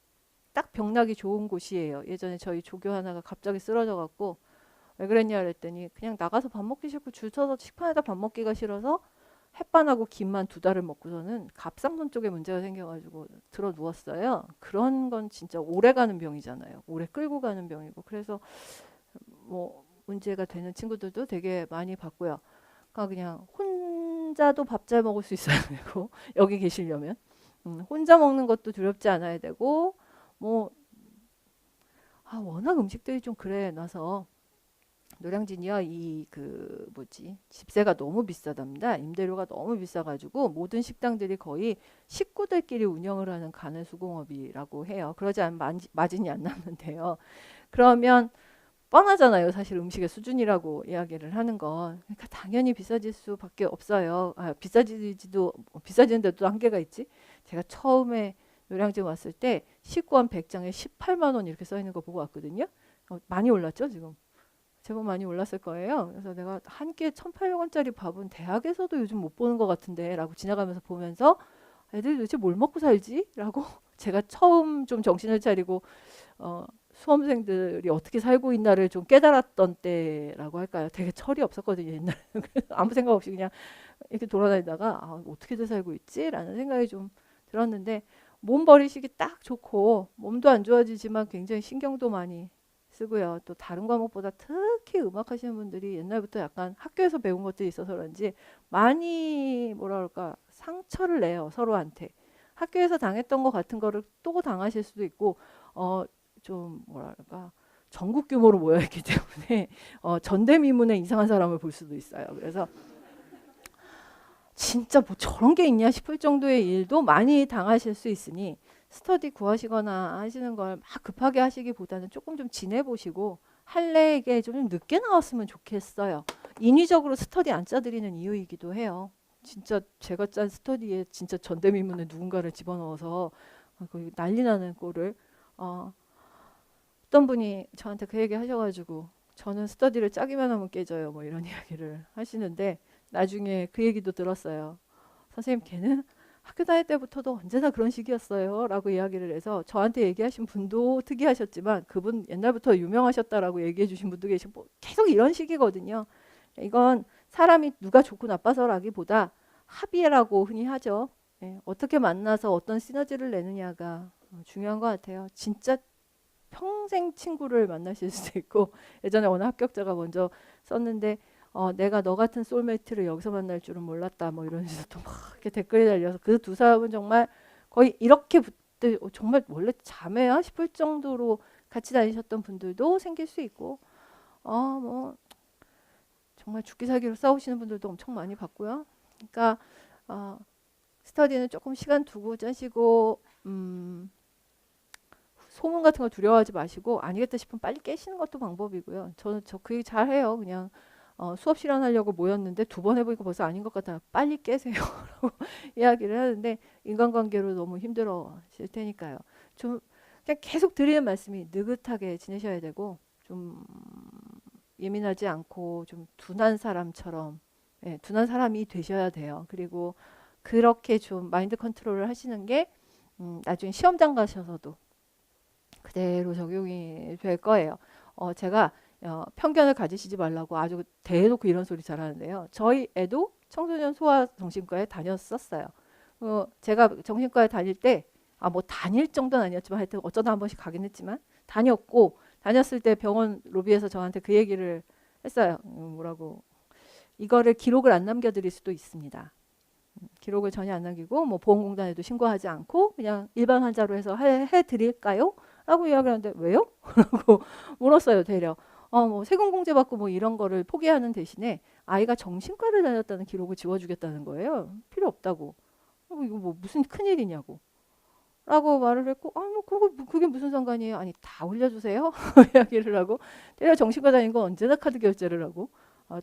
병나기 좋은 곳이에요. 예전에 저희 조교 하나가 갑자기 쓰러져 갖고 왜 그랬냐 그랬더니, 그냥 나가서 밥 먹기 싫고 줄 서서 식판에다 밥 먹기가 싫어서 햇반하고 김만 2달을 먹고서는 갑상선 쪽에 문제가 생겨가지고 들어 누웠어요. 그런 건 진짜 오래 가는 병이잖아요. 오래 끌고 가는 병이고. 그래서 뭐 문제가 되는 친구들도 되게 많이 봤고요. 그러니까 그냥 혼자도 밥 잘 먹을 수 있어야 되고 여기 계시려면 혼자 먹는 것도 두렵지 않아야 되고, 뭐 워낙 음식들이 좀 그래 놔서 노량진이요, 이 그 뭐지, 집세가 너무 비싸답니다. 임대료가 너무 비싸가지고 모든 식당들이 거의 식구들끼리 운영을 하는 가내수공업이라고 해요. 그러지 않으면 마진이 안 남는데요. 그러면 뻔하잖아요. 사실 음식의 수준이라고 이야기를 하는 건. 그러니까 당연히 비싸질 수밖에 없어요. 비싸지는데도 한계가 있지. 제가 처음에 노량진 왔을 때 식구 한 100장에 18만 원 이렇게 써 있는 거 보고 왔거든요. 많이 올랐죠, 지금. 제법 많이 올랐을 거예요. 그래서 내가 한 끼에 1,800원짜리 밥은 대학에서도 요즘 못 보는 것 같은데 라고 지나가면서 보면서, 애들이 도대체 뭘 먹고 살지? 라고 제가 처음 좀 정신을 차리고 수험생들이 어떻게 살고 있나를 좀 깨달았던 때라고 할까요? 되게 철이 없었거든요, 옛날에. 아무 생각 없이 그냥 이렇게 돌아다니다가 어떻게들 살고 있지? 라는 생각이 좀 들었는데, 몸 버리시기 딱 좋고, 몸도 안 좋아지지만 굉장히 신경도 많이 쓰고요. 또 다른 과목보다 특히 음악 하시는 분들이 옛날부터 약간 학교에서 배운 것들이 있어서 그런지 많이 뭐라 그럴까, 상처를 내요, 서로한테. 학교에서 당했던 것 같은 거를 또 당하실 수도 있고, 좀 뭐랄까, 전국 규모로 모여 있기 때문에 전대미문의 이상한 사람을 볼 수도 있어요. 그래서 진짜 뭐 저런 게 있냐 싶을 정도의 일도 많이 당하실 수 있으니, 스터디 구하시거나 하시는 걸 막 급하게 하시기보다는 조금 좀 지내보시고, 할래에게 좀 늦게 나왔으면 좋겠어요. 인위적으로 스터디 안 짜드리는 이유이기도 해요. 진짜 제가 짠 스터디에 진짜 전대미문에 누군가를 집어넣어서 거의 난리 나는 꼴을, 어떤 분이 저한테 그 얘기 하셔가지고, 저는 스터디를 짜기만 하면 깨져요 뭐 이런 이야기를 하시는데, 나중에 그 얘기도 들었어요. 선생님, 걔는 학교 다닐 때부터도 언제나 그런 식이었어요 라고 이야기를 해서, 저한테 얘기하신 분도 특이하셨지만 그분 옛날부터 유명하셨다라고 얘기해 주신 분도 계시고, 뭐 계속 이런 식이거든요. 이건 사람이 누가 좋고 나빠서라기보다 합의라고 흔히 하죠. 예, 어떻게 만나서 어떤 시너지를 내느냐가 중요한 것 같아요. 진짜 평생 친구를 만나실 수도 있고, 예전에 어느 합격자가 먼저 썼는데, 내가 너 같은 소울메이트를 여기서 만날 줄은 몰랐다 뭐 이런 식으로 또 막 이렇게 댓글이 달려서, 그 두 사람은 정말 거의 이렇게 정말 원래 자매야 싶을 정도로 같이 다니셨던 분들도 생길 수 있고, 뭐 정말 죽기 살기로 싸우시는 분들도 엄청 많이 봤고요. 그러니까 스터디는 조금 시간 두고 짜시고, 소문 같은 거 두려워하지 마시고, 아니겠다 싶으면 빨리 깨시는 것도 방법이고요. 저는 그 얘기 잘해요. 그냥 수업 실현하려고 모였는데 2번 해보니까 벌써 아닌 것 같아요. 빨리 깨세요 라고 이야기를 하는데, 인간관계로 너무 힘들어질 테니까요. 좀 그냥 계속 드리는 말씀이, 느긋하게 지내셔야 되고, 좀 예민하지 않고 좀 둔한 사람처럼, 둔한 사람이 되셔야 돼요. 그리고 그렇게 좀 마인드 컨트롤을 하시는 게 나중에 시험장 가셔서도 그대로 적용이 될 거예요. 제가 편견을 가지시지 말라고 아주 대놓고 이런 소리 잘하는데요. 저희 애도 청소년 소아정신과에 다녔었어요. 제가 정신과에 다닐 때, 뭐 다닐 정도는 아니었지만 하여튼 어쩌다 한 번씩 가긴 했지만 다녔고, 다녔을 때 병원 로비에서 저한테 그 얘기를 했어요. 뭐라고, 이거를 기록을 안 남겨드릴 수도 있습니다. 기록을 전혀 안 남기고 뭐 보험공단에도 신고하지 않고 그냥 일반 환자로 해서 해드릴까요? 라고 이야기를 하는데 왜요? 라고 물었어요. 대려. 뭐 세금공제 받고 뭐 이런 거를 포기하는 대신에 아이가 정신과를 다녔다는 기록을 지워주겠다는 거예요. 필요 없다고. 이거 뭐 무슨 큰일이냐고. 라고 말을 했고, 뭐, 그게 무슨 상관이에요? 아니, 다 올려주세요? 이야기를 하고, 내가 정신과 다닌 건 언제나 카드 결제를 하고,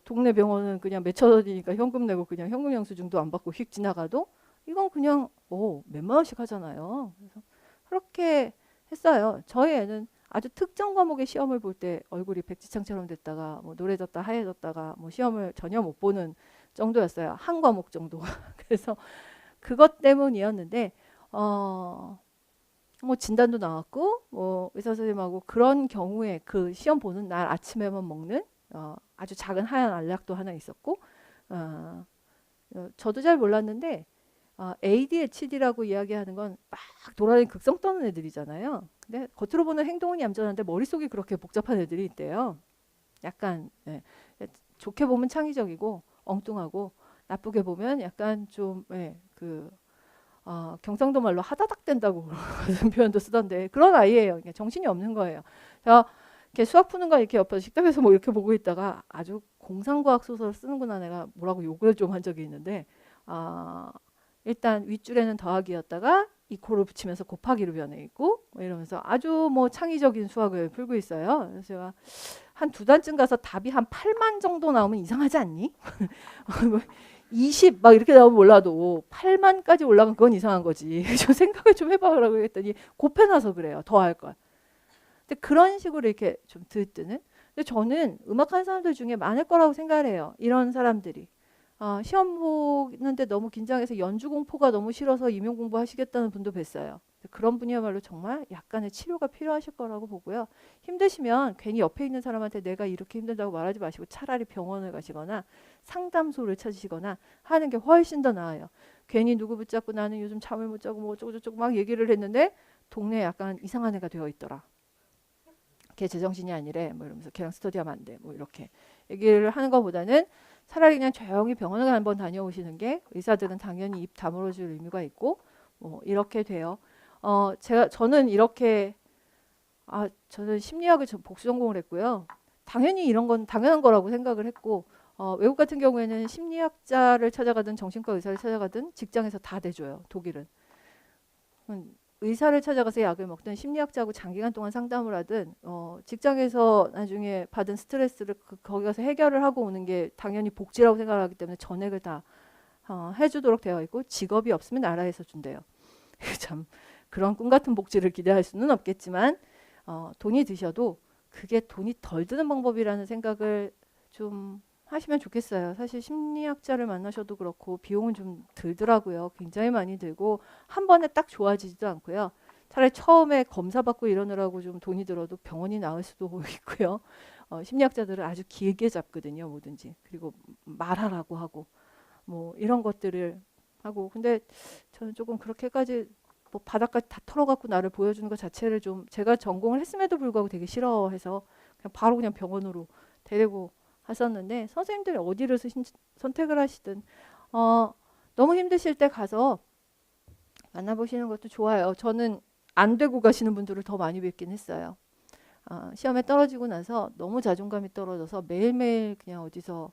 동네 병원은 그냥 몇천 원이니까 현금 내고 그냥 현금 영수증도 안 받고 휙 지나가도, 이건 그냥, 몇만 원씩 하잖아요. 그래서 그렇게 했어요. 저희 애는 아주 특정 과목의 시험을 볼 때 얼굴이 백지창처럼 됐다가, 뭐 노래졌다 하얘졌다가, 뭐 시험을 전혀 못 보는 정도였어요. 한 과목 정도. 그래서 그것 때문이었는데, 뭐 진단도 나왔고 뭐 의사 선생님하고 그런 경우에 그 시험 보는 날 아침에만 먹는 아주 작은 하얀 알약도 하나 있었고 저도 잘 몰랐는데 ADHD라고 이야기하는 건 막 돌아다니는 극성 떠는 애들이잖아요. 근데 겉으로 보는 행동은 얌전한데 머릿속이 그렇게 복잡한 애들이 있대요. 약간 좋게 보면 창의적이고 엉뚱하고 나쁘게 보면 약간 좀 경상도 말로 하다닥 된다고 그런 표현도 쓰던데 그런 아이예요. 그러니까 정신이 없는 거예요. 제가 이렇게 수학 푸는 거 이렇게 옆에서 식탁에서 뭐 이렇게 보고 있다가 아주 공상과학 소설 쓰는구나 내가 뭐라고 욕을 좀 한 적이 있는데 일단 윗줄에는 더하기였다가 이코를 붙이면서 곱하기로 변해 있고 뭐 이러면서 아주 뭐 창의적인 수학을 풀고 있어요. 그래서 제가 한 두 단쯤 가서 답이 한 8만 정도 나오면 이상하지 않니? 20 막 이렇게 나오면 몰라도 8만까지 올라간 건 이상한 거지. 좀 생각을 좀 해봐라고 했더니 곱해놔서 그래요. 더 할 걸. 근데 그런 식으로 이렇게 좀 들뜨는. 근데 저는 음악하는 사람들 중에 많을 거라고 생각을 해요. 이런 사람들이. 시험 보는데 너무 긴장해서 연주 공포가 너무 싫어서 임용 공부하시겠다는 분도 뵀어요. 그런 분이야말로 정말 약간의 치료가 필요하실 거라고 보고요. 힘드시면 괜히 옆에 있는 사람한테 내가 이렇게 힘들다고 말하지 마시고 차라리 병원을 가시거나 상담소를 찾으시거나 하는 게 훨씬 더 나아요. 괜히 누구 붙잡고 나는 요즘 잠을 못 자고 뭐 어쩌고저쩌고 막 얘기를 했는데 동네에 약간 이상한 애가 되어 있더라. 걔 제정신이 아니래. 뭐 이러면서 걔랑 스터디하면 안 돼. 뭐 이렇게 얘기를 하는 것보다는 차라리 그냥 조용히 병원을 한번 다녀오시는 게 의사들은 당연히 입 다물어줄 의무가 있고 뭐 이렇게 돼요. 저는 이렇게 저는 심리학을 복수 전공을 했고요. 당연히 이런 건 당연한 거라고 생각을 했고 외국 같은 경우에는 심리학자를 찾아가든 정신과 의사를 찾아가든 직장에서 다 대줘요. 독일은. 의사를 찾아가서 약을 먹든 심리학자하고 장기간 동안 상담을 하든 직장에서 나중에 받은 스트레스를 거기 가서 해결을 하고 오는 게 당연히 복지라고 생각하기 때문에 전액을 다 해주도록 되어 있고 직업이 없으면 나라에서 준대요. 참 그런 꿈 같은 복지를 기대할 수는 없겠지만 돈이 드셔도 그게 돈이 덜 드는 방법이라는 생각을 좀 하시면 좋겠어요. 사실 심리학자를 만나셔도 그렇고 비용은 좀 들더라고요. 굉장히 많이 들고 한 번에 딱 좋아지지도 않고요. 차라리 처음에 검사 받고 이러느라고 좀 돈이 들어도 병원이 나을 수도 있고요. 심리학자들은 아주 길게 잡거든요. 뭐든지. 그리고 말하라고 하고 뭐 이런 것들을 하고 근데 저는 조금 그렇게까지 뭐 바닥까지 다 털어갖고 나를 보여주는 것 자체를 좀 제가 전공을 했음에도 불구하고 되게 싫어해서 그냥 바로 그냥 병원으로 데리고 갔었는데 선생님들이 어디를 선택을 하시든 너무 힘드실 때 가서 만나보시는 것도 좋아요. 저는 안 되고 가시는 분들을 더 많이 뵙긴 했어요. 시험에 떨어지고 나서 너무 자존감이 떨어져서 매일매일 그냥 어디서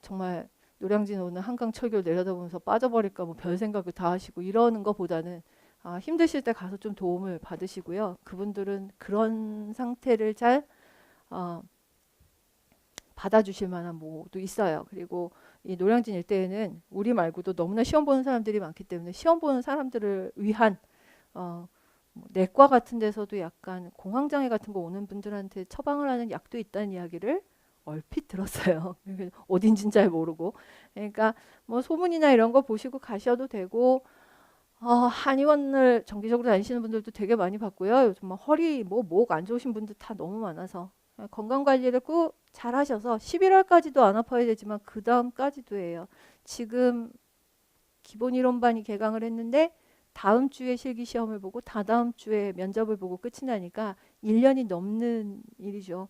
정말 노량진 오는 한강철교 내려다보면서 빠져버릴까 뭐 별 생각을 다 하시고 이러는 것보다는 힘드실 때 가서 좀 도움을 받으시고요. 그분들은 그런 상태를 잘 받아주실 만한 뭐도 있어요. 그리고 이 노량진 일대에는 우리 말고도 너무나 시험 보는 사람들이 많기 때문에 시험 보는 사람들을 위한 내과 같은 데서도 약간 공황장애 같은 거 오는 분들한테 처방을 하는 약도 있다는 이야기를 얼핏 들었어요. 어딘진 잘 모르고. 그러니까 뭐 소문이나 이런 거 보시고 가셔도 되고 한의원을 정기적으로 다니시는 분들도 되게 많이 봤고요. 요즘 막 허리 목 안 좋으신 분들 다 너무 많아서 건강 관리를 꼭 잘 하셔서 11월까지도 안 아파야 되지만 그 다음까지도 해요. 지금 기본 이론반이 개강을 했는데 다음 주에 실기 시험을 보고 다다음 주에 면접을 보고 끝이 나니까 1년이 넘는 일이죠.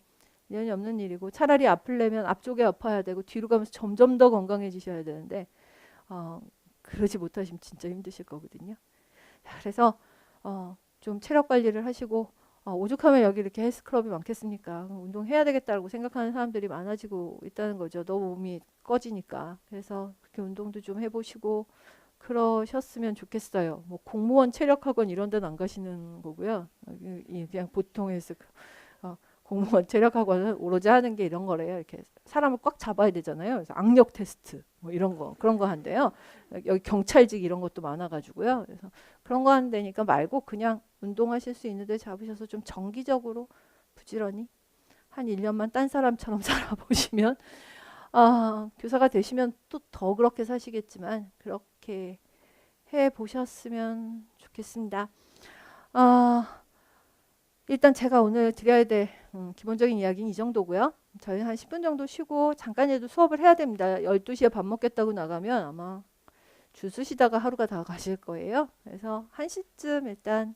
1년이 넘는 일이고 차라리 아플려면 앞쪽에 아파야 되고 뒤로 가면서 점점 더 건강해지셔야 되는데 그러지 못하시면 진짜 힘드실 거거든요. 그래서 좀 체력 관리를 하시고 오죽하면 여기 이렇게 헬스클럽이 많겠습니까? 운동해야 되겠다고 생각하는 사람들이 많아지고 있다는 거죠. 너무 몸이 꺼지니까. 그래서 그렇게 운동도 좀 해보시고 그러셨으면 좋겠어요. 뭐 공무원 체력학원 이런 데는 안 가시는 거고요. 그냥 보통 헬스 공무원 체력학원은 오로지 하는 게 이런 거래요. 이렇게 사람을 꽉 잡아야 되잖아요. 그래서 악력 테스트 뭐 이런 거 그런 거 한대요. 여기 경찰직 이런 것도 많아가지고요. 그래서 그런 거 한다니까 말고 그냥 운동하실 수 있는데 잡으셔서 좀 정기적으로 부지런히 한 1년만 딴 사람처럼 살아보시면 교사가 되시면 또 더 그렇게 사시겠지만 그렇게 해 보셨으면 좋겠습니다. 일단 제가 오늘 드려야 될 기본적인 이야기는 이 정도고요. 저희 한 10분 정도 쉬고 잠깐이라도 수업을 해야 됩니다. 12시에 밥 먹겠다고 나가면 아마 줄 서시다가 하루가 다 가실 거예요. 그래서 1시쯤 일단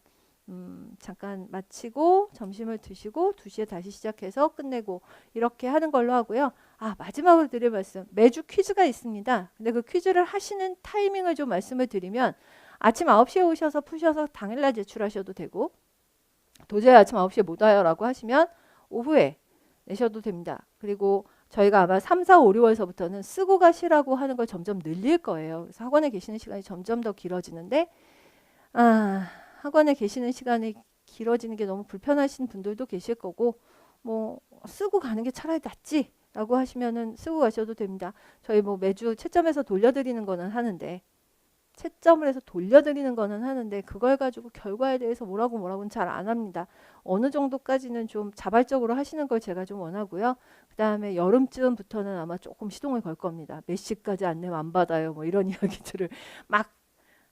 잠깐 마치고 점심을 드시고 2시에 다시 시작해서 끝내고 이렇게 하는 걸로 하고요. 마지막으로 드릴 말씀. 매주 퀴즈가 있습니다. 근데 그 퀴즈를 하시는 타이밍을 좀 말씀을 드리면 아침 9시에 오셔서 푸셔서 당일날 제출하셔도 되고 도저히 아침 9시에 못 와요라고 하시면 오후에 내셔도 됩니다. 그리고 저희가 아마 3, 4, 5, 6월서부터는 쓰고 가시라고 하는 걸 점점 늘릴 거예요. 그래서 학원에 계시는 시간이 점점 더 길어지는데 학원에 계시는 시간이 길어지는 게 너무 불편하신 분들도 계실 거고 뭐 쓰고 가는 게 차라리 낫지 라고 하시면은 쓰고 가셔도 됩니다. 저희 뭐 매주 채점해서 돌려드리는 거는 하는데 채점을 해서 돌려드리는 거는 하는데 그걸 가지고 결과에 대해서 뭐라고는 잘 안 합니다. 어느 정도까지는 좀 자발적으로 하시는 걸 제가 좀 원하고요. 그 다음에 여름쯤부터는 아마 조금 시동을 걸 겁니다. 몇 시까지 안 내면 안 받아요. 뭐 이런 이야기들을 막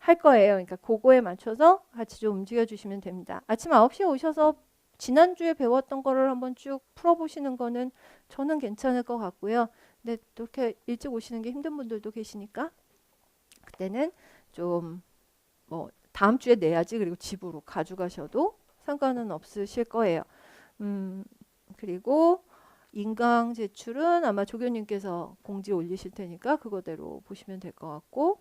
할 거예요. 그러니까 그거에 맞춰서 같이 좀 움직여 주시면 됩니다. 아침 9시에 오셔서 지난주에 배웠던 거를 한번 쭉 풀어보시는 거는 저는 괜찮을 것 같고요. 근데 그렇게 일찍 오시는 게 힘든 분들도 계시니까 그때는 좀 뭐 다음 주에 내야지 그리고 집으로 가져가셔도 상관은 없으실 거예요. 그리고 인강 제출은 아마 조교님께서 공지 올리실 테니까 그거대로 보시면 될 것 같고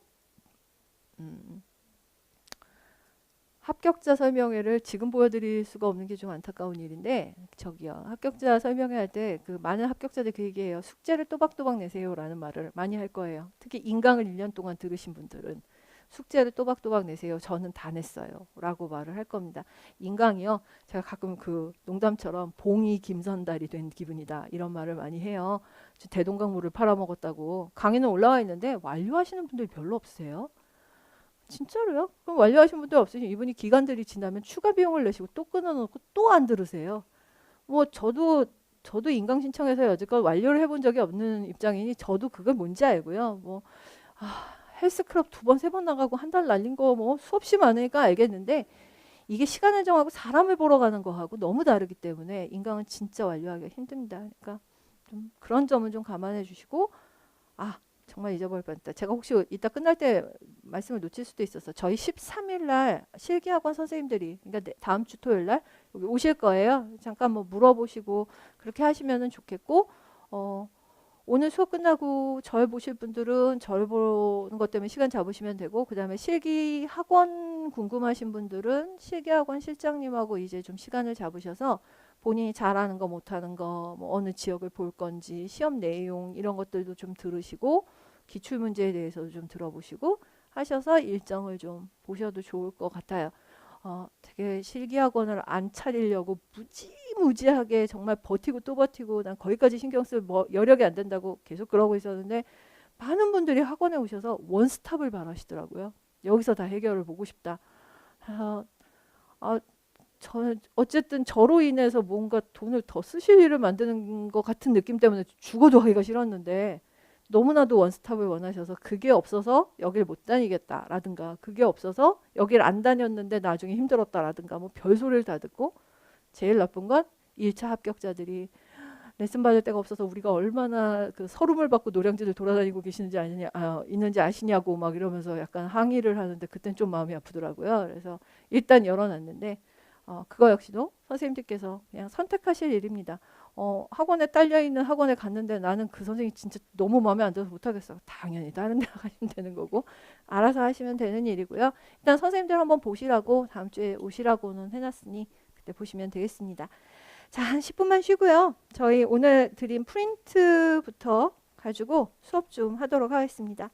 합격자 설명회를 지금 보여드릴 수가 없는 게 좀 안타까운 일인데 저기요 합격자 설명회 할 때 그 많은 합격자들이 그 얘기해요. 숙제를 또박또박 내세요라는 말을 많이 할 거예요. 특히 인강을 1년 동안 들으신 분들은 숙제를 또박또박 내세요. 저는 다 냈어요. 라고 말을 할 겁니다. 인강이요. 제가 가끔 그 농담처럼 봉이 김선달이 된 기분이다. 이런 말을 많이 해요. 대동강물을 팔아먹었다고. 강의는 올라와 있는데 완료하시는 분들이 별로 없으세요. 진짜로요? 그럼 완료하신 분들 없으시면 이분이 기간들이 지나면 추가 비용을 내시고 또 끊어놓고 또 안 들으세요. 뭐 저도 인강 신청해서 여지껏 완료를 해본 적이 없는 입장이니 저도 그걸 뭔지 알고요. 뭐 헬스클럽 2번, 3번 나가고 한 달 날린 거 뭐 수없이 많으니까 알겠는데 이게 시간을 정하고 사람을 보러 가는 거하고 너무 다르기 때문에 인강은 진짜 완료하기가 힘듭니다. 그러니까 좀 그런 점은 좀 감안해 주시고 정말 잊어버릴 뻔했다. 제가 혹시 이따 끝날 때 말씀을 놓칠 수도 있어서 저희 13일 날 실기학원 선생님들이 그러니까 다음 주 토요일 날 여기 오실 거예요. 잠깐 뭐 물어보시고 그렇게 하시면은 좋겠고 오늘 수업 끝나고 절 보실 분들은 절 보는 것 때문에 시간 잡으시면 되고 그 다음에 실기학원 궁금하신 분들은 실기학원 실장님하고 이제 좀 시간을 잡으셔서 본인이 잘하는 거 못하는 거 뭐 어느 지역을 볼 건지 시험 내용 이런 것들도 좀 들으시고 기출문제에 대해서도 좀 들어보시고 하셔서 일정을 좀 보셔도 좋을 것 같아요. 되게 실기학원을 안 차리려고 무지하게 정말 버티고 또 버티고 난 거기까지 신경 쓸 뭐 여력이 안 된다고 계속 그러고 있었는데 많은 분들이 학원에 오셔서 원스톱을 바라시더라고요. 여기서 다 해결을 보고 싶다. 저는 어쨌든 저로 인해서 뭔가 돈을 더 쓰실 일을 만드는 것 같은 느낌 때문에 죽어도 하기가 싫었는데 너무나도 원스톱을 원하셔서 그게 없어서 여길 못 다니겠다라든가 그게 없어서 여길 안 다녔는데 나중에 힘들었다라든가 뭐 별소리를 다 듣고 제일 나쁜 건 1차 합격자들이 레슨 받을 데가 없어서 우리가 얼마나 그 서름을 받고 노량진을 돌아다니고 있는지 아시냐고 막 이러면서 약간 항의를 하는데 그땐 좀 마음이 아프더라고요. 그래서 일단 열어놨는데 그거 역시도 선생님들께서 그냥 선택하실 일입니다. 학원에 딸려 있는 학원에 갔는데 나는 그 선생님이 진짜 너무 마음에 안 들어서 못하겠어. 당연히 다른 데 가시면 되는 거고 알아서 하시면 되는 일이고요. 일단 선생님들 한번 보시라고 다음 주에 오시라고는 해놨으니 그때 보시면 되겠습니다. 자, 한 10분만 쉬고요. 저희 오늘 드린 프린트부터 가지고 수업 좀 하도록 하겠습니다.